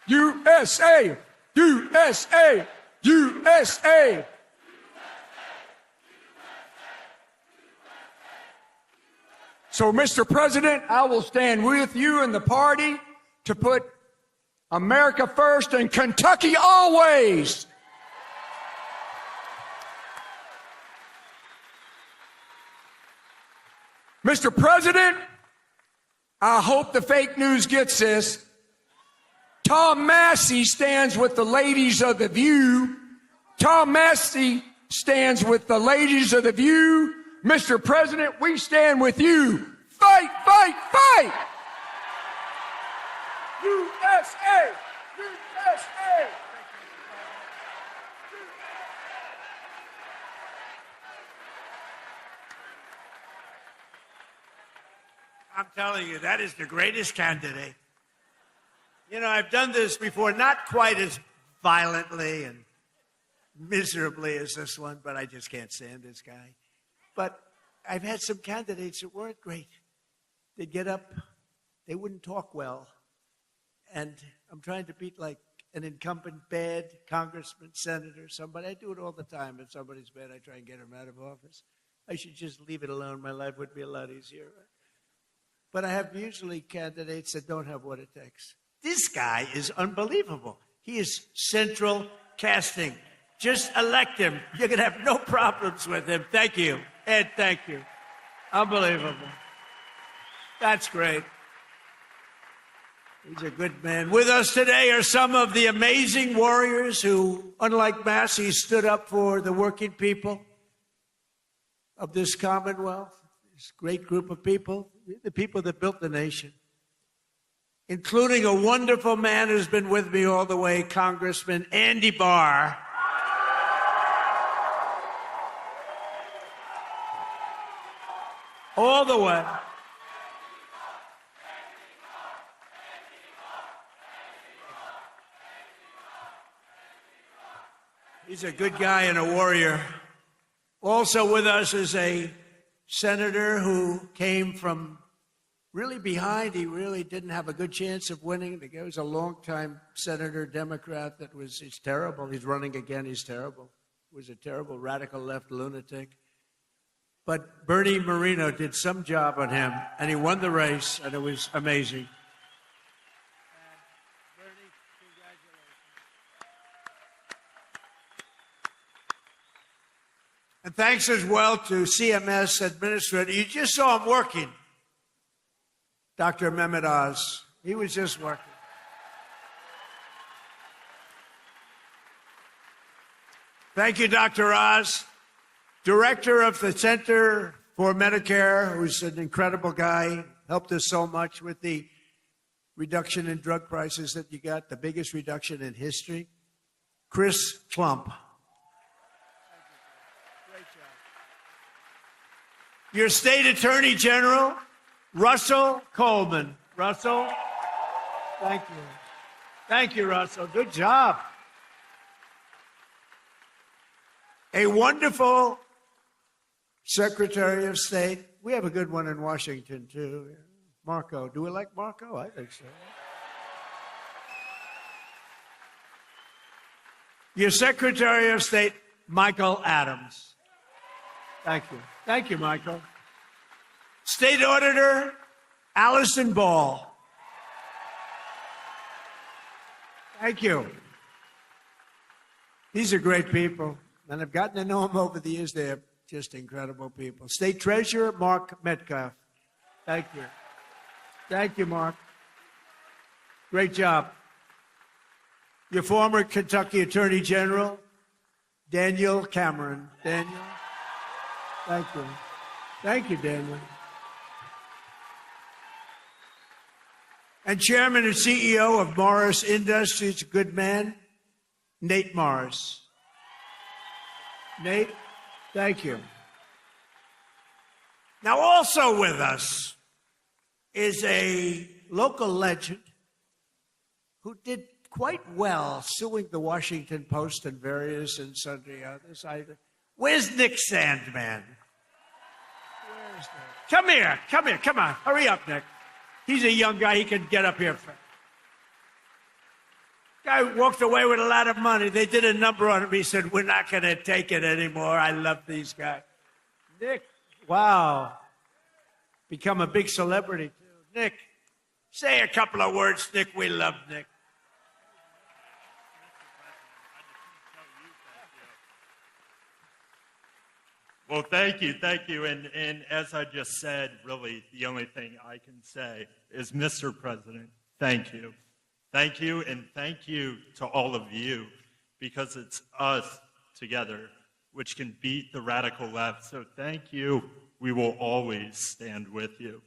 USA! USA! USA! So, Mr. President, I will stand with you and the party to put America first and Kentucky always. Mr. President, I hope the fake news gets this. Tom Massey stands with the ladies of The View. Tom Massey stands with the ladies of The View. Mr. President, we stand with you. Fight, fight, fight! USA! USA! I'm telling you, that is the greatest candidate. You know, I've done this before, not quite as violently and miserably as this one, but I just can't stand this guy. But I've had some candidates that weren't great. They'd get up, they wouldn't talk well. And I'm trying to beat like an incumbent bad congressman, senator, somebody. I do it all the time. If somebody's bad, I try and get him out of office. I should just leave it alone. My life would be a lot easier. But I have usually candidates that don't have what it takes. This guy is unbelievable. He is central casting. Just elect him. You're going to have no problems with him. Thank you. Ed, thank you. Unbelievable. That's great. He's a good man. With us today are some of the amazing warriors who, unlike Massey, stood up for the working people of this Commonwealth, this great group of people, the people that built the nation, including a wonderful man who's been with me all the way, Congressman Andy Barr. All the way. He's a good guy and a warrior. Also with us is a senator who came from really behind. He really didn't have a good chance of winning. The guy was a longtime senator, Democrat, he's terrible. He's running again, he's terrible. He was a terrible radical left lunatic. But Bernie Moreno did some job on him, and he won the race, and it was amazing. And thanks as well to CMS Administrator. You just saw him working. Dr. Mehmet Oz. He was just working. Thank you, Dr. Oz. Director of the Center for Medicare, who's an incredible guy, helped us so much with the reduction in drug prices that you got, the biggest reduction in history. Chris Plump. Your state attorney general, Russell Coleman. Russell, thank you. Thank you, Russell. Good job. A wonderful Secretary of State. We have a good one in Washington, too. Marco. Do we like Marco? I think so. Your Secretary of State, Michael Adams. Thank you. Thank you, Michael. State Auditor, Allison Ball. Thank you. These are great people, and I've gotten to know them over the years. They're just incredible people. State Treasurer, Mark Metcalf. Thank you. Thank you, Mark. Great job. Your former Kentucky Attorney General, Daniel Cameron. Daniel. Thank you. Thank you, Daniel. And Chairman and CEO of Morris Industries, a good man, Nate Morris. Nate, thank you. Now, also with us is a local legend who did quite well suing the Washington Post and various and sundry others. Where's Nick Sandman? Where's Nick? Come here, come on. Hurry up, Nick. He's a young guy. He can get up here. Guy walked away with a lot of money. They did a number on him. He said, we're not going to take it anymore. I love these guys. Nick, wow. Become a big celebrity, too. Nick, say a couple of words, Nick. We love Nick. Well, thank you. And as I just said, really, the only thing I can say is, Mr. President, thank you. Thank you, and thank you to all of you, because it's us together which can beat the radical left. So thank you. We will always stand with you.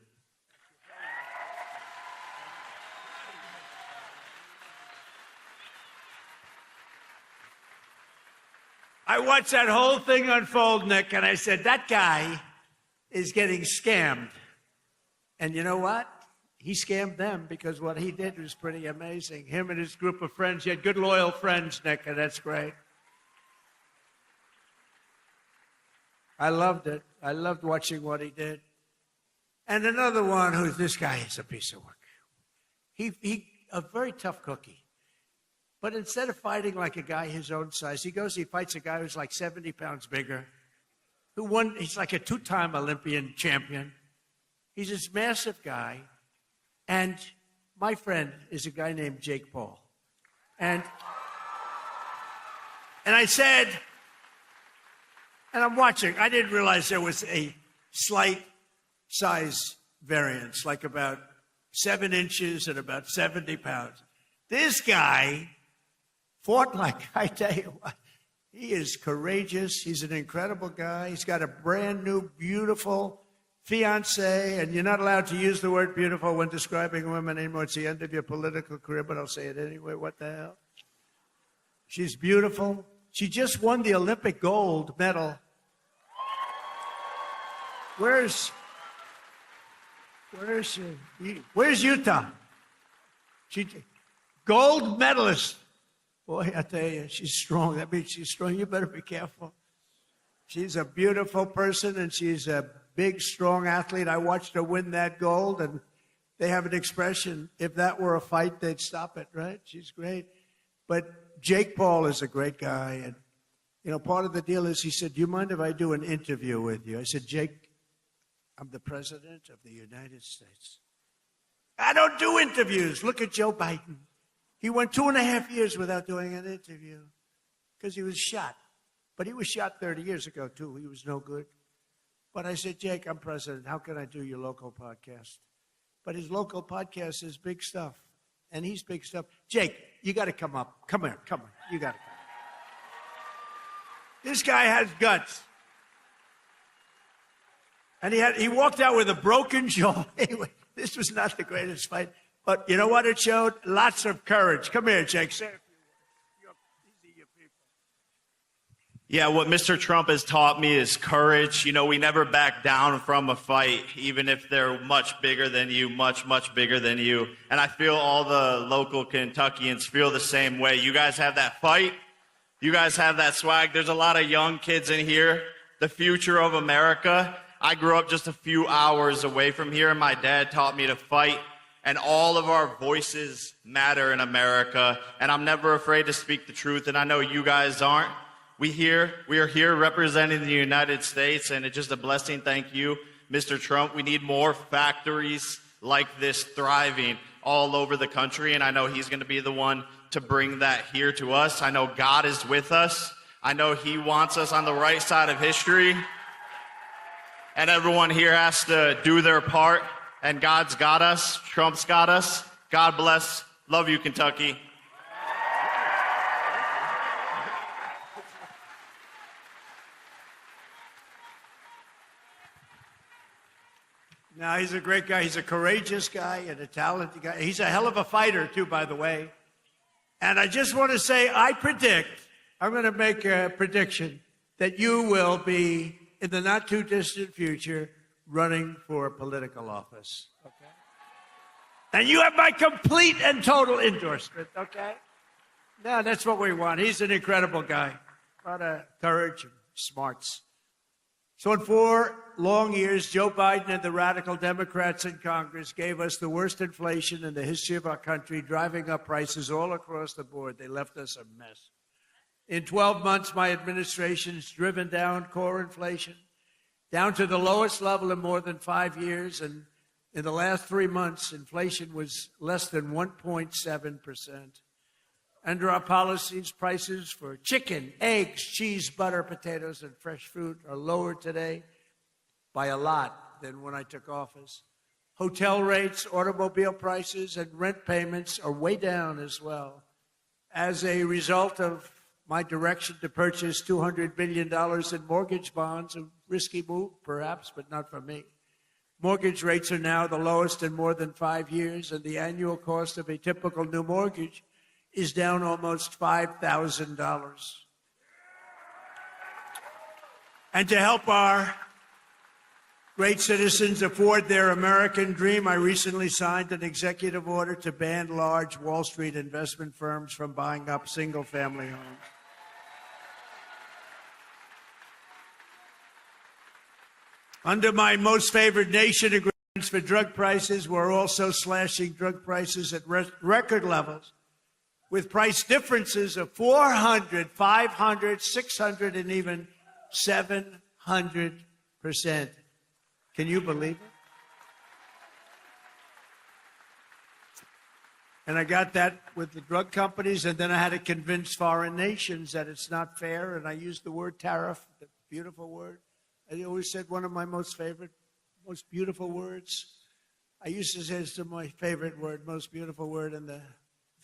I watched that whole thing unfold, Nick, and I said, that guy is getting scammed. And you know what? He scammed them, because what he did was pretty amazing. Him and his group of friends. He had good, loyal friends, Nick, and that's great. I loved it. I loved watching what he did. And another one who's, this guy is a piece of work. He a very tough cookie. But instead of fighting like a guy his own size, he fights a guy who's like 70 pounds bigger, who won, he's like a two-time Olympian champion. He's this massive guy. And my friend is a guy named Jake Paul. And I said, and I'm watching, I didn't realize there was a slight size variance, like about 7 inches and about 70 pounds. This guy fought like, I tell you what, he is courageous. He's an incredible guy. He's got a brand new, beautiful fiance, and you're not allowed to use the word beautiful when describing women anymore. It's the end of your political career, but I'll say it anyway. What the hell? She's beautiful. She just won the Olympic gold medal. Where's she? Where's Utah? She, gold medalist. Boy, I tell you, she's strong. That means she's strong. You better be careful. She's a beautiful person, and she's a big, strong athlete. I watched her win that gold, and they have an expression, if that were a fight, they'd stop it, right? She's great. But Jake Paul is a great guy, and, you know, part of the deal is he said, do you mind if I do an interview with you? I said, Jake, I'm the president of the United States. I don't do interviews. Look at Joe Biden. He went 2.5 years without doing an interview because he was shot. But he was shot 30 years ago, too. He was no good. But I said, Jake, I'm president. How can I do your local podcast? But his local podcast is big stuff. And he's big stuff. Jake, you got to come up. Come here. You got to come. This guy has guts. And he walked out with a broken jaw. Anyway, this was not the greatest fight. But you know what it showed? Lots of courage. Come here, Jake. Say a few words. These are your people. Yeah, what Mr. Trump has taught me is courage. You know, we never back down from a fight, even if they're much bigger than you, much, much bigger than you. And I feel all the local Kentuckians feel the same way. You guys have that fight. You guys have that swag. There's a lot of young kids in here. The future of America. I grew up just a few hours away from here, and my dad taught me to fight. And all of our voices matter in America. And I'm never afraid to speak the truth, and I know you guys aren't. We are here representing the United States, and it's just a blessing. Thank you, Mr. Trump. We need more factories like this thriving all over the country, and I know he's going to be the one to bring that here to us. I know God is with us. I know he wants us on the right side of history, and everyone here has to do their part, and God's got us. Trump's got us. God bless. Love you, Kentucky. No, he's a great guy. He's a courageous guy and a talented guy. He's a hell of a fighter, too, by the way. And I just want to say, I'm going to make a prediction that you will be, in the not-too-distant future, running for political office. Okay? And you have my complete and total endorsement, okay? No, that's what we want. He's an incredible guy. A lot of courage and smarts. So in 4 long years, Joe Biden and the radical Democrats in Congress gave us the worst inflation in the history of our country, driving up prices all across the board. They left us a mess. In 12 months, my administration has driven down core inflation down to the lowest level in more than 5 years. And in the last 3 months, inflation was less than 1.7%. Under our policies, prices for chicken, eggs, cheese, butter, potatoes, and fresh fruit are lower today by a lot than when I took office. Hotel rates, automobile prices, and rent payments are way down as well. As a result of my direction to purchase $200 billion in mortgage bonds, a risky move, perhaps, but not for me. Mortgage rates are now the lowest in more than 5 years, and the annual cost of a typical new mortgage is down almost $5,000. And to help our great citizens afford their American dream, I recently signed an executive order to ban large Wall Street investment firms from buying up single-family homes. Under my most favored nation agreements for drug prices, we're also slashing drug prices at record levels, with price differences of 400, 500, 600, and even 700%. Can you believe it? And I got that with the drug companies, and then I had to convince foreign nations that it's not fair, and I used the word tariff, the beautiful word. I always said one of my most favorite, most beautiful words. I used to say it's my favorite word, most beautiful word, and the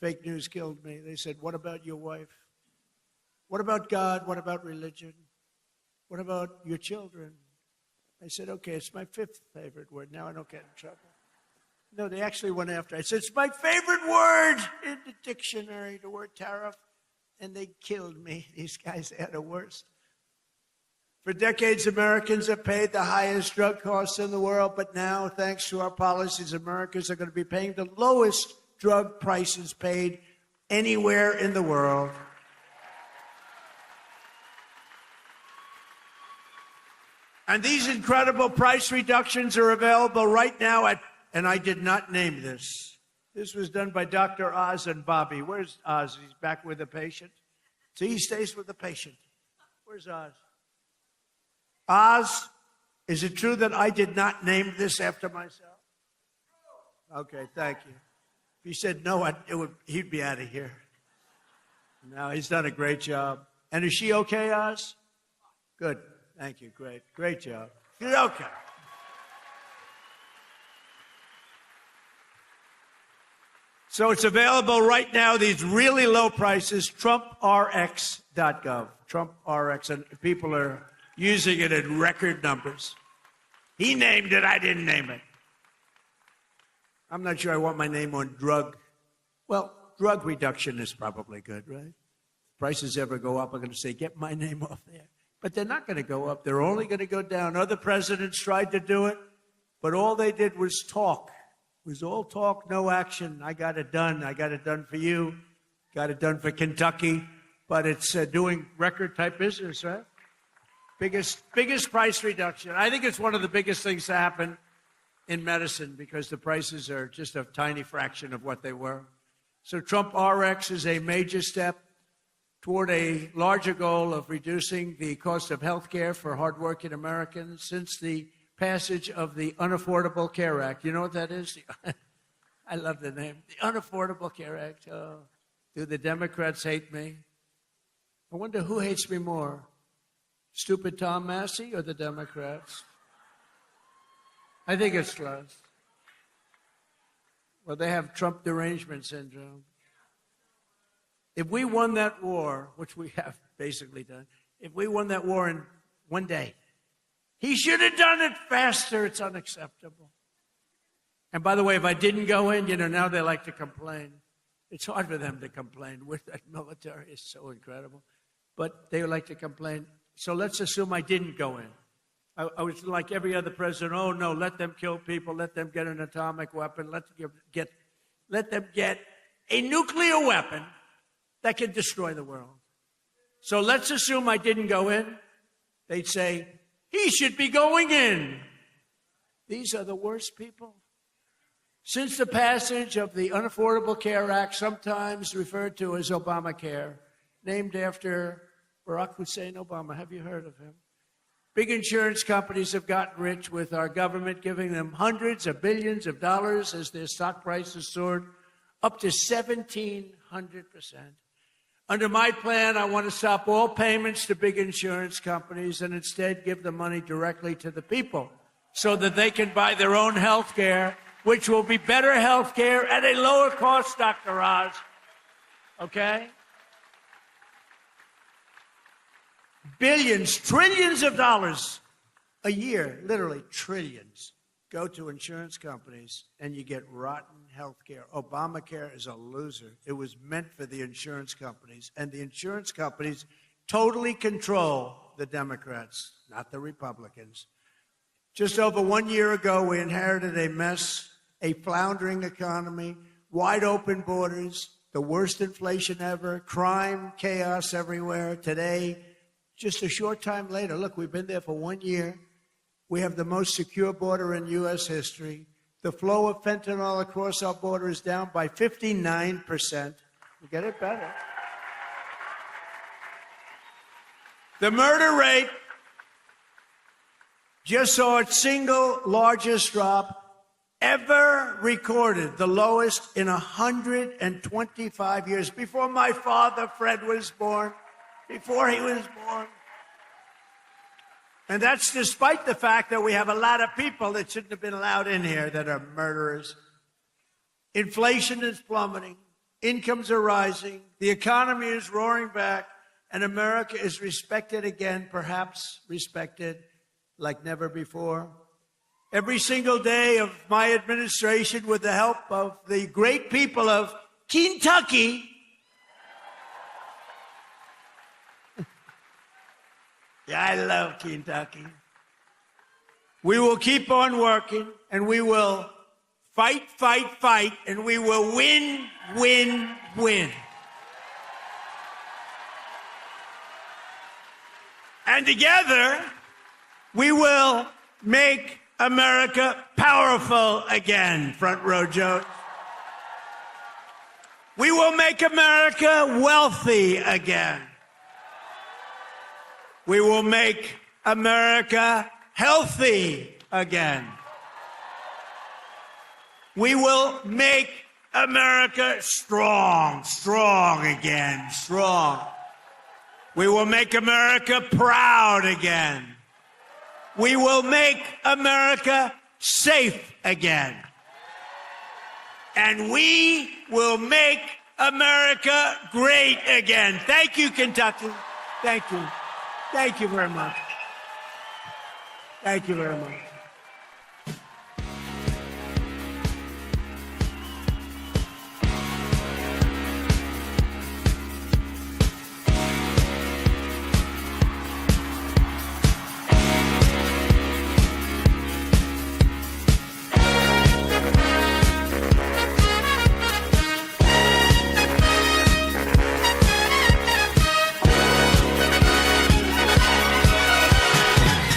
fake news killed me. They said, what about your wife? What about God? What about religion? What about your children? I said, okay, it's my 5th favorite word. Now I don't get in trouble. No, they actually went after. I said, it's my favorite word in the dictionary, the word tariff. And they killed me. These guys had the worst. For decades, Americans have paid the highest drug costs in the world. But now, thanks to our policies, Americans are going to be paying the lowest drug prices paid anywhere in the world. And these incredible price reductions are available right now at, and I did not name this. This was done by Dr. Oz and Bobby. Where's Oz? He's back with the patient. See, he stays with the patient. Where's Oz? Oz, is it true that I did not name this after myself? Okay, thank you. If he said no, he'd be out of here. No, he's done a great job. And is she okay, Oz? Good. Thank you. Great. Great job. She's okay. So it's available right now, these really low prices, TrumpRx.gov. TrumpRx, and people are using it in record numbers. He named it, I didn't name it. I'm not sure I want my name on drug. Well, drug reduction is probably good, right? If prices ever go up, I'm going to say, get my name off there. But they're not going to go up. They're only going to go down. Other presidents tried to do it, but all they did was talk. It was all talk, no action. I got it done. I got it done for you. Got it done for Kentucky. But it's doing record-type business, right? Biggest price reduction. I think it's one of the biggest things to happen in medicine because the prices are just a tiny fraction of what they were. So Trump RX is a major step toward a larger goal of reducing the cost of health care for hardworking Americans since the passage of the Unaffordable Care Act. You know what that is? I love the name. The Unaffordable Care Act. Oh, do the Democrats hate me? I wonder who hates me more, stupid Tom Massey or the Democrats? I think it's close. Well, they have Trump derangement syndrome. If we won that war, which we have basically done, if we won that war in one day, he should have done it faster. It's unacceptable. And by the way, if I didn't go in, now they like to complain. It's hard for them to complain. With that military is so incredible. But they like to complain. So let's assume I didn't go in. I was like every other president. Oh, no, let them kill people. Let them get an atomic weapon. Let them get a nuclear weapon that can destroy the world. So let's assume I didn't go in. They'd say, he should be going in. These are the worst people. Since the passage of the Unaffordable Care Act, sometimes referred to as Obamacare, named after Barack Hussein Obama. Have you heard of him? Big insurance companies have gotten rich with our government giving them hundreds of billions of dollars as their stock prices soared up to 1,700%. Under my plan, I want to stop all payments to big insurance companies and instead give the money directly to the people so that they can buy their own health care, which will be better health care at a lower cost, Dr. Oz. Okay? Billions, trillions of dollars a year, literally trillions, go to insurance companies and you get rotten health care. Obamacare is a loser. It was meant for the insurance companies, and the insurance companies totally control the Democrats, not the Republicans. Just over 1 year ago, we inherited a mess, a floundering economy, wide open borders, the worst inflation ever, crime, chaos everywhere. Today, just a short time later, look, we've been there for 1 year. We have the most secure border in U.S. history. The flow of fentanyl across our border is down by 59%. We get it better. The murder rate just saw its single largest drop ever recorded, the lowest in 125 years. Before my father, Fred, was born, before he was born. And that's despite the fact that we have a lot of people that shouldn't have been allowed in here that are murderers. Inflation is plummeting. Incomes are rising. The economy is roaring back. And America is respected again, perhaps respected like never before. Every single day of my administration, with the help of the great people of Kentucky, yeah, I love Kentucky. We will keep on working, and we will fight, and we will win, win, win. And together, we will make America powerful again, front row Joe. We will make America wealthy again. We will make America healthy again. We will make America strong again, strong. We will make America proud again. We will make America safe again. And we will make America great again. Thank you, Kentucky. Thank you. Thank you very much. Thank you very much.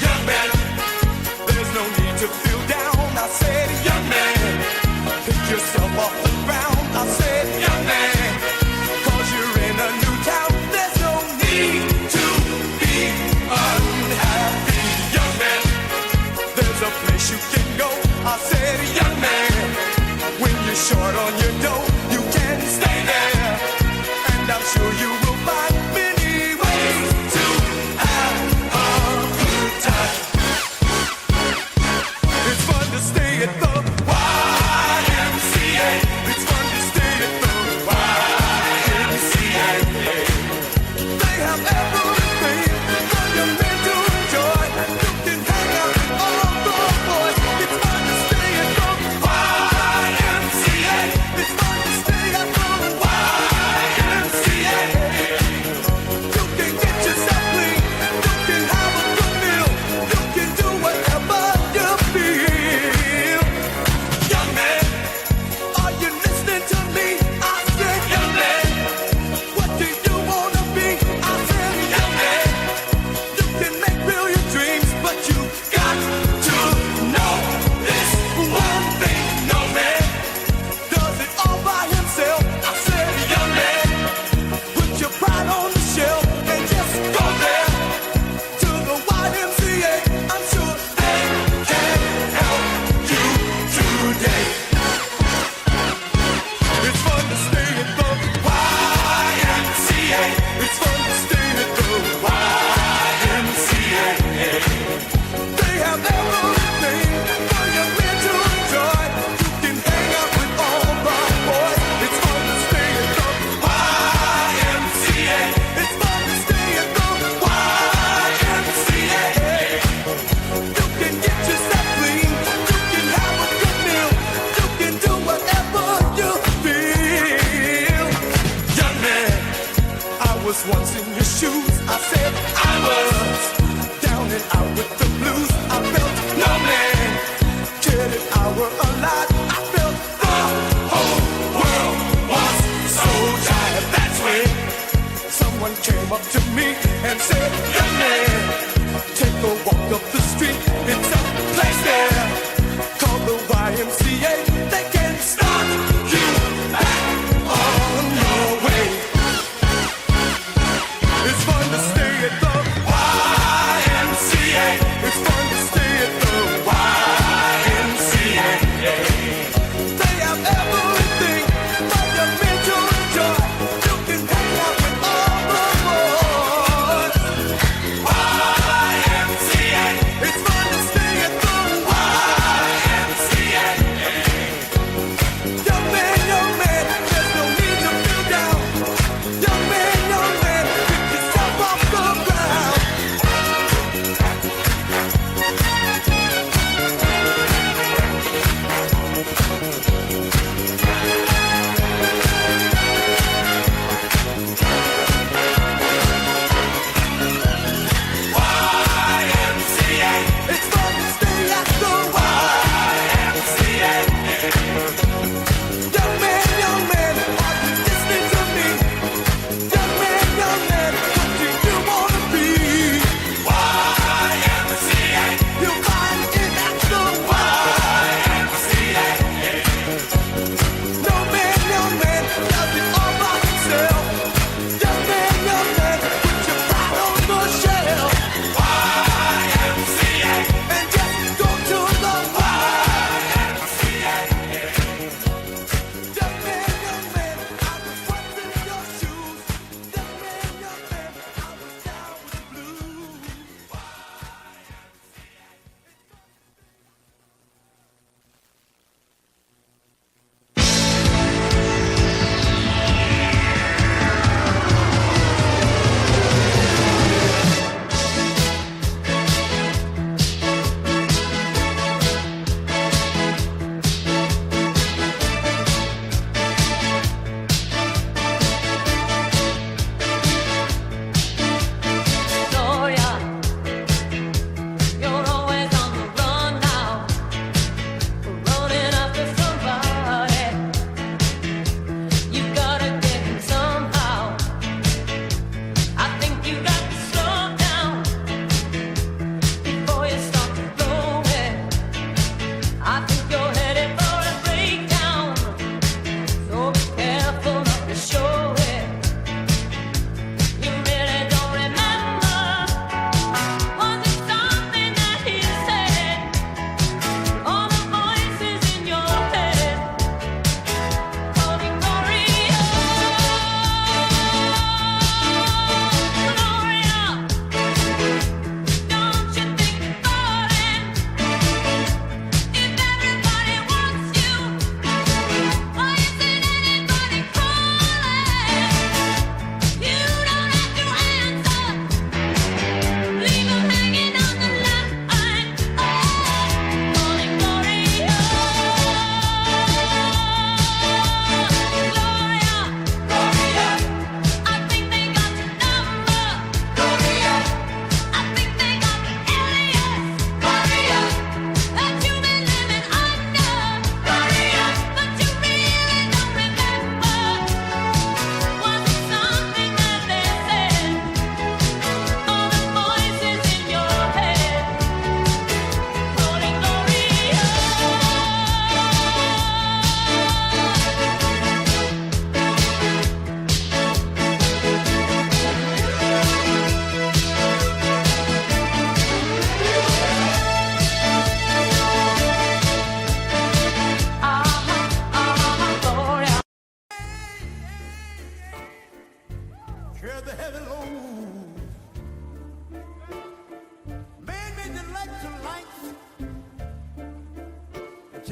Young man, there's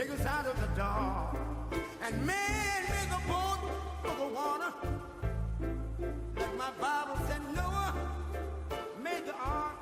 take us out of the dark. And man made the boat of the water. Like my Bible said, Noah made the ark.